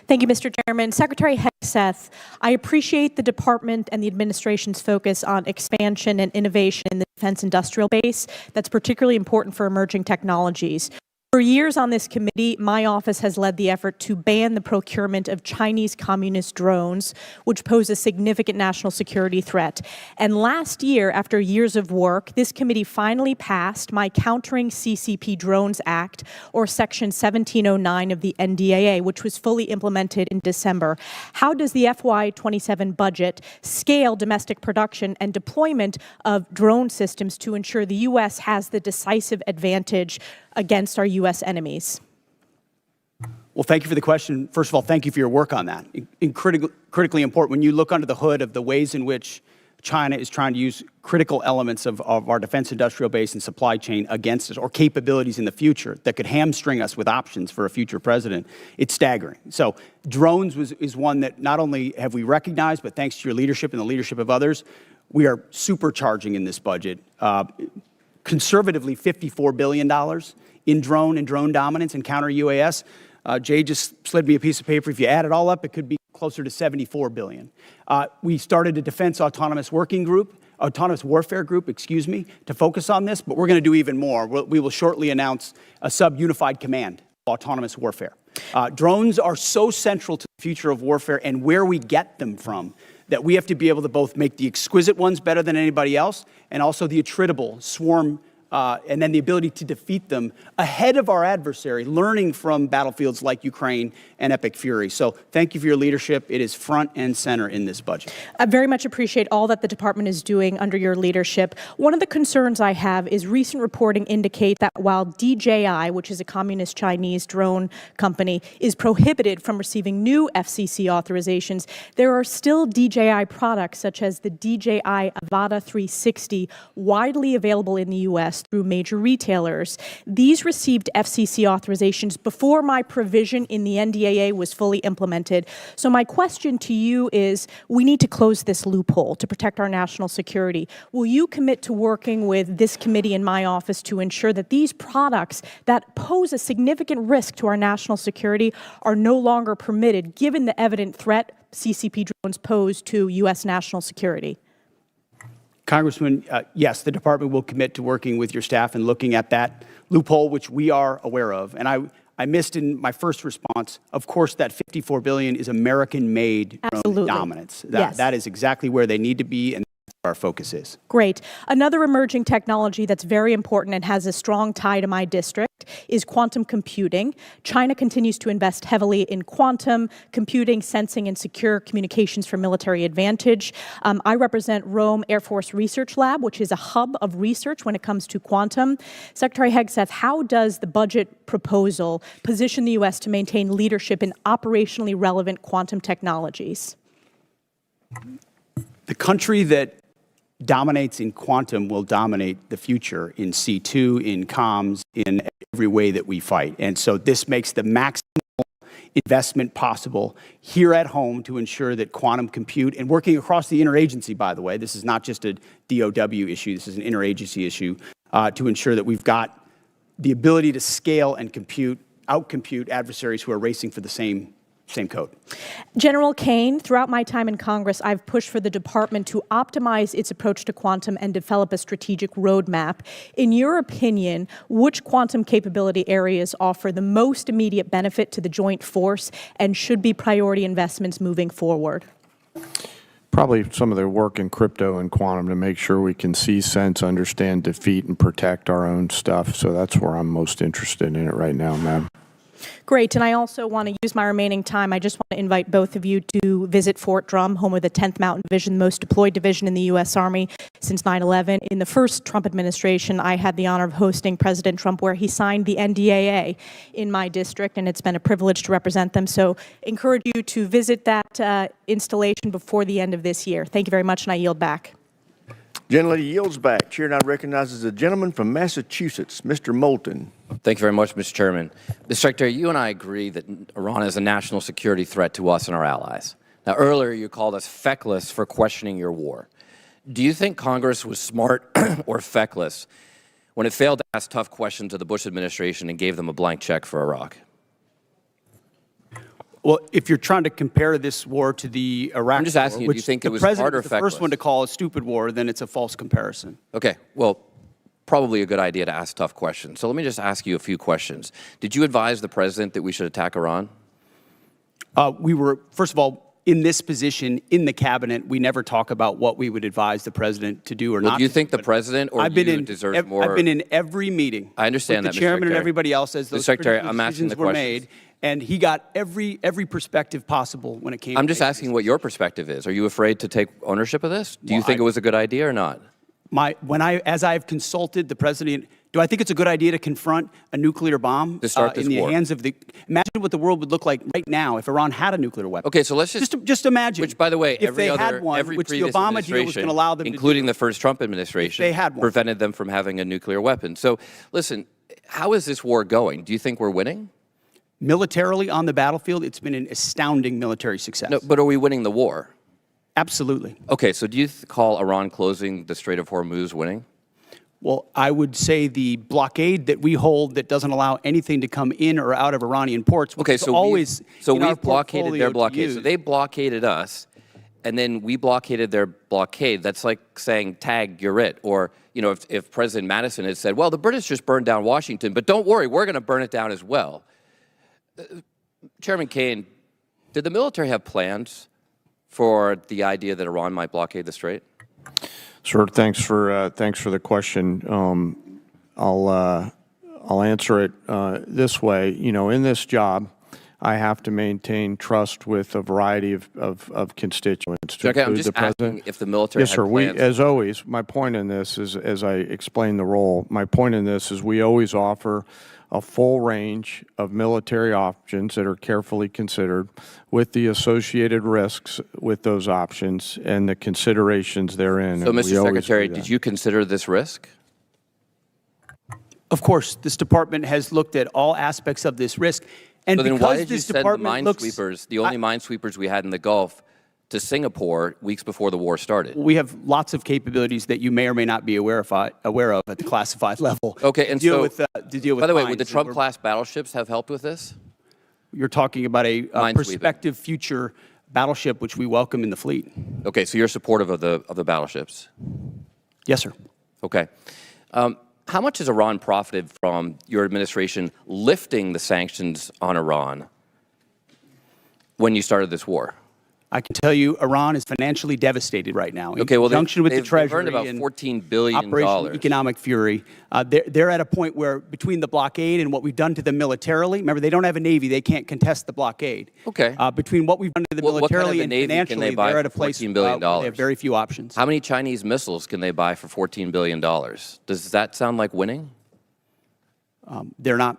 S13: Thank you, Mr. Chairman. Secretary Hegseth, I appreciate the department and the administration's focus on expansion and innovation in the defense industrial base. That's particularly important for emerging technologies. For years on this committee, my office has led the effort to ban the procurement of Chinese communist drones, which pose a significant national security threat. And last year, after years of work, this committee finally passed my Countering CCP Drones Act, or Section 1709 of the NDAA, which was fully implemented in December. How does the FY27 budget scale domestic production and deployment of drone systems to ensure the U.S. has the decisive advantage against our U.S. enemies?
S3: Well, thank you for the question. First of all, thank you for your work on that. Critically important. When you look under the hood of the ways in which China is trying to use critical elements of our defense industrial base and supply chain against us, or capabilities in the future that could hamstring us with options for a future president, it's staggering. So drones is one that not only have we recognized, but thanks to your leadership and the leadership of others, we are supercharging in this budget. Conservatively, $54 billion in drone and drone dominance and counter UAS. Jay just slid me a piece of paper. If you add it all up, it could be closer to $74 billion. We started a defense autonomous warfare group, to focus on this, but we're going to do even more. We will shortly announce a sub-unified command of autonomous warfare. Drones are so central to the future of warfare and where we get them from that we have to be able to both make the exquisite ones better than anybody else and also the attritable swarm and then the ability to defeat them ahead of our adversary, learning from battlefields like Ukraine and Epic Fury. So thank you for your leadership. It is front and center in this budget.
S13: I very much appreciate all that the department is doing under your leadership. One of the concerns I have is recent reporting indicate that while DJI, which is a communist Chinese drone company, is prohibited from receiving new FCC authorizations, there are still DJI products such as the DJI Avata 360 widely available in the U.S. U.S. through major retailers. These received FCC authorizations before my provision in the NDAA was fully implemented. So my question to you is, we need to close this loophole to protect our national security. Will you commit to working with this committee in my office to ensure that these products that pose a significant risk to our national security are no longer permitted, given the evident threat CCP drones pose to U.S. national security?
S3: Congressman, yes, the department will commit to working with your staff and looking at that loophole, which we are aware of. And I missed in my first response, of course, that $54 billion is American-made drone dominance.
S13: Yes.
S3: That is exactly where they need to be, and that's where our focus is.
S13: Great. Another emerging technology that's very important and has a strong tie to my district is quantum computing. China continues to invest heavily in quantum computing, sensing, and secure communications for military advantage. I represent Rome Air Force Research Lab, which is a hub of research when it comes to quantum. Secretary Hegseth, how does the budget proposal position the U.S. to maintain leadership in operationally relevant quantum technologies?
S3: The country that dominates in quantum will dominate the future in C2, in comms, in every way that we fight. And so this makes the maximum investment possible here at home to ensure that quantum compute, and working across the interagency, by the way, this is not just a DOW issue, this is an interagency issue, to ensure that we've got the ability to scale and outcompute adversaries who are racing for the same code.
S13: General Caine, throughout my time in Congress, I've pushed for the department to optimize its approach to quantum and develop a strategic roadmap. In your opinion, which quantum capability areas offer the most immediate benefit to the joint force and should be priority investments moving forward?
S4: Probably some of the work in crypto and quantum to make sure we can see, sense, understand, defeat, and protect our own stuff. So that's where I'm most interested in it right now, ma'am.
S13: Great, and I also want to use my remaining time. I just want to invite both of you to visit Fort Drum, home of the 10th Mountain Division, the most deployed division in the U.S. Army since 9/11. In the first Trump administration, I had the honor of hosting President Trump, where he signed the NDAA in my district, and it's been a privilege to represent them. So encourage you to visit that installation before the end of this year. Thank you very much, and I yield back.
S1: Gentlelady yields back. Chair now recognizes the gentleman from Massachusetts, Mr. Moulton.
S14: Thank you very much, Mr. Chairman. Mr. Secretary, you and I agree that Iran is a national security threat to us and our allies. Now, earlier you called us feckless for questioning your war. Do you think Congress was smart or feckless when it failed to ask tough questions of the Bush administration and gave them a blank check for Iraq?
S3: Well, if you're trying to compare this war to the Iraq
S14: I'm just asking you,
S3: war,
S14: do you think
S3: the
S14: it was
S3: president
S14: smart or
S3: was the
S14: feckless?
S3: first one to call a stupid war, then it's a false comparison.
S14: Okay, well, probably a good idea to ask tough questions. So let me just ask you a few questions. Did you advise the president that we should attack Iran?
S3: We were, first of all, in this position in the cabinet, we never talk about what we would advise the president to do or not.
S14: Do you think the president or you deserve more?
S3: I've been in every meeting.
S14: I understand
S3: with
S14: that,
S3: the chairman
S14: Mr.
S3: and everybody else as those
S14: Secretary,
S3: critical
S14: I'm asking
S3: decisions
S14: the
S3: were
S14: questions.
S3: made, and he got every perspective possible when it came.
S14: I'm
S3: to
S14: just asking what your perspective is. Are you afraid to take ownership of this? Do you
S3: Well,
S14: think it was a good idea or not?
S3: As I've consulted the president, do I think it's a good idea to confront a nuclear bomb
S14: To start this
S3: in the
S14: war.
S3: hands of the? Imagine what the world would look like right now if Iran had a nuclear weapon.
S14: Okay, so let's
S3: just imagine.
S14: Which, by the way,
S3: if
S14: every
S3: they
S14: other,
S3: had one,
S14: every
S3: which the
S14: previous
S3: Obama deal was going to allow them,
S14: including
S3: to do,
S14: the first Trump administration,
S3: they had one.
S14: prevented them from having a nuclear weapon. So, listen, how is this war going? Do you think we're winning?
S3: Militarily on the battlefield, it's been an astounding military success.
S14: No, but are we winning the war?
S3: Absolutely.
S14: Okay, so do you call Iran closing the Strait of Hormuz winning?
S3: Well, I would say the blockade that we hold that doesn't allow anything to come in or out of Iranian ports, which
S14: Okay,
S3: is
S14: so
S3: always
S14: we've blockaded their
S3: portfolio to
S14: blockade. So
S3: use.
S14: they blockaded us, and then we blockaded their blockade. That's like saying, tag, you're it. Or, you know, if President Madison had said, well, the British just burned down Washington, but don't worry, we're going to burn it down as well. Chairman Caine, did the military have plans for the idea that Iran might blockade the Strait?
S4: Sure. Thanks for the question. I'll answer it this way. You know, in this job, I have to maintain trust with a variety of constituents.
S14: Okay, I'm just asking if the military
S4: Yes,
S14: had
S4: sir.
S14: plans.
S4: As always, my point in this is, as I explain the role, my point in this is we always offer a full range of military options that are carefully considered with the associated risks with those options and the considerations therein.
S14: So,
S4: and we
S14: Mr.
S4: always
S14: Secretary,
S4: do
S14: did
S4: that.
S14: you consider this risk?
S3: Of course, this department has looked at all aspects of this risk. And
S14: So then
S3: because
S14: why did you
S3: this
S14: send the
S3: department looks,
S14: minesweepers, the only minesweepers we had in the Gulf, to Singapore weeks before the war started?
S3: we have lots of capabilities that you may or may not be aware of at the classified level.
S14: Okay, and so,
S3: to deal with
S14: by the way, would
S3: mines.
S14: the Trump-class battleships have helped with this?
S3: You're talking about a
S14: Minesweeping.
S3: prospective future battleship, which we welcome in the fleet.
S14: Okay, so you're supportive of the battleships?
S3: Yes, sir.
S14: Okay. How much has Iran profited from your administration lifting the sanctions on Iran when you started this war?
S3: I can tell you Iran is financially devastated right now.
S14: Okay, well,
S3: in conjunction with the
S14: they've
S3: Treasury
S14: earned about
S3: and
S14: $14 billion.
S3: Operation Economic Fury, they're at a point where between the blockade and what we've done to them militarily, remember, they don't have a Navy. They can't contest the blockade.
S14: Okay.
S3: Between what we've done to them
S14: What kind of
S3: militarily
S14: a
S3: and
S14: Navy can
S3: financially,
S14: they buy
S3: they're at a
S14: for
S3: place
S14: $14 billion?
S3: where they have very few options.
S14: How many Chinese missiles can they buy for $14 billion? Does that sound like winning?
S3: They're not.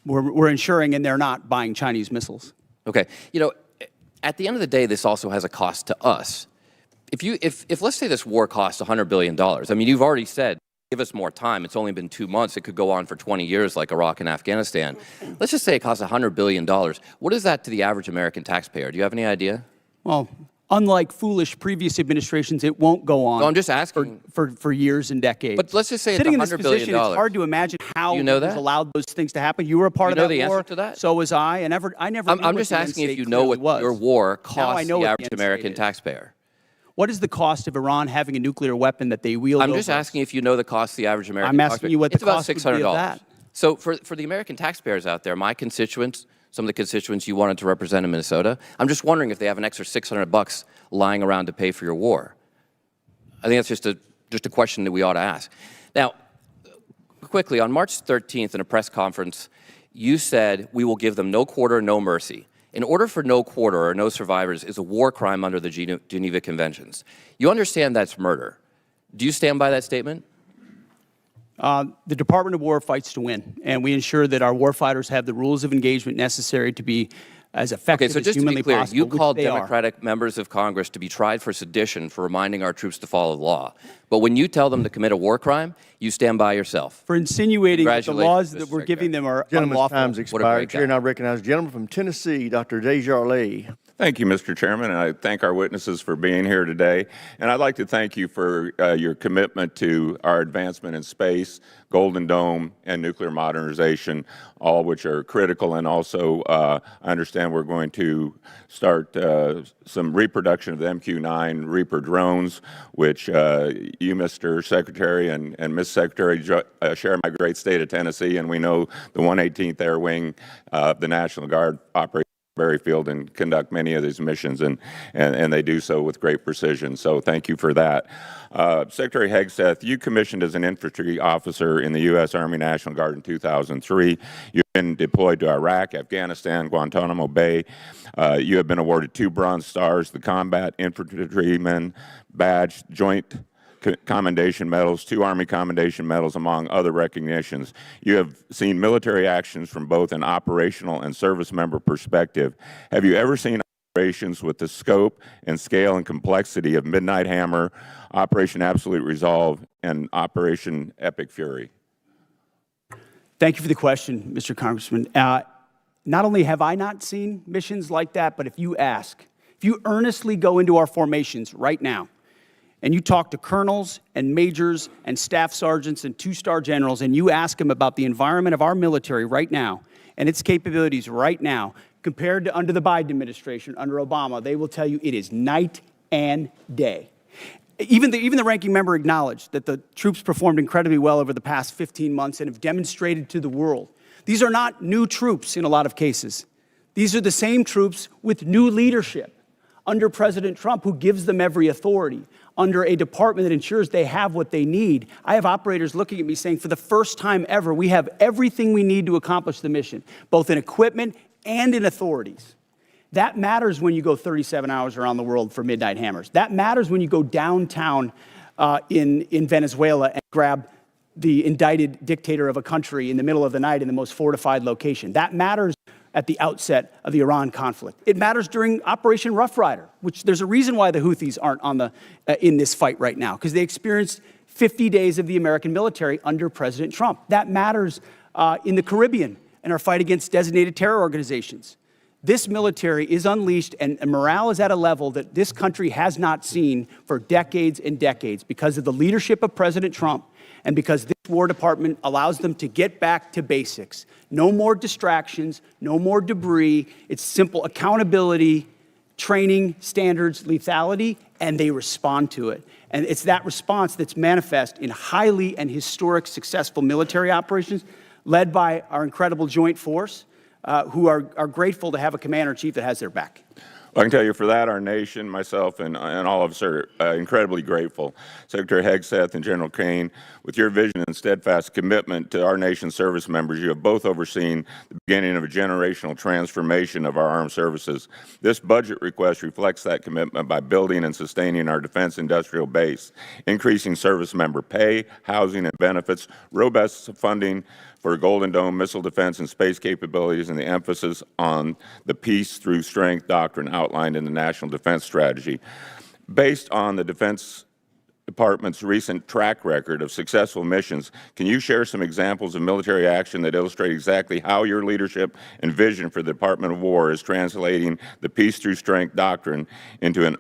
S3: We're ensuring, and they're not buying Chinese missiles.
S14: Okay. You know, at the end of the day, this also has a cost to us. If let's say this war costs $100 billion, I mean, you've already said, give us more time. It's only been 2 months. It could go on for 20 years like Iraq and Afghanistan. Let's just say it costs $100 billion. What is that to the average American taxpayer? Do you have any idea?
S3: Well, unlike foolish previous administrations, it won't go on.
S14: No, I'm just asking.
S3: For years and decades.
S14: But let's just say
S3: Sitting in
S14: it's
S3: this
S14: $100 billion.
S3: position, it's hard to imagine how
S14: You know
S3: was
S14: that?
S3: allowed those things to happen. You were a part
S14: You know
S3: of that
S14: the
S3: war.
S14: answer to that?
S3: So was I. And I never.
S14: I'm just asking if you know what your war
S3: Now I
S14: costs
S3: know
S14: the
S3: what
S14: average
S3: the
S14: American
S3: end state is.
S14: taxpayer.
S3: What is the cost of Iran having a nuclear weapon that they wield?
S14: I'm just
S3: over us?
S14: asking if you know the cost of the average American
S3: I'm asking
S14: taxpayer.
S3: you what the
S14: It's about
S3: cost would be of
S14: $600.
S3: that.
S14: So for the American taxpayers out there, my constituents, some of the constituents you wanted to represent in Minnesota, I'm just wondering if they have an extra $600 lying around to pay for your war. I think that's just a question that we ought to ask. Now, quickly, on March 13th in a press conference, you said, we will give them no quarter, no mercy. In order for no quarter or no survivors is a war crime under the Geneva Conventions. You understand that's murder. Do you stand by that statement?
S3: The Department of War fights to win, and we ensure that our warfighters have the rules of engagement necessary to be as effective
S14: Okay, so
S3: as
S14: just to
S3: humanly
S14: be clear,
S3: possible.
S14: you
S3: which
S14: called
S3: they are.
S14: Democratic members of Congress to be tried for sedition for reminding our troops to follow the law. But when you tell them to commit a war crime, you stand by yourself.
S3: For insinuating that the laws
S14: Congratulations,
S3: that we're
S14: Mr.
S3: giving them are
S1: Gentleman's
S3: unlawful.
S1: time's
S14: What a
S1: expired.
S14: great
S1: Chair
S14: guy.
S1: now recognizes the gentleman from Tennessee, Dr. Desjardins.
S15: Thank you, Mr. Chairman, and I thank our witnesses for being here today. And I'd like to thank you for your commitment to our advancement in space, Golden Dome, and nuclear modernization, all which are critical. And also, I understand we're going to start some reproduction of the MQ-9 Reaper drones, which you, Mr. Secretary, and Ms. Secretary share my great state of Tennessee, and we know the 118th Air Wing, the National Guard operates Berryfield and conduct many of these missions, and they do so with great precision. So thank you for that. Secretary Hegseth, you commissioned as an infantry officer in the U.S. Army National Guard in 2003. You've been deployed to Iraq, Afghanistan, Guantanamo Bay. You have been awarded 2 Bronze Stars, the Combat Infantryman Badge, Joint Commendation Medals, 2 Army Commendation Medals, among other recognitions. You have seen military actions from both an operational and service member perspective. Have you ever seen operations with the scope and scale and complexity of Midnight Hammer, Operation Absolute Resolve, and Operation Epic Fury?
S3: Thank you for the question, Mr. Congressman. Not only have I not seen missions like that, but if you earnestly go into our formations right now, and you talk to colonels and majors and staff sergeants and 2-star generals, and you ask them about the environment of our military right now and its capabilities right now, compared to under the Biden administration, under Obama, they will tell you it is night and day. Even the ranking member acknowledged that the troops performed incredibly well over the past 15 months and have demonstrated to the world. These are not new troops in a lot of cases. These are the same troops with new leadership under President Trump, who gives them every authority, under a department that ensures they have what they need. I have operators looking at me saying, for the first time ever, we have everything we need to accomplish the mission, both in equipment and in authorities. That matters when you go 37 hours around the world for Midnight Hammers. That matters when you go downtown in Venezuela and grab the indicted dictator of a country in the middle of the night in the most fortified location. That matters at the outset of the Iran conflict. It matters during Operation Rough Rider, which there's a reason why the Houthis aren't in this fight right now, because they experienced 50 days of the American military under President Trump. That matters in the Caribbean and our fight against designated terror organizations. This military is unleashed, and morale is at a level that this country has not seen for decades and decades because of the leadership of President Trump and because this War Department allows them to get back to basics. No more distractions, no more debris. It's simple accountability, training, standards, lethality, and they respond to it. And it's that response that's manifest in highly and historic successful military operations led by our incredible joint force, who are grateful to have a commander-in-chief that has their back.
S15: Well, I can tell you for that, our nation, myself, and all of us are incredibly grateful. Secretary Hegseth and General Caine, with your vision and steadfast commitment to our nation's service members, you have both overseen the beginning of a generational transformation of our armed services. This budget request reflects that commitment by building and sustaining our defense industrial base, increasing service member pay, housing, and benefits, robust funding for Golden Dome missile defense and space capabilities, and the emphasis on the peace through strength doctrine outlined in the National Defense Strategy. Based on the Defense Department's recent track record of successful missions, can you share some examples of military action that illustrate exactly how your leadership and vision for the Department of War is translating the peace through strength doctrine into an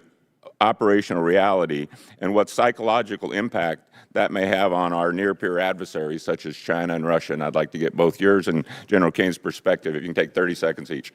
S15: operational reality, and what psychological impact that may have on our near-peer adversaries, such as China and Russia? And I'd like to get both yours and General Caine's perspective. If you can take 30 seconds each.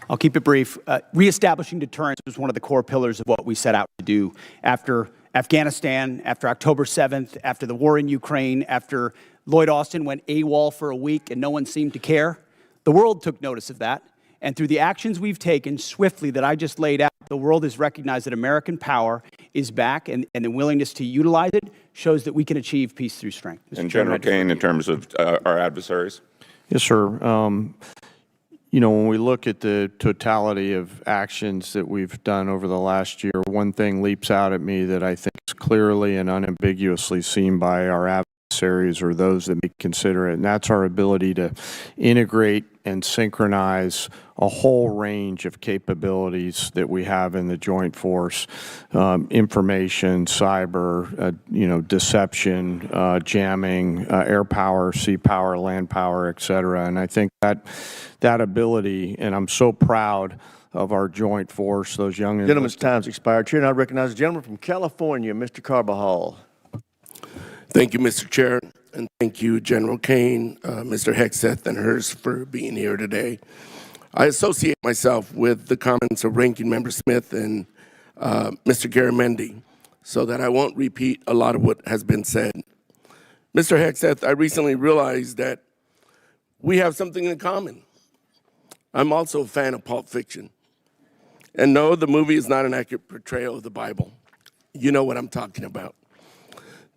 S3: I'll keep it brief. Reestablishing deterrence was one of the core pillars of what we set out to do after Afghanistan, after October 7th, after the war in Ukraine, after Lloyd Austin went AWOL for a week and no one seemed to care. The world took notice of that. And through the actions we've taken swiftly that I just laid out, the world has recognized that American power is back, and the willingness to utilize it shows that we can achieve peace through strength.
S15: And General Caine, in terms of our adversaries?
S4: Yes, sir. You know, when we look at the totality of actions that we've done over the last year, one thing leaps out at me that I think is clearly and unambiguously seen by our adversaries or those that may consider it, and that's our ability to integrate and synchronize a whole range of capabilities that we have in the joint force, information, cyber, deception, jamming, air power, sea power, land power, et cetera. And I think that ability, and I'm so proud of our joint force, those young...
S1: Gentleman's time's expired. Chair, and I recognize the gentleman from California, Mr. Carbajal.
S16: Thank you, Mr. Chair, and thank you, General Caine, Mr. Hegseth, and Hurst for being here today. I associate myself with the comments of Ranking Member Smith and Mr. Garamendi, so that I won't repeat a lot of what has been said. Mr. Hegseth, I recently realized that we have something in common. I'm also a fan of Pulp Fiction. And no, the movie is not an accurate portrayal of the Bible. You know what I'm talking about.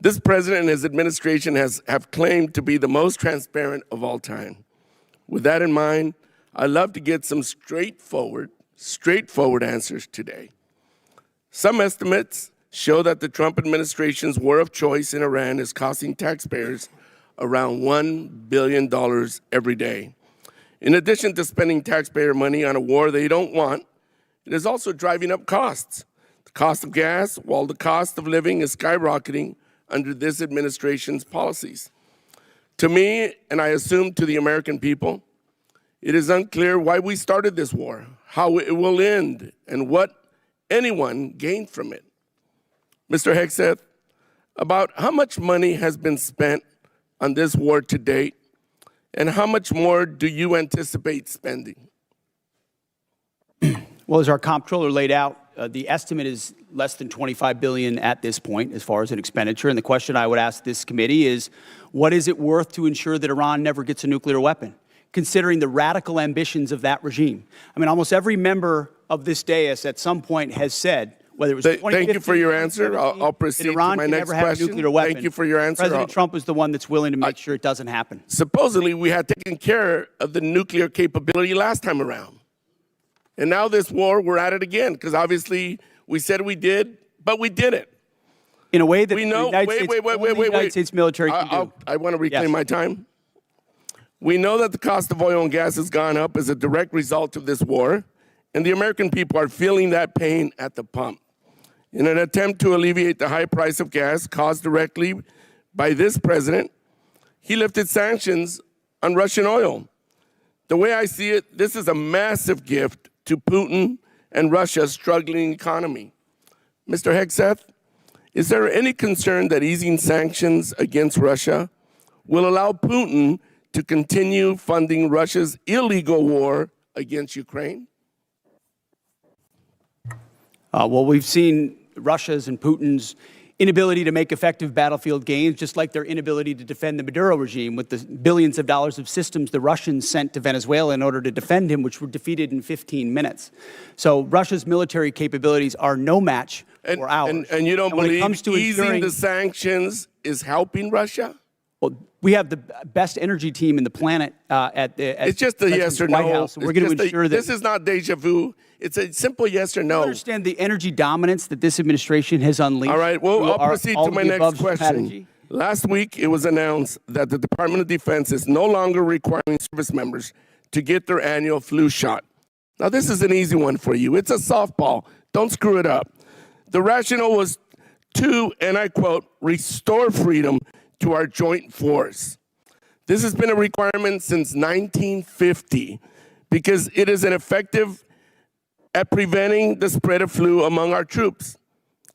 S16: This president and his administration have claimed to be the most transparent of all time. With that in mind, I'd love to get some straightforward answers today. Some estimates show that the Trump administration's war of choice in Iran is costing taxpayers around $1 billion every day. In addition to spending taxpayer money on a war they don't want, it is also driving up costs. The cost of gas, while the cost of living is skyrocketing under this administration's policies. To me, and I assume to the American people, it is unclear why we started this war, how it will end, and what anyone gained from it. Mr. Hegseth, about how much money has been spent on this war to date, and how much more do you anticipate spending?
S3: Well, as our comptroller laid out, the estimate is less than $25 billion at this point as far as an expenditure. And the question I would ask this committee is, what is it worth to ensure that Iran never gets a nuclear weapon, considering the radical ambitions of that regime? I mean, almost every member of this dais at some point has said, whether it was 2015,
S16: thank you for your answer. I'll proceed to my next question. Thank you for your answer.
S3: President Trump is the one that's willing to make sure it doesn't happen.
S16: Supposedly, we had taken care of the nuclear capability last time around. And now this war, we're at it again, because obviously we said we did, but we didn't.
S3: In a way that
S16: we know,
S3: the United States military can do.
S16: I want to reclaim my time. We know that the cost of oil and gas has gone up as a direct result of this war, and the American people are feeling that pain at the pump. In an attempt to alleviate the high price of gas caused directly by this president, he lifted sanctions on Russian oil. The way I see it, this is a massive gift to Putin and Russia's struggling economy. Mr. Hegseth, is there any concern that easing sanctions against Russia will allow Putin to continue funding Russia's illegal war against Ukraine?
S3: Well, we've seen Russia's and Putin's inability to make effective battlefield gains, just like their inability to defend the Maduro regime with the billions of dollars of systems the Russians sent to Venezuela in order to defend him, which were defeated in 15 minutes. So Russia's military capabilities are no match for ours.
S16: And you don't believe easing the sanctions is helping Russia?
S3: Well, we have the best energy team in the planet
S16: it's just a yes or
S3: White
S16: no.
S3: House. We're going to ensure that
S16: this is not deja vu. It's a simple yes or no.
S3: I understand the energy dominance that this administration has unleashed.
S16: All right, well, I'll proceed to my next question.
S3: Strategy.
S16: Last week, it was announced that the Department of Defense is no longer requiring service members to get their annual flu shot. Now, this is an easy one for you. It's a softball. Don't screw it up. The rationale was to, and I quote, restore freedom to our joint force. This has been a requirement since 1950 because it is an effective at preventing the spread of flu among our troops.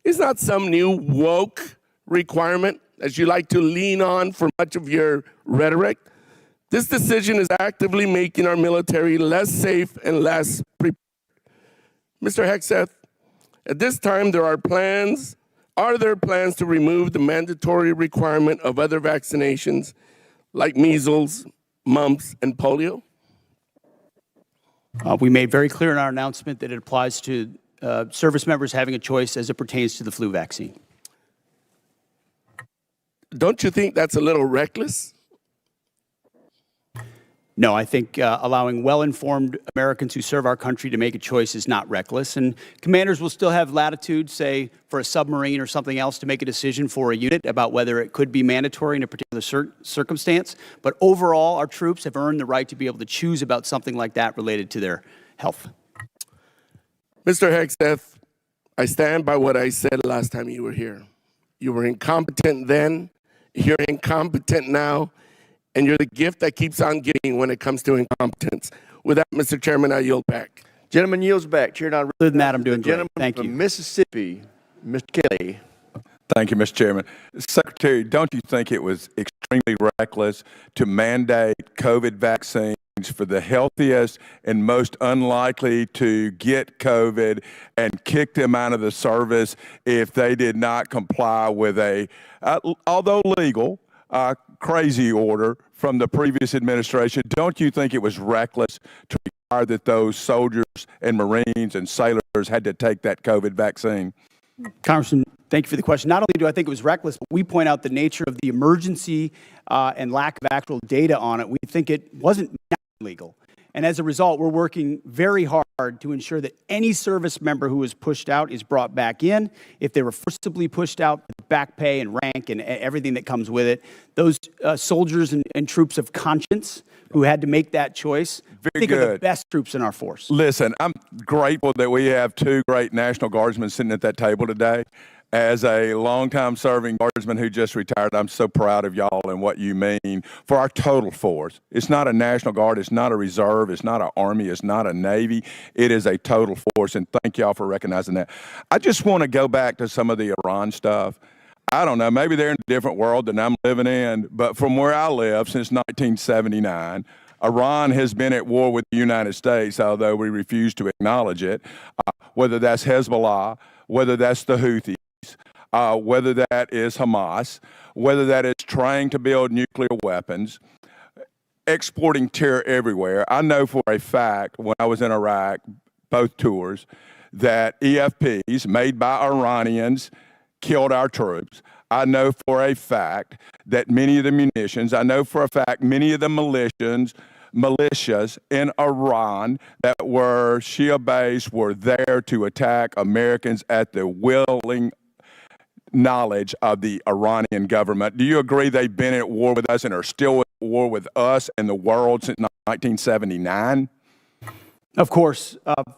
S16: It's not some new woke requirement as you like to lean on for much of your rhetoric. This decision is actively making our military less safe and less prepared. Mr. Hegseth, at this time are there plans to remove the mandatory requirement of other vaccinations like measles, mumps, and polio?
S3: We made very clear in our announcement that it applies to service members having a choice as it pertains to the flu vaccine.
S16: Don't you think that's a little reckless?
S3: No, I think allowing well-informed Americans who serve our country to make a choice is not reckless. And commanders will still have latitude, say, for a submarine or something else to make a decision for a unit about whether it could be mandatory in a particular circumstance. But overall, our troops have earned the right to be able to choose about something like that related to their health.
S16: Mr. Hegseth, I stand by what I said last time you were here. You were incompetent then, you're incompetent now, and you're the gift that keeps on giving when it comes to incompetence. With that, Mr. Chairman, I yield back.
S1: Gentleman yields back. Chair, now,
S3: other than that, I'm doing great. Thank you.
S1: From Mississippi, Mr. Kelly.
S17: Thank you, Mr. Chairman. Secretary, don't you think it was extremely reckless to mandate COVID vaccines for the healthiest and most unlikely to get COVID and kick them out of the service if they did not comply with a, although legal, crazy order from the previous administration? Don't you think it was reckless to require that those soldiers and Marines and sailors had to take that COVID vaccine?
S3: Congressman, thank you for the question. Not only do I think it was reckless, but we point out the nature of the emergency and lack of actual data on it. We think it wasn't legal. And as a result, we're working very hard to ensure that any service member who was pushed out is brought back in. If they were forcibly pushed out, back pay and rank and everything that comes with it. Those soldiers and troops of conscience who had to make that choice, I think are the best troops in our force.
S17: Listen, I'm grateful that we have two great National Guardsmen sitting at that table today. As a longtime serving Guardsman who just retired, I'm so proud of y'all and what you mean for our total force. It's not a National Guard, it's not a reserve, it's not an Army, it's not a Navy. It is a total force, and thank y'all for recognizing that. I just want to go back to some of the Iran stuff. I don't know, maybe they're in a different world than I'm living in, but from where I live since 1979, Iran has been at war with the United States, although we refuse to acknowledge it, whether that's Hezbollah, whether that's the Houthis, whether that is Hamas, whether that is trying to build nuclear weapons, exporting terror everywhere. I know for a fact when I was in Iraq, both tours, that EFPs made by Iranians killed our troops. I know for a fact that many of the munitions, I know for a fact many of the militias in Iran that were Shia-based were there to attack Americans at the willing knowledge of the Iranian government. Do you agree they've been at war with us and are still at war with us and the world since 1979?
S3: Of course,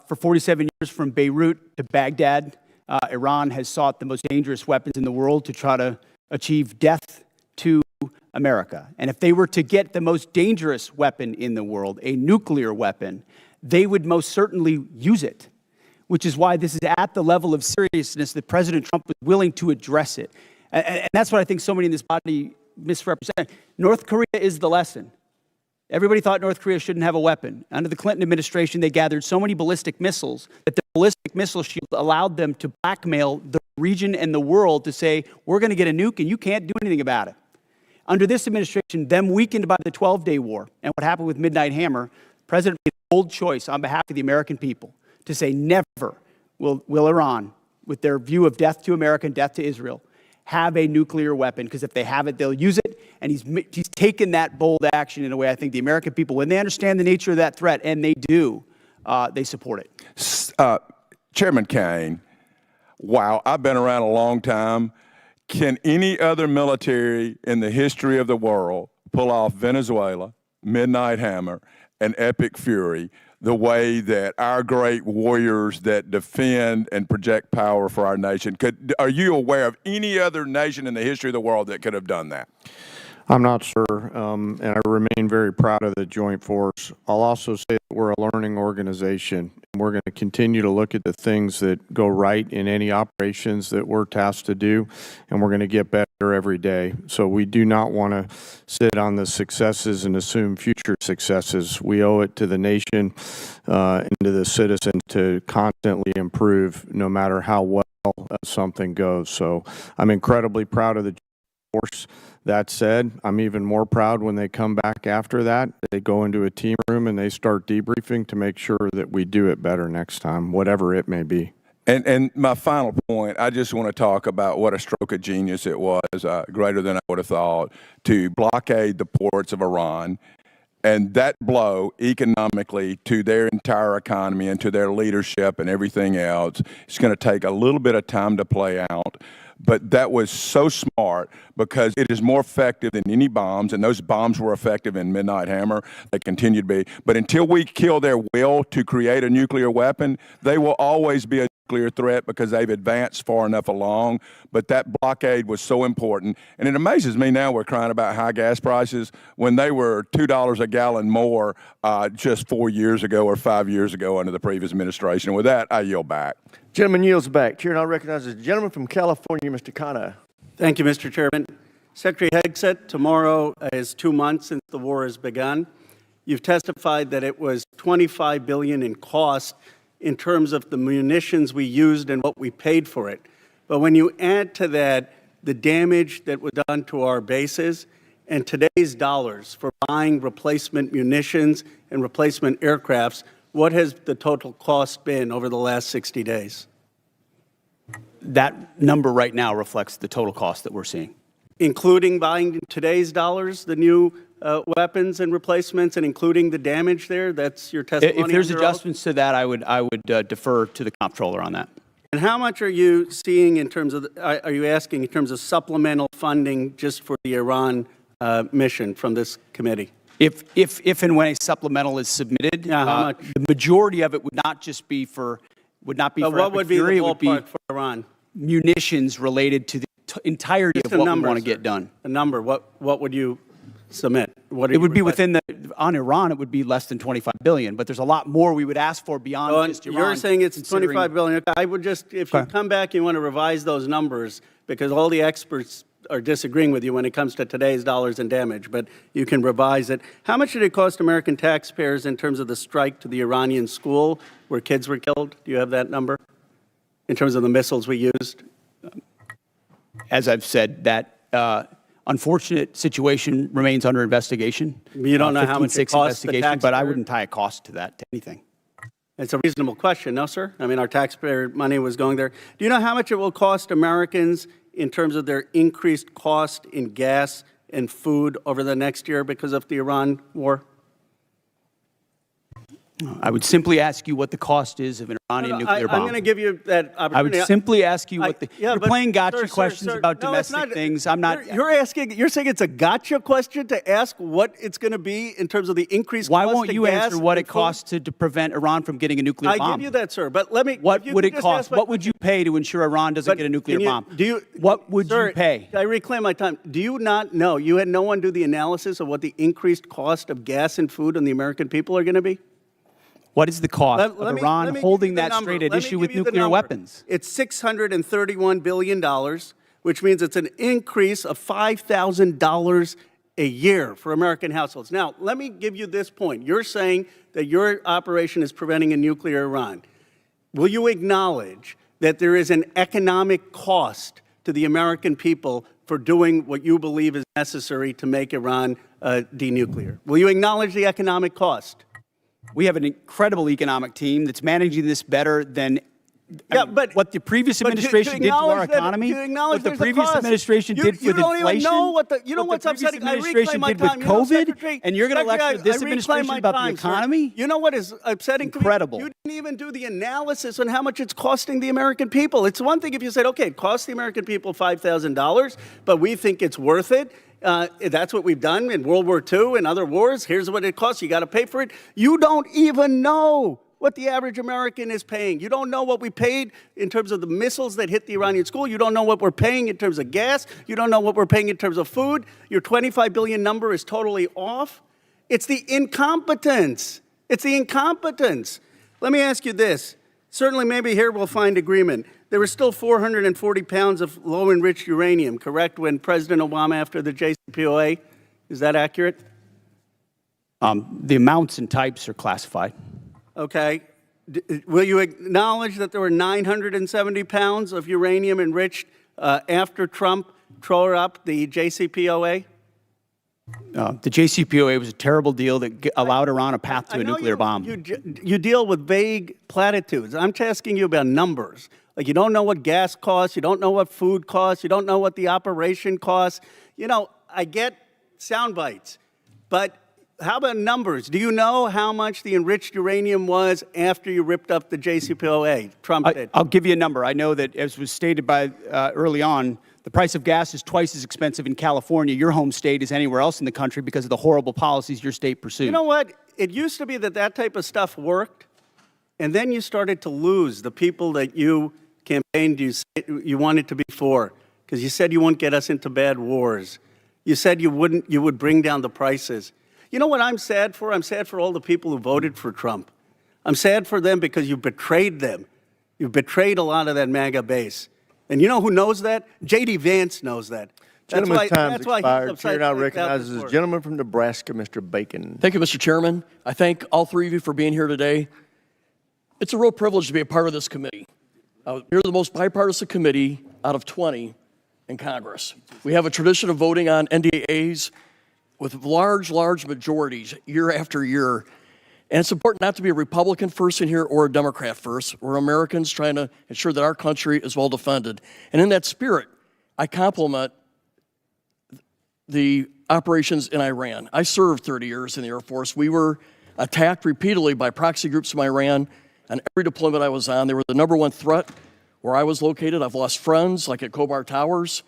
S3: for 47 years from Beirut to Baghdad, Iran has sought the most dangerous weapons in the world to try to achieve death, to America. And if they were to get the most dangerous weapon in the world, a nuclear weapon, they would most certainly use it, which is why this is at the level of seriousness that President Trump was willing to address it. And that's what I think so many in this body misrepresent. North Korea is the lesson. Everybody thought North Korea shouldn't have a weapon. Under the Clinton administration, they gathered so many ballistic missiles that the ballistic missile shield allowed them to blackmail the region and the world to say, we're going to get a nuke and you can't do anything about it. Under this administration, them weakened by the 12-day war and what happened with Midnight Hammer, the President made a bold choice on behalf of the American people to say never will Iran, with their view of death to America and death to Israel, have a nuclear weapon, because if they have it, they'll use it. And he's taken that bold action in a way I think the American people, when they understand the nature of that threat, and they do, they support it.
S17: Chairman Caine, wow, I've been around a long time. Can any other military in the history of the world pull off Venezuela, Midnight Hammer, and Epic Fury the way that our great warriors that defend and project power for our nation are you aware of any other nation in the history of the world that could have done that?
S4: I'm not sure, and I remain very proud of the Joint Force. I'll also say that we're a learning organization, and we're going to continue to look at the things that go right in any operations that we're tasked to do, and we're going to get better every day. So we do not want to sit on the successes and assume future successes. We owe it to the nation and to the citizens to constantly improve no matter how well something goes. So I'm incredibly proud of the Force. That said, I'm even more proud when they come back after that. They go into a team room and they start debriefing to make sure that we do it better next time, whatever it may be.
S17: And my final point, I just want to talk about what a stroke of genius it was, greater than I would have thought, to blockade the ports of Iran. And that blow economically to their entire economy and to their leadership and everything else, it's going to take a little bit of time to play out. But that was so smart because it is more effective than any bombs, and those bombs were effective in Midnight Hammer. They continue to be. But until we kill their will to create a nuclear weapon, they will always be a nuclear threat because they've advanced far enough along. But that blockade was so important. And it amazes me now we're crying about high gas prices when they were $2 a gallon more just 4 years ago or 5 years ago under the previous administration. With that, I yield back.
S1: Gentleman yields back. Chair now recognizes the gentleman from California, Mr. Caine.
S18: Thank you, Mr. Chairman. Secretary Hegseth, tomorrow is 2 months since the war has begun. You've testified that it was $25 billion in cost in terms of the munitions we used and what we paid for it. But when you add to that the damage that was done to our bases and today's dollars for buying replacement munitions and replacement aircrafts, what has the total cost been over the last 60 days?
S3: That number right now reflects the total cost that we're seeing.
S18: Including buying today's dollars, the new weapons and replacements, and including the damage there? That's your testimony?
S3: If there's
S18: under oath?
S3: adjustments to that, I would defer to the comptroller on that.
S18: And how much are you seeing in terms of, are you asking in terms of supplemental funding just for the Iran mission from this committee?
S3: If and when a supplemental is submitted,
S18: how much?
S3: the majority of it would not just be for,
S18: What
S3: Epic
S18: would be
S3: Fury,
S18: the
S3: it would be
S18: ballpark for Iran?
S3: munitions related to the entirety
S18: Just
S3: of
S18: a
S3: what
S18: number,
S3: we want to
S18: sir.
S3: get done.
S18: A number, what would you submit? What are
S3: It
S18: you
S3: would be
S18: requesting?
S3: within on Iran, it would be less than $25 billion, but there's a lot more we would ask for beyond
S18: Well,
S3: just Iran.
S18: you're saying it's
S3: considering-
S18: $25 billion. I would just, if you come back, you want to revise those numbers, because all the experts are disagreeing with you when it comes to today's dollars and damage, but you can revise it. How much did it cost American taxpayers in terms of the strike to the Iranian school where kids were killed? Do you have that number in terms of the missiles we used?
S3: As I've said, that unfortunate situation remains under investigation.
S18: You don't know how much it
S3: 15-6
S18: costs the
S3: investigation, but I
S18: taxpayer?
S3: wouldn't tie a cost to that, to anything.
S18: It's a reasonable question, no, sir? I mean, our taxpayer money was going there. Do you know how much it will cost Americans in terms of their increased cost in gas and food over the next year because of the Iran war?
S3: I would simply ask you what the cost is of an Iranian nuclear bomb.
S18: I'm going to give you that opportunity.
S3: I would simply ask you what
S18: yeah,
S3: you're
S18: but,
S3: playing gotcha
S18: sir,
S3: questions
S18: sir,
S3: about
S18: no, it's
S3: domestic
S18: not.
S3: things. I'm not.
S18: You're saying it's a gotcha question to ask what it's going to be in terms of the increased
S3: Why
S18: cost
S3: won't
S18: of
S3: you
S18: gas
S3: answer what
S18: and
S3: it costs to prevent Iran from getting a nuclear bomb?
S18: I give you that, sir. But let me.
S3: What would it
S18: just
S3: cost?
S18: ask my-
S3: What would you pay to ensure Iran doesn't get a nuclear bomb? What would
S18: sir,
S3: you pay?
S18: I reclaim my time. Do you not know? You had no one do the analysis of what the increased cost of gas and food on the American people are going to be?
S3: What is the cost
S18: Let
S3: of
S18: me
S3: Iran
S18: give you
S3: holding
S18: the
S3: that
S18: number.
S3: straight at
S18: Let me
S3: issue
S18: give
S3: with
S18: you the
S3: nuclear
S18: number.
S3: weapons?
S18: It's $631 billion, which means it's an increase of $5,000 a year for American households. Now, let me give you this point. You're saying that your operation is preventing a nuclear Iran. Will you acknowledge that there is an economic cost to the American people for doing what you believe is necessary to make Iran denuclear? Will you acknowledge the economic cost?
S3: We have an incredible economic team that's managing this better than what the previous administration did to our economy, what the previous administration did with inflation, what the previous administration did with COVID, and you're going to lecture this administration about the economy?
S18: You know what is upsetting?
S3: Incredible.
S18: You didn't even do the analysis on how much it's costing the American people. It's one thing if you said, okay, it costs the American people $5,000, but we think it's worth it. That's what we've done in World War II and other wars. Here's what it costs. You got to pay for it. You don't even know what the average American is paying. You don't know what we paid in terms of the missiles that hit the Iranian school. You don't know what we're paying in terms of gas. You don't know what we're paying in terms of food. Your 25 billion number is totally off. It's the incompetence. It's the incompetence. Let me ask you this. Certainly, maybe here we'll find agreement. There was still 440 pounds of low-enriched uranium, correct, when President Obama, after the JCPOA? Is that accurate?
S3: The amounts and types are classified.
S18: Okay. Will you acknowledge that there were 970 pounds of uranium enriched after Trump tore up the JCPOA?
S3: The JCPOA was a terrible deal that allowed Iran a path to a nuclear bomb.
S18: You deal with vague platitudes. I'm asking you about numbers. Like you don't know what gas costs, you don't know what food costs, you don't know what the operation costs. You know, I get sound bites, but how about numbers? Do you know how much the enriched uranium was after you ripped up the JCPOA? Trump did.
S3: I'll give you a number. I know that, as was stated by early on, the price of gas is twice as expensive in California, your home state, as anywhere else in the country because of the horrible policies your state pursued.
S18: You know what? It used to be that that type of stuff worked, and then you started to lose the people that you campaigned you wanted to be for, because you said you wouldn't get us into bad wars. You said you would bring down the prices. You know what I'm sad for? I'm sad for all the people who voted for Trump. I'm sad for them because you betrayed them. You betrayed a lot of that MAGA base. And you know who knows that? J.D. Vance knows that.
S1: Gentleman's time's expired.
S18: He's
S1: Chair now recognizes the gentleman from Nebraska, Mr. Bacon.
S19: Thank you, Mr. Chairman. I thank all three of you for being here today. It's a real privilege to be a part of this committee. You're the most bipartisan committee out of 20 in Congress. We have a tradition of voting on NDAs with large majorities year after year. And it's important not to be a Republican first in here or a Democrat first. We're Americans trying to ensure that our country is well defended. And in that spirit, I compliment the operations in Iran. I served 30 years in the Air Force. We were attacked repeatedly by proxy groups from Iran. On every deployment I was on, they were the #1 threat where I was located. I've lost friends, like at Khobar Towers.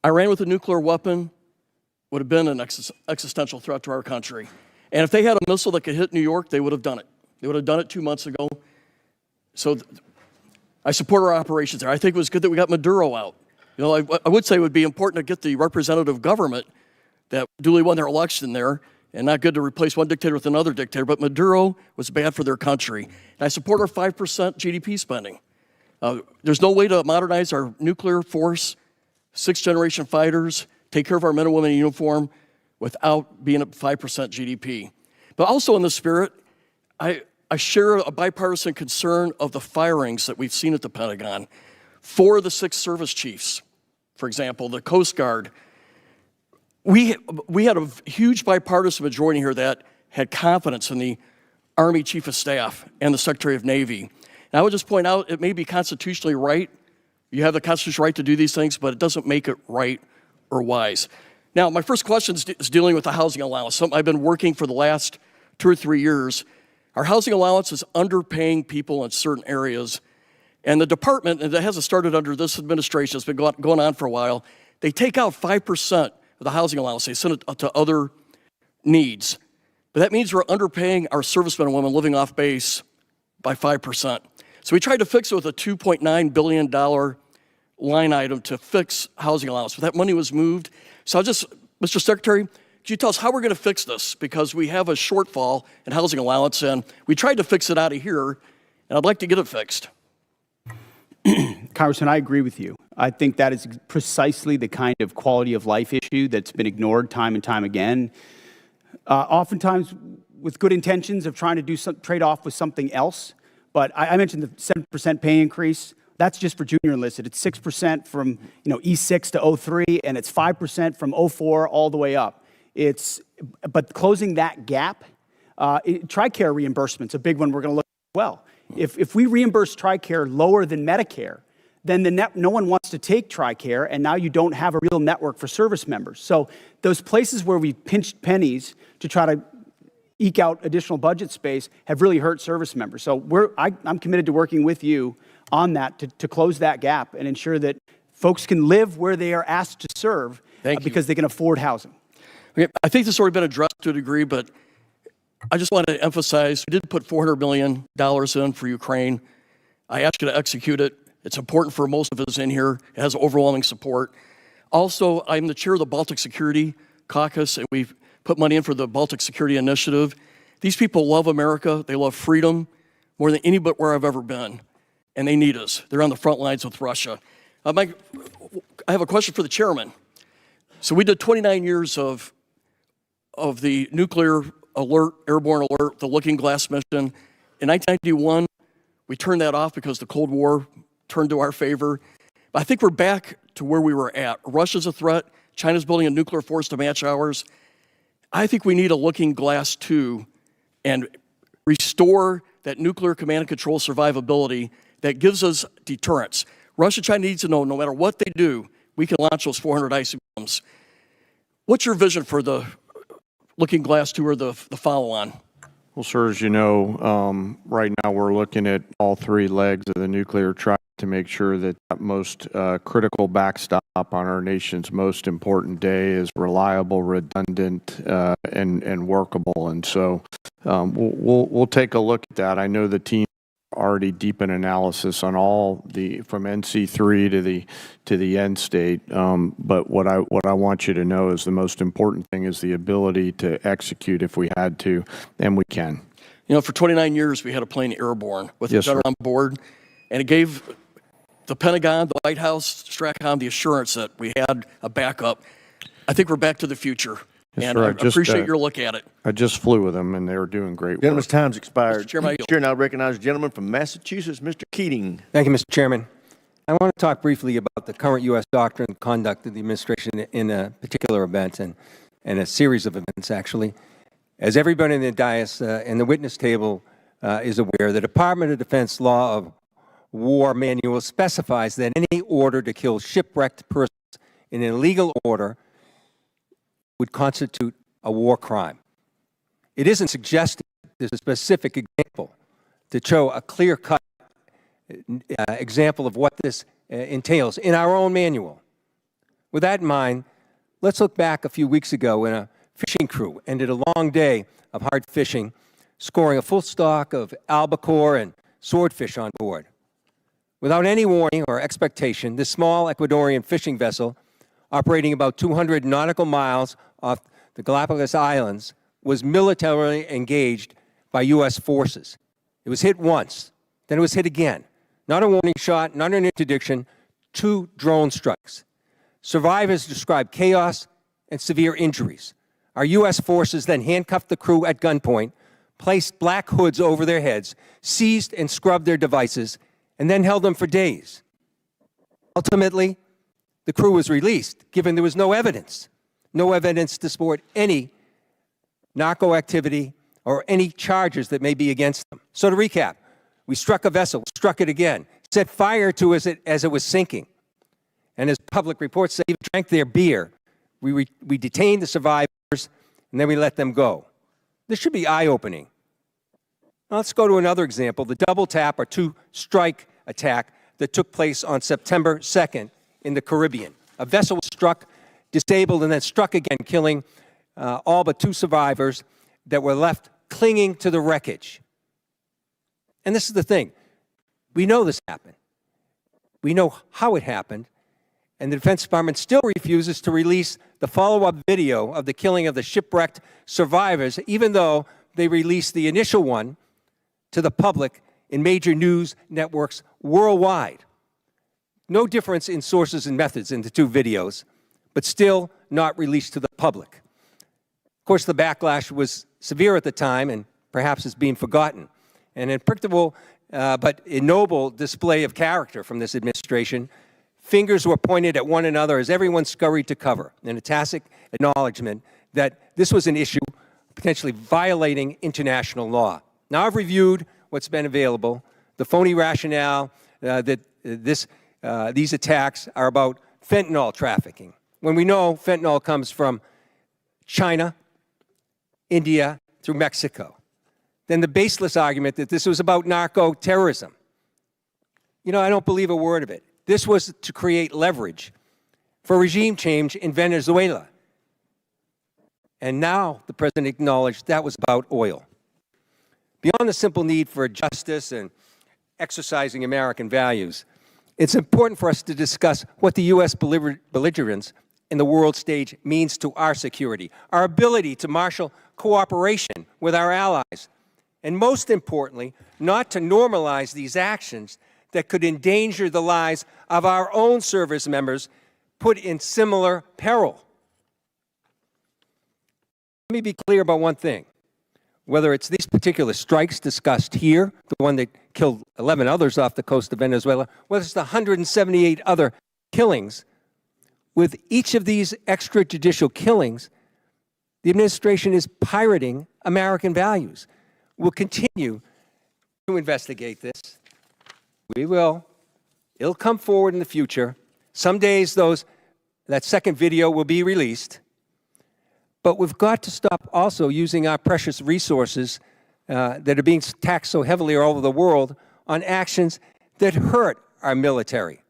S19: Iran with a nuclear weapon would have been an existential threat to our country. And if they had a missile that could hit New York, they would have done it. They would have done it 2 months ago. So I support our operations there. I think it was good that we got Maduro out. You know, I would say it would be important to get the representative government that duly won their election there, and not good to replace one dictator with another dictator, but Maduro was bad for their country. And I support our 5% GDP spending. There's no way to modernize our nuclear force, 6th-generation fighters, take care of our men and women in uniform without being at 5% GDP. But also in the spirit, I share a bipartisan concern of the firings that we've seen at the Pentagon. 4 of the 6 service chiefs, for example, the Coast Guard. We had a huge bipartisan majority here that had confidence in the Army Chief of Staff and the Secretary of Navy. And I would just point out, it may be constitutionally right. You have the constitutional right to do these things, but it doesn't make it right or wise. Now, my first question is dealing with the housing allowance, something I've been working for the last 2 or 3 years. Our housing allowance is underpaying people in certain areas. And the department, and that hasn't started under this administration, it's been going on for a while, they take out 5% of the housing allowance. They send it to other needs. But that means we're underpaying our servicemen and women living off base by 5%. So we tried to fix it with a $2.9 billion line item to fix housing allowance, but that money was moved. So Mr. Secretary, could you tell us how we're going to fix this? Because we have a shortfall in housing allowance, and we tried to fix it out of here, and I'd like to get it fixed.
S3: Congressman, I agree with you. I think that is precisely the kind of quality of life issue that's been ignored time and time again. Oftentimes with good intentions of trying to do some trade-off with something else. But I mentioned the 7% pay increase. That's just for junior enlisted. It's 6% from E6 to 03, and it's 5% from 04 all the way up. But closing that gap, TRICARE reimbursement's a big one we're going to look at as well. If we reimburse TRICARE lower than Medicare, then no one wants to take TRICARE, and now you don't have a real network for service members. So those places where we pinched pennies to try to eke out additional budget space have really hurt service members. So I'm committed to working with you on that to close that gap and ensure that folks can live where they are asked to serve because they can afford housing.
S19: Okay, I think this has already been addressed to a degree, but I just want to emphasize we did put $400 million in for Ukraine. I asked you to execute it. It's important for most of us in here. It has overwhelming support. Also, I'm the chair of the Baltic Security Caucus, and we've put money in for the Baltic Security Initiative. These people love America. They love freedom more than anywhere I've ever been, and they need us. They're on the front lines with Russia. I have a question for the chairman. So we did 29 years of the nuclear alert, airborne alert, the Looking Glass mission. In 1991, we turned that off because the Cold War turned to our favor. But I think we're back to where we were at. Russia's a threat. China's building a nuclear force to match ours. I think we need a Looking Glass 2 and restore that nuclear command and control survivability that gives us deterrence. Russia, China needs to know no matter what they do, we can launch those 400 ICBMs. What's your vision for the Looking Glass 2 or the follow-on?
S4: Well, sir, as you know, right now we're looking at all three legs of the nuclear triad to make sure that that most critical backstop on our nation's most important day is reliable, redundant, and workable. And so we'll take a look at that. I know the team already deep in analysis on all from NC3 to the end state. But what I want you to know is the most important thing is the ability to execute if we had to, and we can.
S19: For 29 years we had a plane airborne with the general on board, and it gave the Pentagon, the White House, STRATCOM the assurance that we had a backup. I think we're back to the future.
S4: Yes,
S19: and
S4: sir.
S19: I appreciate your look at it.
S4: I just flew with them, and they were doing great work.
S1: Gentleman's time's expired.
S19: Mr. Chairman,
S1: Chair now recognizes the gentleman from Massachusetts, Mr. Keating.
S20: Thank you, Mr. Chairman. I want to talk briefly about the current U.S. doctrine and conduct of the administration in a particular event and a series of events, actually. As everybody in the dais and the witness table is aware, the Department of Defense Law of War Manual specifies that any order to kill shipwrecked persons in an illegal order would constitute a war crime. It isn't suggested there's a specific example to show a clear-cut example of what this entails in our own manual. With that in mind, let's look back a few weeks ago when a fishing crew ended a long day of hard fishing, scoring a full stock of albacore and swordfish on board. Without any warning or expectation, this small Ecuadorian fishing vessel, operating about 200 nautical miles off the Galapagos Islands, was militarily engaged by U.S. forces. It was hit once, then it was hit again. Not a warning shot, not an interdiction, 2 drone strikes. Survivors described chaos and severe injuries. Our U.S. forces then handcuffed the crew at gunpoint, placed black hoods over their heads, seized and scrubbed their devices, and then held them for days. Ultimately, the crew was released, given there was no evidence to support any narco activity or any charges that may be against them. So to recap, we struck a vessel, struck it again, set fire to it as it was sinking. And as public reports say, even drank their beer. We detained the survivors, and then we let them go. This should be eye-opening. Now let's go to another example, the double tap or two-strike attack that took place on September 2nd in the Caribbean. A vessel was struck, disabled, and then struck again, killing all but 2 survivors that were left clinging to the wreckage. And this is the thing. We know this happened. We know how it happened. And the Defense Department still refuses to release the follow-up video of the killing of the shipwrecked survivors, even though they released the initial one to the public in major news networks worldwide. No difference in sources and methods in the 2 videos, but still not released to the public. Of course, the backlash was severe at the time and perhaps is being forgotten. An unpredictable but ignoble display of character from this administration. Fingers were pointed at one another as everyone scurried to cover, in a tacit acknowledgement that this was an issue potentially violating international law. Now I've reviewed what's been available, the phony rationale that these attacks are about fentanyl trafficking, when we know fentanyl comes from China, India, through Mexico. Then the baseless argument that this was about narco-terrorism. You know, I don't believe a word of it. This was to create leverage for regime change in Venezuela. And now the president acknowledged that was about oil. Beyond the simple need for justice and exercising American values, it's important for us to discuss what the U.S. belligerence in the world stage means to our security, our ability to marshal cooperation with our allies, and most importantly, not to normalize these actions that could endanger the lives of our own service members put in similar peril. Let me be clear about one thing. Whether it's these particular strikes discussed here, the one that killed 11 others off the coast of Venezuela, whether it's the 178 other killings, with each of these extrajudicial killings, the administration is pirating American values. We'll continue to investigate this. We will. It'll come forward in the future. Some days that second video will be released. But we've got to stop also using our precious resources that are being taxed so heavily all over the world on actions that hurt our military.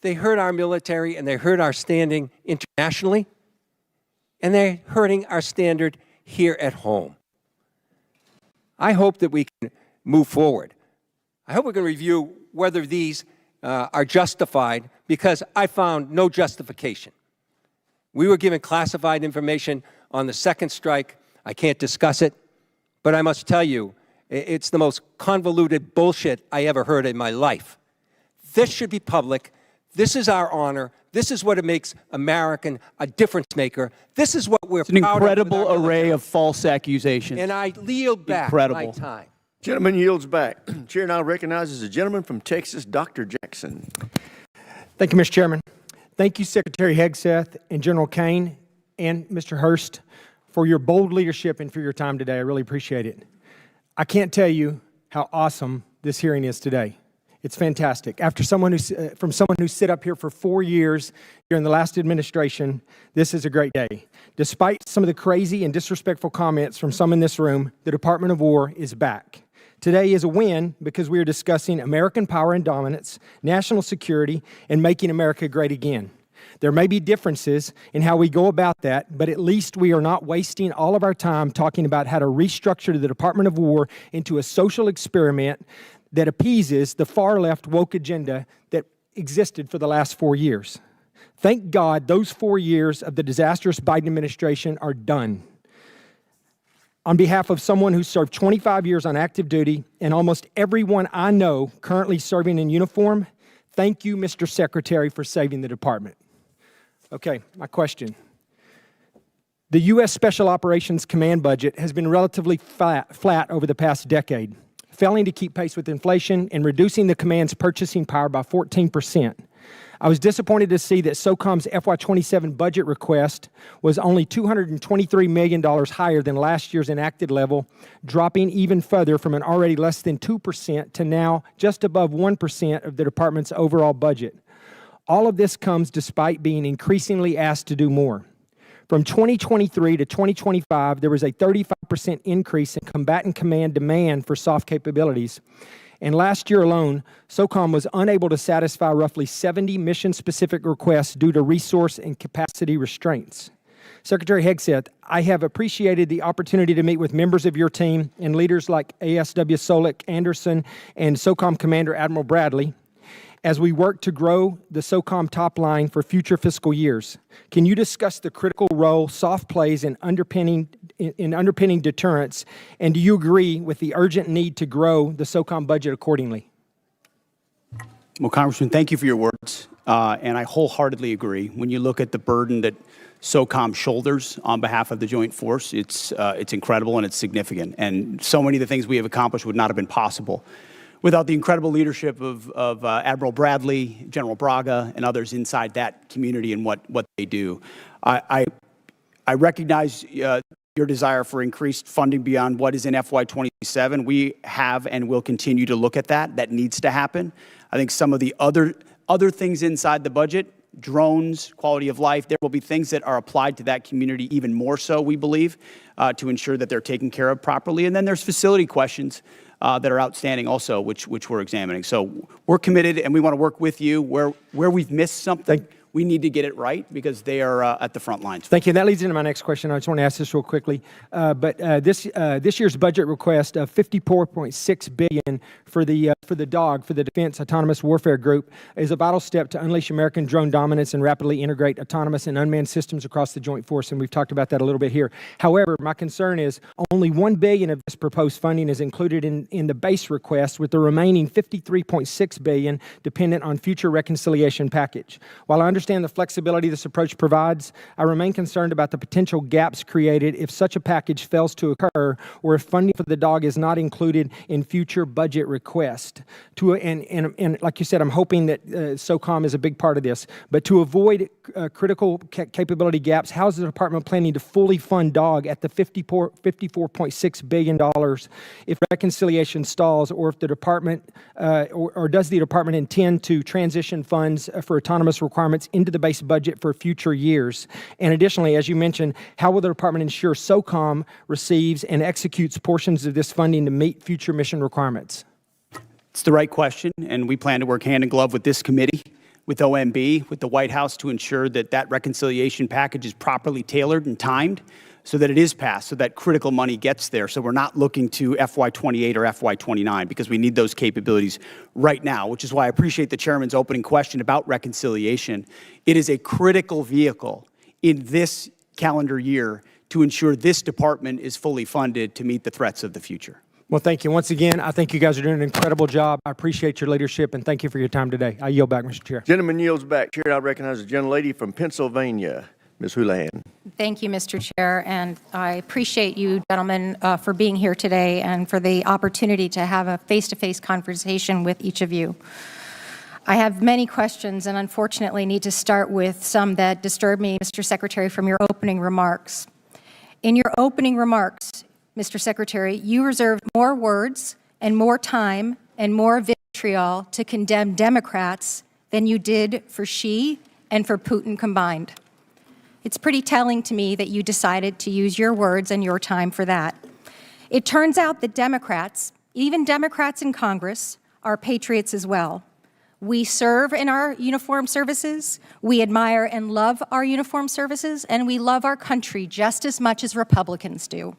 S20: They hurt our military and they hurt our standing internationally, and they're hurting our standard here at home. I hope that we can move forward. I hope we can review whether these are justified, because I found no justification. We were given classified information on the second strike. I can't discuss it, but I must tell you, it's the most convoluted bullshit I ever heard in my life. This should be public. This is our honor. This is what it makes American a difference maker. This is what we're proud of.
S3: It's an incredible array of false accusations.
S20: And I yield back my time.
S1: Gentleman yields back. Chair now recognizes the gentleman from Texas, Dr. Jackson.
S21: Thank you, Mr. Chairman. Thank you, Secretary Hegseth and General Caine and Mr. Hurst, for your bold leadership and for your time today. I really appreciate it. I can't tell you how awesome this hearing is today. It's fantastic. From someone who sit up here for 4 years during the last administration, this is a great day. Despite some of the crazy and disrespectful comments from some in this room, the Department of War is back. Today is a win because we are discussing American power and dominance, national security, and making America great again. There may be differences in how we go about that, but at least we are not wasting all of our time talking about how to restructure the Department of War into a social experiment that appeases the far-left woke agenda that existed for the last 4 years. Thank God those 4 years of the disastrous Biden administration are done. On behalf of someone who served 25 years on active duty and almost everyone I know currently serving in uniform, thank you, Mr. Secretary, for saving the department. Okay, my question. The U.S. Special Operations Command budget has been relatively flat over the past decade, failing to keep pace with inflation and reducing the command's purchasing power by 14%. I was disappointed to see that SOCOM's FY27 budget request was only $223 million higher than last year's enacted level, dropping even further from an already less than 2% to now just above 1% of the department's overall budget. All of this comes despite being increasingly asked to do more. From 2023 to 2025, there was a 35% increase in combatant command demand for soft capabilities. And last year alone, SOCOM was unable to satisfy roughly 70 mission-specific requests due to resource and capacity restraints. Secretary Hegseth, I have appreciated the opportunity to meet with members of your team and leaders like ASW Solik Anderson and SOCOM Commander Admiral Bradley as we work to grow the SOCOM top line for future fiscal years. Can you discuss the critical role soft plays in underpinning deterrence, and do you agree with the urgent need to grow the SOCOM budget accordingly?
S3: Well, Congressman, thank you for your words, and I wholeheartedly agree. When you look at the burden that SOCOM shoulders on behalf of the Joint Force, it's incredible and it's significant. And so many of the things we have accomplished would not have been possible without the incredible leadership of Admiral Bradley, General Braga, and others inside that community and what they do. I recognize your desire for increased funding beyond what is in FY27. We have and will continue to look at that. That needs to happen. I think some of the other things inside the budget, drones, quality of life, there will be things that are applied to that community even more so, we believe, to ensure that they're taken care of properly. And then there's facility questions that are outstanding also, which we're examining. So we're committed, and we want to work with you. Where we've missed something, we need to get it right because they are at the front lines.
S21: Thank you. That leads into my next question. I just want to ask this real quickly. This year's budget request of $54.6 billion for the DOG, for the Defense Autonomous Warfare Group, is a vital step to unleash American drone dominance and rapidly integrate autonomous and unmanned systems across the Joint Force, and we've talked about that a little bit here. However, my concern is only $1 billion of this proposed funding is included in the base request, with the remaining $53.6 billion dependent on future reconciliation package. While I understand the flexibility this approach provides, I remain concerned about the potential gaps created if such a package fails to occur, or if funding for the DOG is not included in future budget requests. And like you said, I'm hoping that SOCOM is a big part of this. But to avoid critical capability gaps, how is the department planning to fully fund DOG at the $54.6 billion if reconciliation stalls, or if the department, or does the department intend to transition funds for autonomous requirements into the base budget for future years? And additionally, as you mentioned, how will the department ensure SOCOM receives and executes portions of this funding to meet future mission requirements?
S3: It's the right question, and we plan to work hand in glove with this committee, with OMB, with the White House to ensure that that reconciliation package is properly tailored and timed so that it is passed, so that critical money gets there. So we're not looking to FY28 or FY29 because we need those capabilities right now, which is why I appreciate the chairman's opening question about reconciliation. It is a critical vehicle in this calendar year to ensure this department is fully funded to meet the threats of the future.
S21: Well, thank you. Once again, I think you guys are doing an incredible job. I appreciate your leadership, and thank you for your time today. I yield back, Mr. Chair.
S1: Gentleman yields back. Chair, I recognize the gentlelady from Pennsylvania, Ms. Houlihan.
S5: Thank you, Mr. Chair, and I appreciate you, gentlemen, for being here today and for the opportunity to have a face-to-face conversation with each of you. I have many questions and unfortunately need to start with some that disturb me, Mr. Secretary, from your opening remarks. In your opening remarks, Mr. Secretary, you reserved more words and more time and more vitriol to condemn Democrats than you did for Xi and for Putin combined. It's pretty telling to me that you decided to use your words and your time for that. It turns out that Democrats, even Democrats in Congress, are patriots as well. We serve in our uniformed services, we admire and love our uniformed services, and we love our country just as much as Republicans do.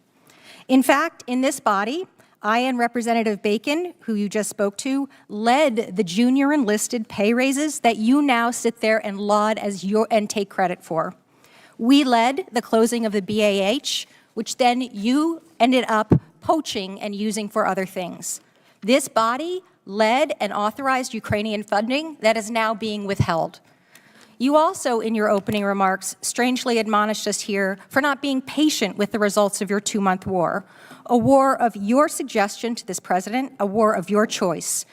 S5: In fact, in this body, I and Representative Bacon, who you just spoke to, led the junior enlisted pay raises that you now sit there and laud as and take credit for. We led the closing of the BAH, which then you ended up poaching and using for other things. This body led and authorized Ukrainian funding that is now being withheld. You also, in your opening remarks, strangely admonished us here for not being patient with the results of your 2-month war, a war of your suggestion to this president, a war of your choice,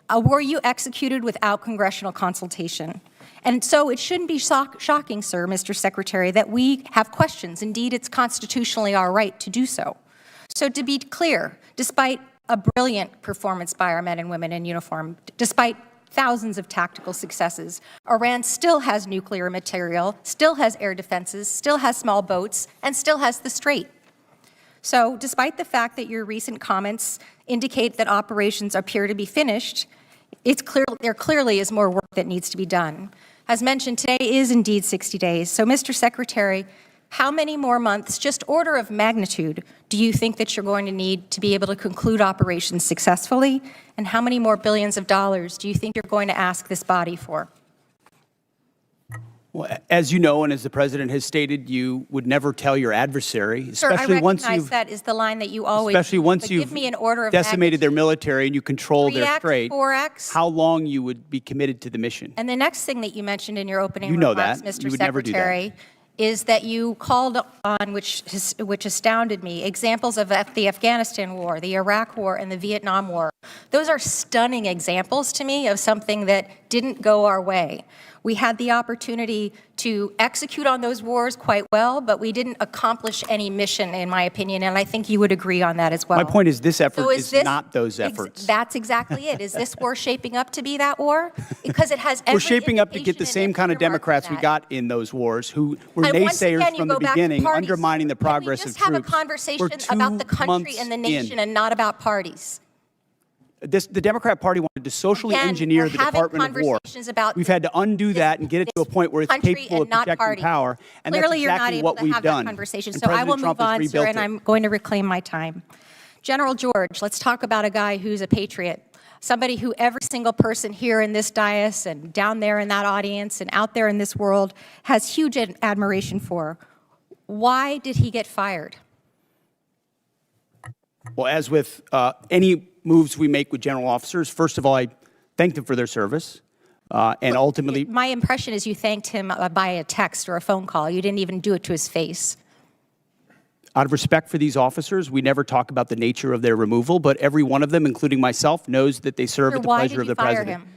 S5: a war you executed without congressional consultation. And so it shouldn't be shocking, sir, Mr. Secretary, that we have questions. Indeed, it's constitutionally our right to do so. So to be clear, despite a brilliant performance by our men and women in uniform, despite thousands of tactical successes. Iran still has nuclear material, still has air defenses, still has small boats, and still has the Strait. So despite the fact that your recent comments indicate that operations appear to be finished, there clearly is more work that needs to be done. As mentioned, today is indeed 60 days. So, Mr. Secretary, how many more months, just order of magnitude, do you think that you're going to need to be able to conclude operations successfully? And how many more billions of dollars do you think you're going to ask this body for?
S3: Well, as you know, and as the President has stated, you would never tell your adversary,
S5: Sir,
S3: especially
S5: I
S3: once
S5: recognize
S3: you've,
S5: that is the line that you always
S3: especially
S5: use,
S3: once
S5: but
S3: you've
S5: give me an order of
S3: decimated their
S5: magnitude.
S3: military and you control their
S5: 3x,
S3: strait,
S5: 4x?
S3: how long you would be committed to the mission.
S5: And the next thing that you mentioned in your opening
S3: You know
S5: remarks,
S3: that.
S5: Mr.
S3: You would never do that.
S5: Secretary, is that you called on, which astounded me, examples of the Afghanistan war, the Iraq war, and the Vietnam war. Those are stunning examples to me of something that didn't go our way. We had the opportunity to execute on those wars quite well, but we didn't accomplish any mission, in my opinion, and I think you would agree on that as well.
S3: My point is this effort
S5: So
S3: is not those efforts.
S5: That's exactly it. Is this war shaping up to be that war? Because it has every
S3: We're shaping up to get the
S5: indication
S3: same
S5: and
S3: kind of
S5: earmark for
S3: Democrats we
S5: that.
S3: got in those wars who were
S5: And once
S3: naysayers
S5: again, you
S3: from the
S5: go back to
S3: beginning,
S5: parties.
S3: undermining the
S5: Can we
S3: progress of
S5: just have
S3: troops.
S5: a conversation
S3: We're 2
S5: about the country
S3: months
S5: and the nation
S3: in.
S5: and not about parties?
S3: The Democrat Party wanted to socially
S5: Again,
S3: engineer
S5: we're
S3: the
S5: having
S3: Department of War.
S5: conversations about
S3: We've had to undo that and get it to a point where it's
S5: country
S3: capable of
S5: and not
S3: projecting
S5: parties.
S3: power, and
S5: Clearly,
S3: that's
S5: you're not
S3: exactly
S5: able
S3: what
S5: to
S3: we've
S5: have
S3: done.
S5: that conversation.
S3: And
S5: So I
S3: President
S5: will
S3: Trump
S5: move
S3: has
S5: on, sir,
S3: rebuilt
S5: and
S3: it.
S5: I'm going to reclaim my time. General George, let's talk about a guy who's a patriot, somebody who every single person here in this dais and down there in that audience and out there in this world has huge admiration for. Why did he get fired?
S3: Well, as with any moves we make with general officers, first of all, I thank them for their service, and ultimately...
S5: My impression is you thanked him by a text or a phone call. You didn't even do it to his face.
S3: Out of respect for these officers, we never talk about the nature of their removal, but every one of them, including myself, knows that they serve
S5: Sir,
S3: at the
S5: why
S3: pleasure
S5: did
S3: of
S5: you
S3: the
S5: fire
S3: President.
S5: him?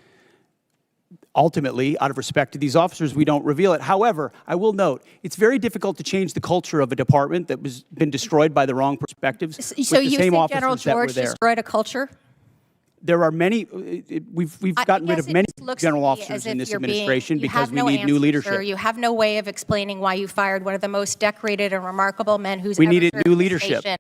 S3: Ultimately, out of respect to these officers, we don't reveal it. However, I will note, it's very difficult to change the culture of a department that was been destroyed by the wrong perspectives
S5: So
S3: with the
S5: you
S3: same
S5: think
S3: officers
S5: General
S3: that were
S5: George
S3: there.
S5: destroyed a culture?
S3: There are many, we've gotten rid of many general officers in this administration because we need new leadership.
S5: Sir. You have no way of explaining why you fired one of the most decorated and remarkable men who's
S3: We
S5: ever
S3: needed
S5: served
S3: new
S5: this
S3: leadership.
S5: nation.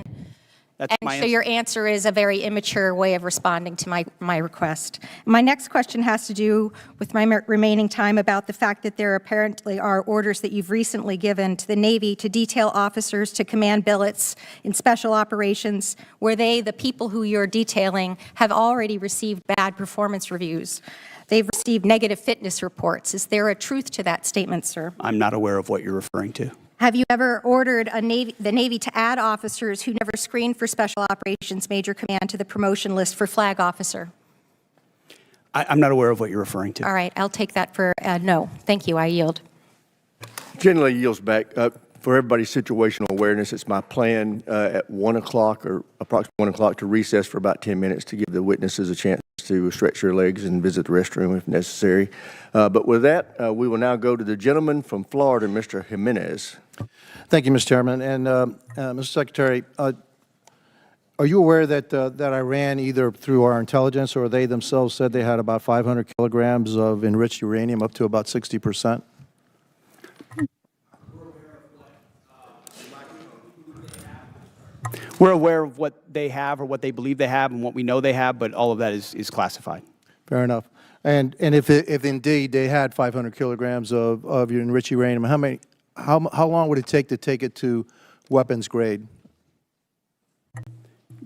S3: That's
S5: And
S3: my
S5: so
S3: answer.
S5: your answer is a very immature way of responding to my request. My next question has to do with my remaining time about the fact that there apparently are orders that you've recently given to the Navy to detail officers to command billets in special operations where they, the people who you're detailing, have already received bad performance reviews. They've received negative fitness reports. Is there a truth to that statement, sir?
S3: I'm not aware of what you're referring to.
S5: Have you ever ordered the Navy to add officers who never screened for Special Operations Major Command to the promotion list for flag officer?
S3: I'm not aware of what you're referring to.
S5: All right, I'll take that for no. Thank you, I yield.
S1: Generally yields back. For everybody's situational awareness, it's my plan at 1 o'clock or approximately 1 o'clock to recess for about 10 minutes to give the witnesses a chance to stretch their legs and visit the restroom if necessary. But with that, we will now go to the gentleman from Florida, Mr. Jimenez.
S7: Thank you, Mr. Chairman. And Mr. Secretary, are you aware that Iran, either through our intelligence or they themselves, said they had about 500 kilograms of enriched uranium, up to about 60%?
S3: We're aware of what they have or what they believe they have and what we know they have, but all of that is classified.
S7: Fair enough. And if indeed they had 500 kilograms of enriched uranium, how long would it take to it to weapons grade?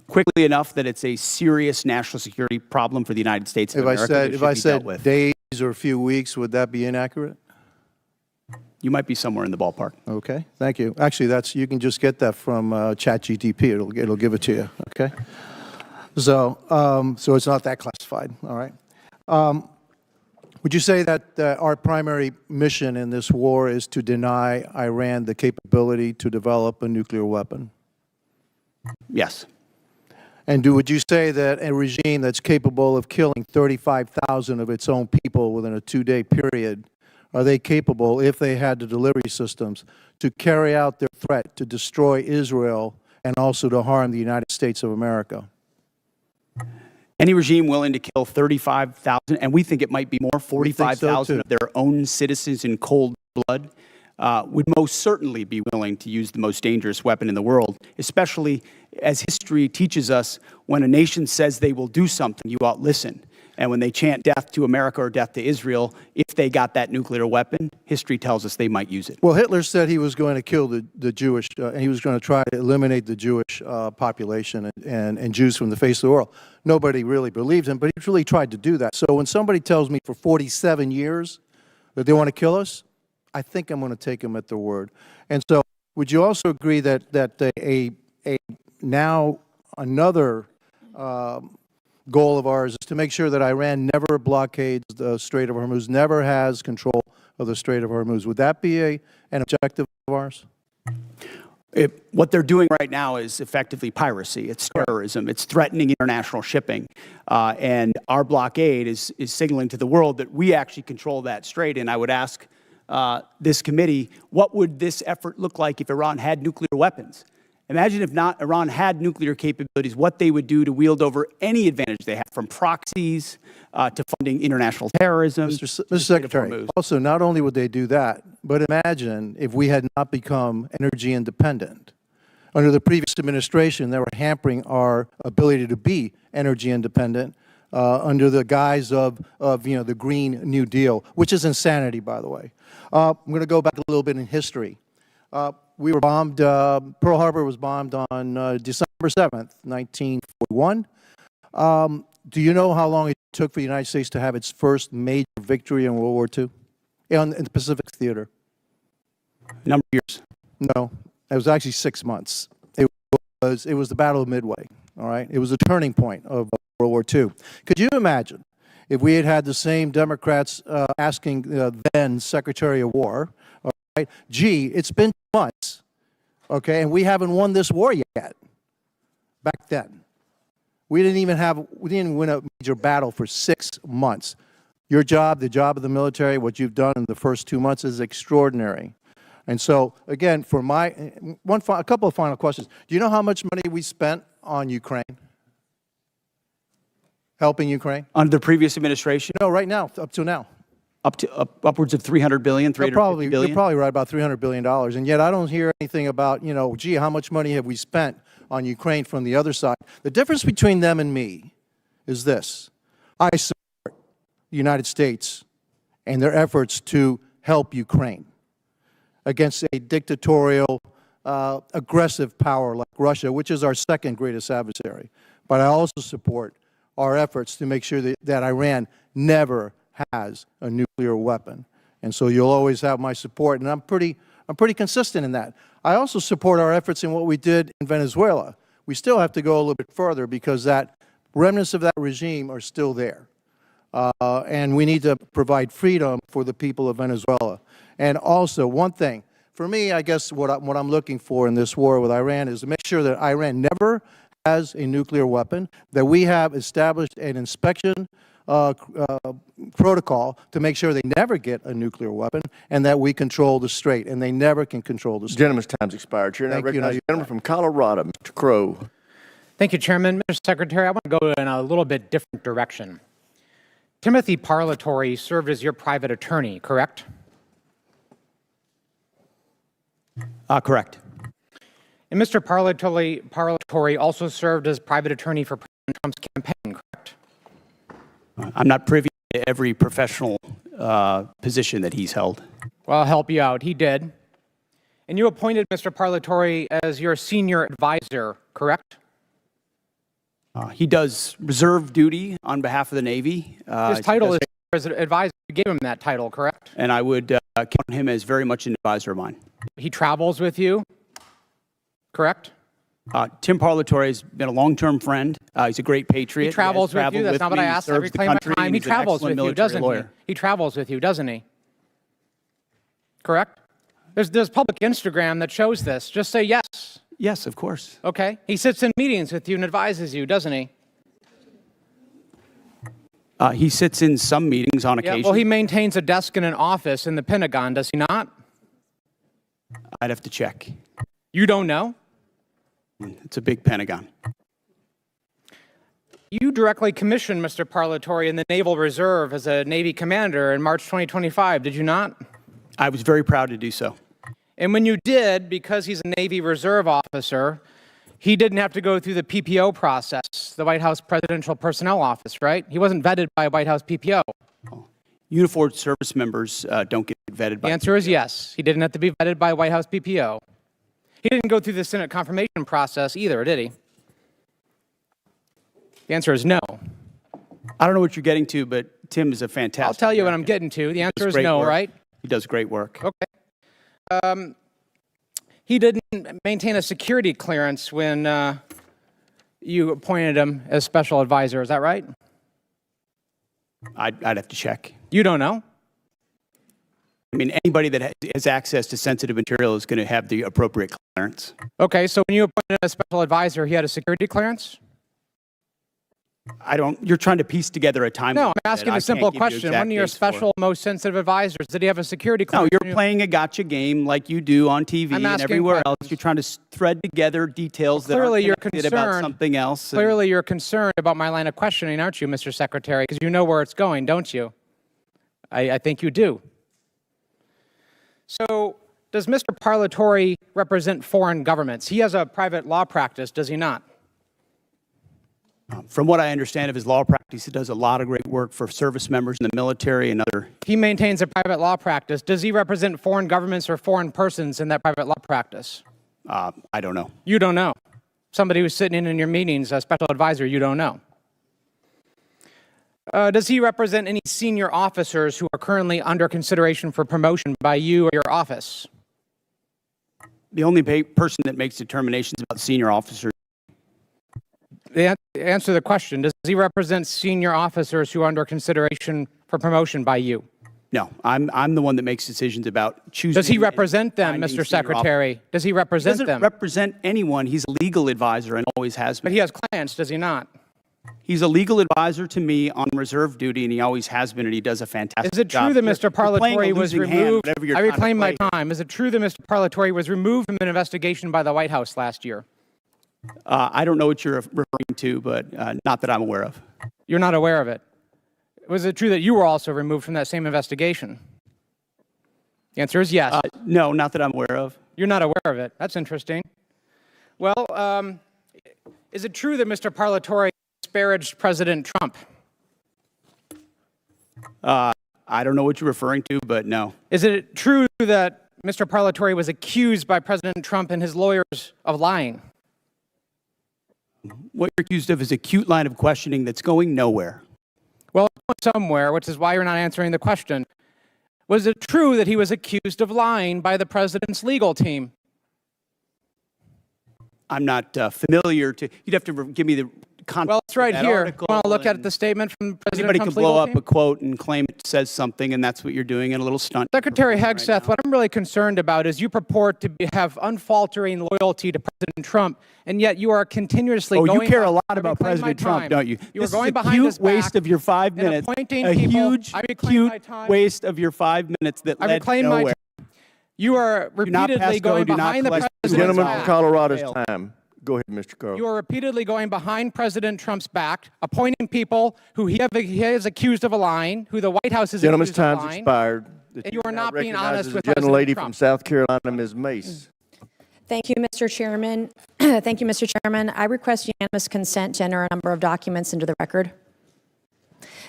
S3: Quickly enough that it's a serious national security problem for the United States of America.
S7: If I said days or a few weeks, would that be inaccurate?
S3: You might be somewhere in the ballpark.
S7: Okay, thank you. Actually, you can just get that from ChatGPT. It'll give it to you. Okay. So it's not that classified. All right. Would you say that our primary mission in this war is to deny Iran the capability to develop a nuclear weapon?
S3: Yes.
S7: And would you say that a regime that's capable of killing 35,000 of its own people within a 2-day period, are they capable, if they had the delivery systems, to carry out their threat to destroy Israel and also to harm the United States of America?
S3: Any regime willing to kill 35,000, and we think it might be more, 45,000 of their own citizens in cold blood, would most certainly be willing to use the most dangerous weapon in the world, especially as history teaches us, when a nation says they will do something, you ought listen. And when they chant death to America or death to Israel, if they got that nuclear weapon, history tells us they might use it.
S7: Well, Hitler said he was going to kill the Jewish, and he was going to try to eliminate the Jewish population and Jews from the face of the world. Nobody really believed him, but he really tried to do that. So when somebody tells me for 47 years that they want to kill us, I think I'm going to take them at their word. And so would you also agree that now another goal of ours is to make sure that Iran never blockades the Strait of Hormuz, never has control of the Strait of Hormuz? Would that be an objective of ours?
S3: What they're doing right now is effectively piracy. It's terrorism. It's threatening international shipping. And our blockade is signaling to the world that we actually control that strait. And I would ask this committee, what would this effort look like if Iran had nuclear weapons? Imagine if not Iran had nuclear capabilities, what they would do to wield over any advantage they have, from proxies to funding international terrorism.
S7: Mr. Secretary, also, not only would they do that, but imagine if we had not become energy independent. Under the previous administration, they were hampering our ability to be energy independent under the guise of the Green New Deal, which is insanity, by the way. I'm going to go back a little bit in history. We were bombed, Pearl Harbor was bombed on December 7th, 1941. Do you know how long it took for the United States to have its first major victory in World War II? In the Pacific Theater?
S3: Number of years.
S7: No, it was actually 6 months. It was the Battle of Midway, all right? It was a turning point of World War II. Could you imagine if we had had the same Democrats asking then Secretary of War, all right, gee, it's been months, okay, and we haven't won this war yet. Back then, we didn't win a major battle for 6 months. Your job, the job of the military, what you've done in the first 2 months is extraordinary. And so, again, for a couple of final questions. Do you know how much money we spent on Ukraine? Helping Ukraine?
S3: Under the previous administration?
S7: No, right now, up to now.
S3: Upwards of $300 billion, $350 billion?
S7: You're probably right, about $300 billion. And yet I don't hear anything about, gee, how much money have we spent on Ukraine from the other side? The difference between them and me is this. I support the United States and their efforts to help Ukraine against a dictatorial, aggressive power like Russia, which is our second greatest adversary. But I also support our efforts to make sure that Iran never has a nuclear weapon. And so you'll always have my support, and I'm pretty consistent in that. I also support our efforts in what we did in Venezuela. We still have to go a little bit further because that remnants of that regime are still there. And we need to provide freedom for the people of Venezuela. And also, one thing, for me, I guess what I'm looking for in this war with Iran is to make sure that Iran never has a nuclear weapon, that we have established an inspection protocol to make sure they never get a nuclear weapon, and that we control the strait, and they never can control the strait.
S1: Gentleman's time's expired. Chair, I recognize the gentleman from Colorado, Mr. Crow.
S8: Thank you, Chairman. Mr. Secretary, I want to go in a little bit different direction. Timothy Parlatore served as your private attorney, correct?
S3: Correct.
S8: And Mr. Parlatore also served as private attorney for President Trump's campaign, correct?
S3: I'm not privy to every professional position that he's held.
S8: Well, I'll help you out. He did. And you appointed Mr. Parlatore as your senior advisor, correct?
S3: He does reserve duty on behalf of the Navy.
S8: His title is as an advisor. You gave him that title, correct?
S3: And I would count him as very much an advisor of mine.
S8: He travels with you, correct?
S3: Tim Parlatore has been a long-term friend. He's a great patriot.
S8: He travels with you. That's not what I asked. Every claim of time. He travels with you, doesn't he? He travels with you, doesn't he? Correct? There's public Instagram that shows this. Just say yes.
S3: Yes, of course.
S8: Okay. He sits in meetings with you and advises you, doesn't he?
S3: He sits in some meetings on occasion.
S8: Well, he maintains a desk in an office in the Pentagon, does he not?
S3: I'd have to check.
S8: You don't know?
S3: It's a big Pentagon.
S8: You directly commissioned Mr. Parlatore in the Naval Reserve as a Navy commander in March 2025, did you not?
S3: I was very proud to do so.
S8: And when you did, because he's a Navy Reserve officer, he didn't have to go through the PPO process, the White House Presidential Personnel Office, right? He wasn't vetted by a White House PPO.
S3: Uniformed service members don't get vetted by
S8: The answer is yes. He didn't have to be vetted by a White House PPO. He didn't go through the Senate confirmation process either, did he? The answer is no.
S3: I don't know what you're getting to, but Tim is a fantastic
S8: I'll tell you what
S3: American.
S8: I'm getting to. The answer is
S3: Great
S8: no,
S3: work.
S8: right?
S3: He does great work.
S8: Okay. He didn't maintain a security clearance when you appointed him as special advisor. Is that right?
S3: I'd have to check.
S8: You don't know?
S3: I mean, anybody that has access to sensitive material is going to have the appropriate clearance.
S8: Okay, so when you appointed him as special advisor, he had a security clearance?
S3: You're trying to piece together a timeline.
S8: No, I'm asking a simple question. One of your special, most sensitive advisors, did he have a security clearance?
S3: No, you're playing a gotcha game like you do on TV and everywhere else. You're trying to thread together details that are connected about something else.
S8: Clearly, you're concerned about my line of questioning, aren't you, Mr. Secretary? Because you know where it's going, don't you? I think you do. So, does Mr. Parlatore represent foreign governments? He has a private law practice, does he not?
S3: From what I understand of his law practice, he does a lot of great work for service members in the military and other.
S8: He maintains a private law practice. Does he represent foreign governments or foreign persons in that private law practice?
S3: I don't know.
S8: You don't know. Somebody who's sitting in your meetings, a special advisor, you don't know. Does he represent any senior officers who are currently under consideration for promotion by you or your office?
S3: The only person that makes determinations about senior officers.
S8: Answer the question. Does he represent senior officers who are under consideration for promotion by you?
S3: No, I'm the one that makes decisions about choosing.
S8: Does he represent them, Mr. Secretary? Does he represent them?
S3: He doesn't represent anyone. He's a legal advisor and always has been.
S8: But he has clients, does he not?
S3: He's a legal advisor to me on reserve duty, and he always has been, and he does a fantastic job.
S8: Is it true that Mr. Parlatore was removed? I reclaim my
S3: time.
S8: time. Is it true that Mr. Parlatore was removed from an investigation by the White House last year?
S3: I don't know what you're referring to, but not that I'm aware of.
S8: You're not aware of it. Was it true that you were also removed from that same investigation? The answer is yes.
S3: No, not that I'm aware of.
S8: You're not aware of it. That's interesting. Well, is it true that Mr. Parlatore disparaged President Trump?
S3: I don't know what you're referring to, but no.
S8: Is it true that Mr. Parlatore was accused by President Trump and his lawyers of lying?
S3: What you're accused of is a cute line of questioning that's going nowhere.
S8: Well, it's going somewhere, which is why you're not answering the question. Was it true that he was accused of lying by the president's legal team?
S3: I'm not familiar to. You'd have to give me the context.
S8: Well, it's right
S3: of that
S8: here.
S3: article,
S8: You want to look at the statement from President
S3: Anybody
S8: Trump's
S3: could blow
S8: legal
S3: up
S8: team?
S3: a quote and claim it says something, and that's what you're doing in a little stunt.
S8: Secretary Hegseth, what I'm really concerned about is you purport to have unfaltering loyalty to President Trump, and yet you are continuously going...
S3: Oh, you care a lot about President Trump, don't you?
S8: You are
S3: This
S8: going
S3: is a
S8: behind his
S3: cute waste
S8: back
S3: of your 5
S8: and
S3: minutes.
S8: appointing
S3: A
S8: people.
S3: huge,
S8: I reclaim
S3: cute
S8: my time.
S3: waste of your 5 minutes that
S8: I
S3: led
S8: reclaim my
S3: nowhere.
S8: time. You are repeatedly going behind the president's
S1: Gentleman
S8: back.
S1: from Colorado's time. Go ahead, Mr. Carl.
S8: You are repeatedly going behind President Trump's back, appointing people who he is accused of lying, who the White House is
S1: Gentleman's
S8: accused of
S1: time's
S8: lying.
S1: expired.
S8: And you are not being
S1: Recognized
S8: honest
S1: as
S8: with
S1: the
S8: President
S1: gentlelady
S8: Trump.
S1: from South Carolina, Ms. Mace.
S2: Thank you, Mr. Chairman. Thank you, Mr. Chairman. I request unanimous consent to enter a number of documents into the record.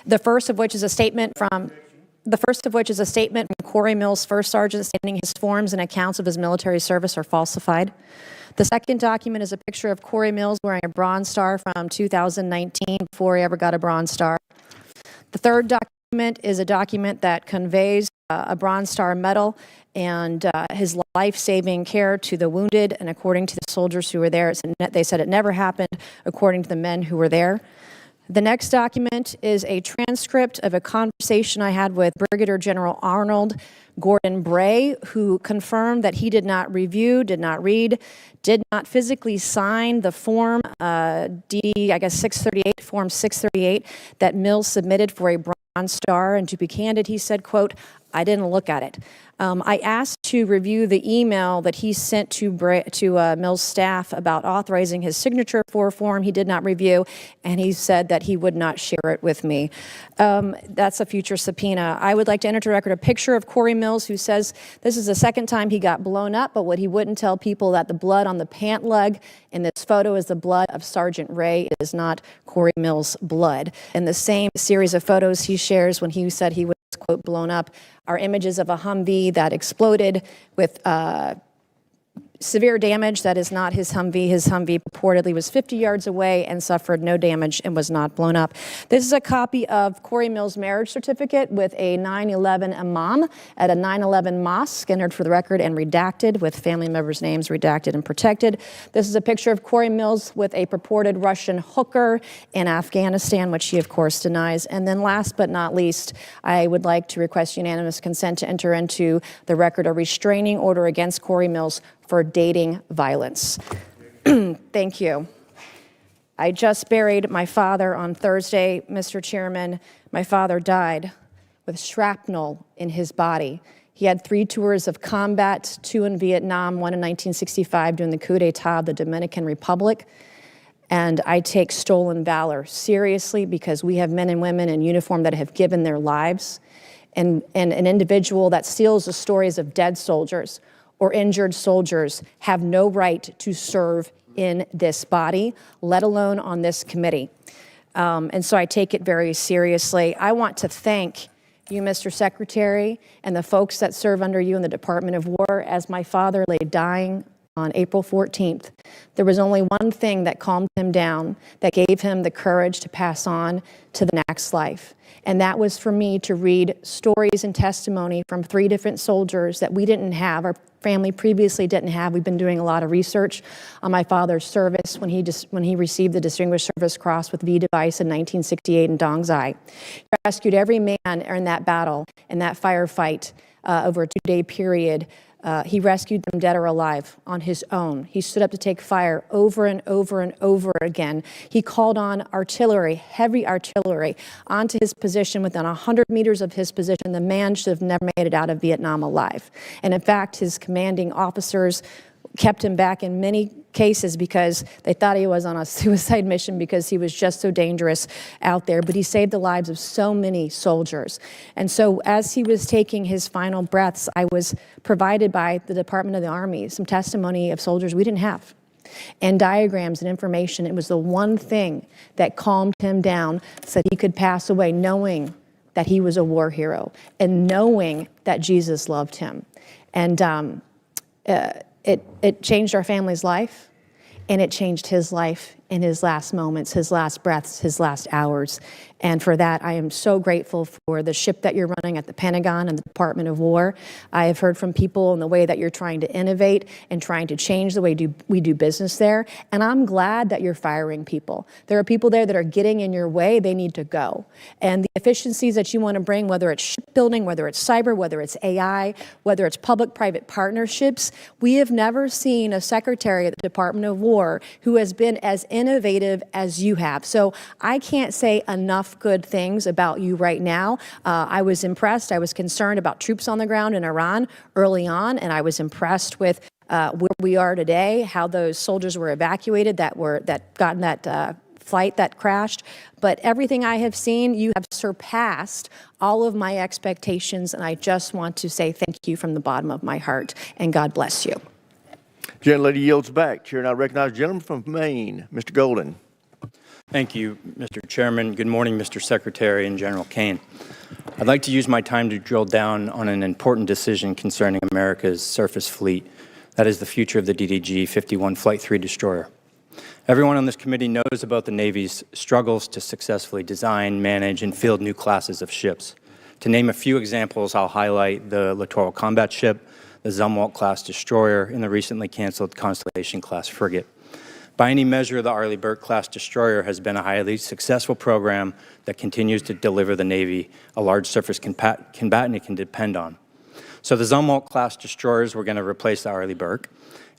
S2: The first of which is a statement from Corey Mills, First Sergeant, stating his forms and accounts of his military service are falsified. The second document is a picture of Corey Mills wearing a Bronze Star from 2019, before he ever got a Bronze Star. The third document is a document that conveys a Bronze Star medal and his life-saving care to the wounded, and according to the soldiers who were there, they said it never happened, according to the men who were there. The next document is a transcript of a conversation I had with Brigadier General Arnold Gordon Bray, who confirmed that he did not review, did not read, did not physically sign the form, Form 638, that Mills submitted for a Bronze Star. And to be candid, he said, quote, "I didn't look at it." I asked to review the email that he sent to Mills' staff about authorizing his signature for a form he did not review, and he said that he would not share it with me. That's a future subpoena. I would like to enter to record a picture of Corey Mills, who says this is the second time he got blown up, but what he wouldn't tell people that the blood on the pant leg in this photo is the blood of Sergeant Ray. It is not Corey Mills' blood. In the same series of photos he shares when he said he was, quote, blown up, are images of a Humvee that exploded with severe damage. That is not his Humvee. His Humvee purportedly was 50 yards away and suffered no damage and was not blown up. This is a copy of Corey Mills' marriage certificate with a 9/11 imam at a 9/11 mosque, entered for the record and redacted, with family members' names redacted and protected. This is a picture of Corey Mills with a purported Russian hooker in Afghanistan, which he, of course, denies. And then last but not least, I would like to request unanimous consent to enter into the record a restraining order against Corey Mills for dating violence. Thank you. I just buried my father on Thursday, Mr. Chairman. My father died with shrapnel in his body. He had 3 tours of combat, 2 in Vietnam, 1 in 1965 during the coup d'etat of the Dominican Republic. And I take stolen valor seriously because we have men and women in uniform that have given their lives. And an individual that steals the stories of dead soldiers or injured soldiers have no right to serve in this body, let alone on this committee. And so I take it very seriously. I want to thank you, Mr. Secretary, and the folks that serve under you in the Department of War. As my father lay dying on April 14th, there was only one thing that calmed him down, that gave him the courage to pass on to the next life. And that was for me to read stories and testimony from 3 different soldiers that we didn't have, our family previously didn't have. We've been doing a lot of research on my father's service when he received the Distinguished Service Cross with V device in 1968 in Dong Zai. He rescued every man in that battle, in that firefight, over a 2-day period. He rescued them dead or alive on his own. He stood up to take fire over and over and over again. He called on artillery, heavy artillery, onto his position within 100 meters of his position. The man should have never made it out of Vietnam alive. And in fact, his commanding officers kept him back in many cases because they thought he was on a suicide mission because he was just so dangerous out there. But he saved the lives of so many soldiers. And so as he was taking his final breaths, I was provided by the Department of the Army some testimony of soldiers we didn't have, and diagrams and information. It was the one thing that calmed him down so that he could pass away knowing that he was a war hero and knowing that Jesus loved him. And it changed our family's life, and it changed his life in his last moments, his last breaths, his last hours. And for that, I am so grateful for the ship that you're running at the Pentagon and the Department of War. I have heard from people in the way that you're trying to innovate and trying to change the way we do business there. And I'm glad that you're firing people. There are people there that are getting in your way. They need to go. And the efficiencies that you want to bring, whether it's shipbuilding, whether it's cyber, whether it's AI, whether it's public-private partnerships, we have never seen a secretary at the Department of War who has been as innovative as you have. So I can't say enough good things about you right now. I was impressed. I was concerned about troops on the ground in Iran early on, and I was impressed with where we are today, how those soldiers were evacuated that got in that flight that crashed. But everything I have seen, you have surpassed all of my expectations, and I just want to say thank you from the bottom of my heart, and God bless you.
S1: Gentlelady yields back. Chair now recognizes the gentleman from Maine, Mr. Golden.
S9: Thank you, Mr. Chairman. Good morning, Mr. Secretary and General Caine. I'd like to use my time to drill down on an important decision concerning America's surface fleet. That is the future of the DDG-51 Flight 3 destroyer. Everyone on this committee knows about the Navy's struggles to successfully design, manage, and field new classes of ships. To name a few examples, I'll highlight the Littoral Combat Ship, the Zumwalt-class destroyer, and the recently canceled Constellation-class frigate. By any measure, the Arleigh Burke-class destroyer has been a highly successful program that continues to deliver the Navy a large surface combatant it can depend on. So the Zumwalt-class destroyers were going to replace the Arleigh Burke.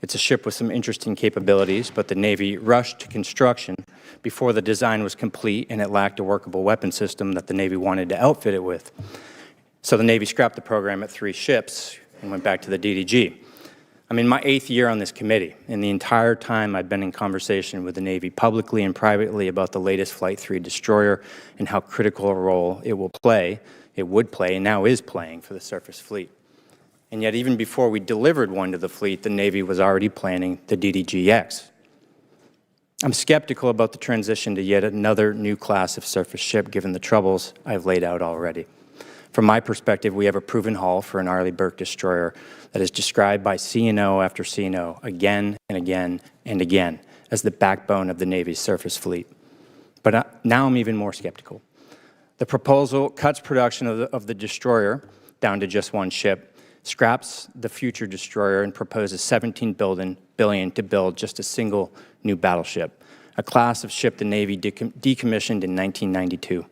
S9: It's a ship with some interesting capabilities, but the Navy rushed to construction before the design was complete, and it lacked a workable weapon system that the Navy wanted to outfit it with. So the Navy scrapped the program at 3 ships, and went back to the DDG. I'm in my 8th year on this committee, and the entire time I've been in conversation with the Navy publicly and privately about the latest Flight 3 destroyer and how critical a role it would play, and now is playing for the surface fleet. And yet, even before we delivered one to the fleet, the Navy was already planning the DDG-X. I'm skeptical about the transition to yet another new class of surface ship, given the troubles I've laid out already. From my perspective, we have a proven hull for an Arleigh Burke destroyer that is described by CNO after CNO again and again and again as the backbone of the Navy's surface fleet. But now I'm even more skeptical. The proposal cuts production of the destroyer down to just one ship, scraps the future destroyer, and proposes $17 billion to build just a single new battleship, a class of ship the Navy decommissioned in 1992.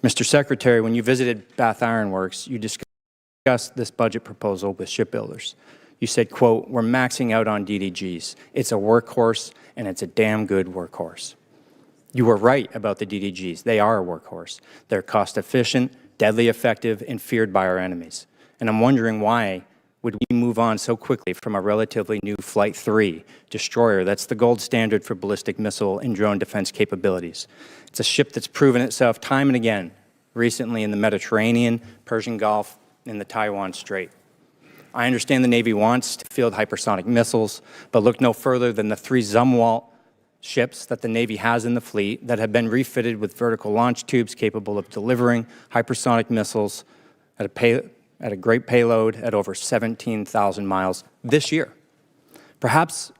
S9: Mr. Secretary, when you visited Bath Iron Works, you discussed this budget proposal with shipbuilders. You said, quote, "We're maxing out on DDGs. It's a workhorse, and it's a damn good workhorse." You were right about the DDGs. They are a workhorse. They're cost-efficient, deadly effective, and feared by our enemies. And I'm wondering why would we move on so quickly from a relatively new Flight 3 destroyer that's the gold standard for ballistic missile and drone defense capabilities. It's a ship that's proven itself time and again, recently in the Mediterranean, Persian Gulf, and the Taiwan Strait. I understand the Navy wants to field hypersonic missiles, but look no further than the 3 Zumwalt ships that the Navy has in the fleet that have been refitted with vertical launch tubes capable of delivering hypersonic missiles at a great payload at over 17,000 miles this year. Perhaps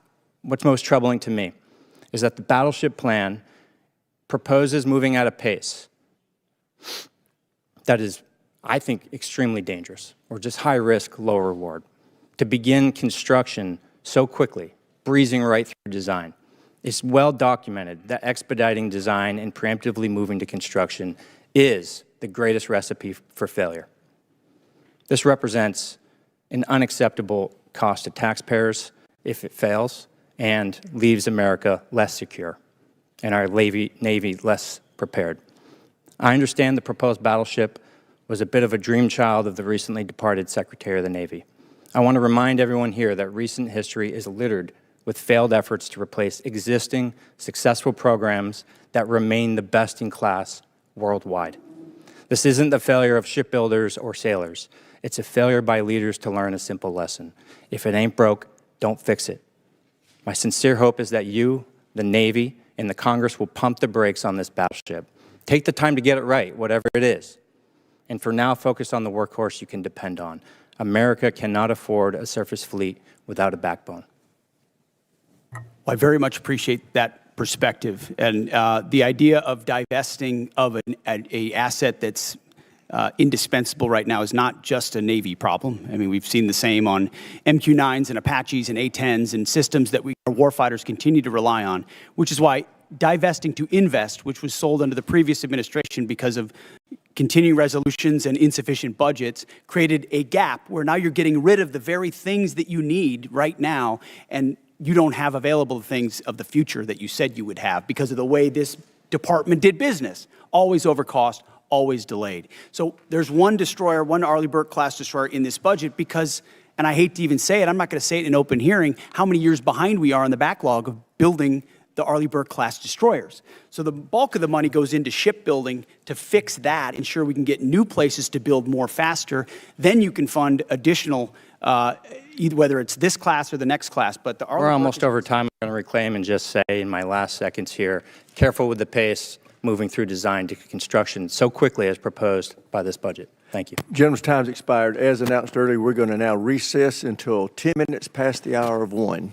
S9: what's most troubling to me is that the battleship plan proposes moving at a pace that is, I think, extremely dangerous, or just high risk, low reward. To begin construction so quickly, breezing right through design. It's well documented that expediting design and preemptively moving to construction is the greatest recipe for failure. This represents an unacceptable cost to taxpayers if it fails and leaves America less secure and our Navy less prepared. I understand the proposed battleship was a bit of a dream child of the recently departed Secretary of the Navy. I want to remind everyone here that recent history is littered with failed efforts to replace existing successful programs that remain the best in class worldwide. This isn't the failure of shipbuilders or sailors. It's a failure by leaders to learn a simple lesson. If it ain't broke, don't fix it. My sincere hope is that you, the Navy, and the Congress will pump the brakes on this battleship. Take the time to get it right, whatever it is. And for now, focus on the workhorse you can depend on. America cannot afford a surface fleet without a backbone.
S3: Well, I very much appreciate that perspective. And the idea of divesting of an asset that's indispensable right now is not just a Navy problem. I mean, we've seen the same on MQ-9s and Apaches and A-10s and systems that our warfighters continue to rely on, which is why divesting to invest, which was sold under the previous administration because of continuing resolutions and insufficient budgets, created a gap where now you're getting rid of the very things that you need right now, and you don't have available things of the future that you said you would have because of the way this department did business. Always over cost, always delayed. So there's one destroyer, one Arleigh Burke class destroyer in this budget because, and I hate to even say it, I'm not going to say it in open hearing, how many years behind we are in the backlog of building the Arleigh Burke class destroyers. So the bulk of the money goes into shipbuilding to fix that, ensure we can get new places to build more faster. Then you can fund additional, either whether it's this class or the next class. But the Arleigh
S9: We're
S3: Burke
S9: almost over time. I'm going to reclaim and just say in my last seconds here, careful with the pace moving through design to construction so quickly as proposed by this budget. Thank you.
S1: Gentleman's time's expired. As announced earlier, we're going to now recess until 10 minutes past the hour of 1.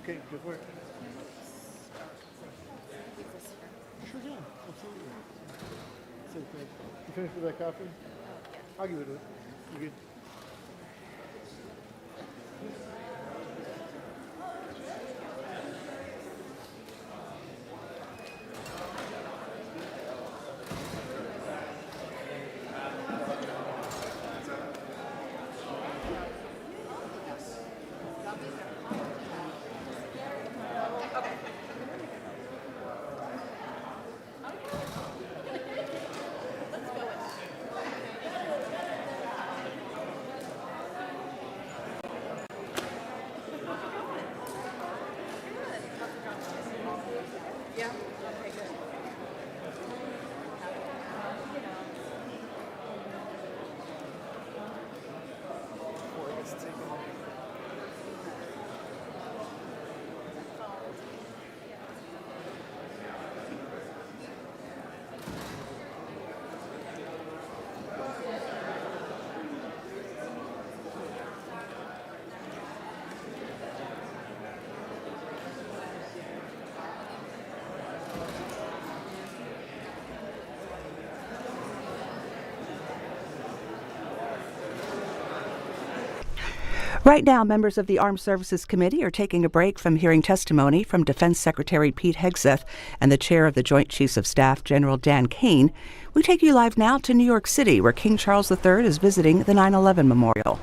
S10: Okay, go for it. Sure can, absolutely. You finished with that coffee? I'll give it a
S6: Right now, members of the Armed Services Committee are taking a break from hearing testimony from Defense Secretary Pete Hegseth and the Chair of the Joint Chiefs of Staff, General Dan Caine. We take you live now to New York City, where King Charles III is visiting the 9/11 Memorial.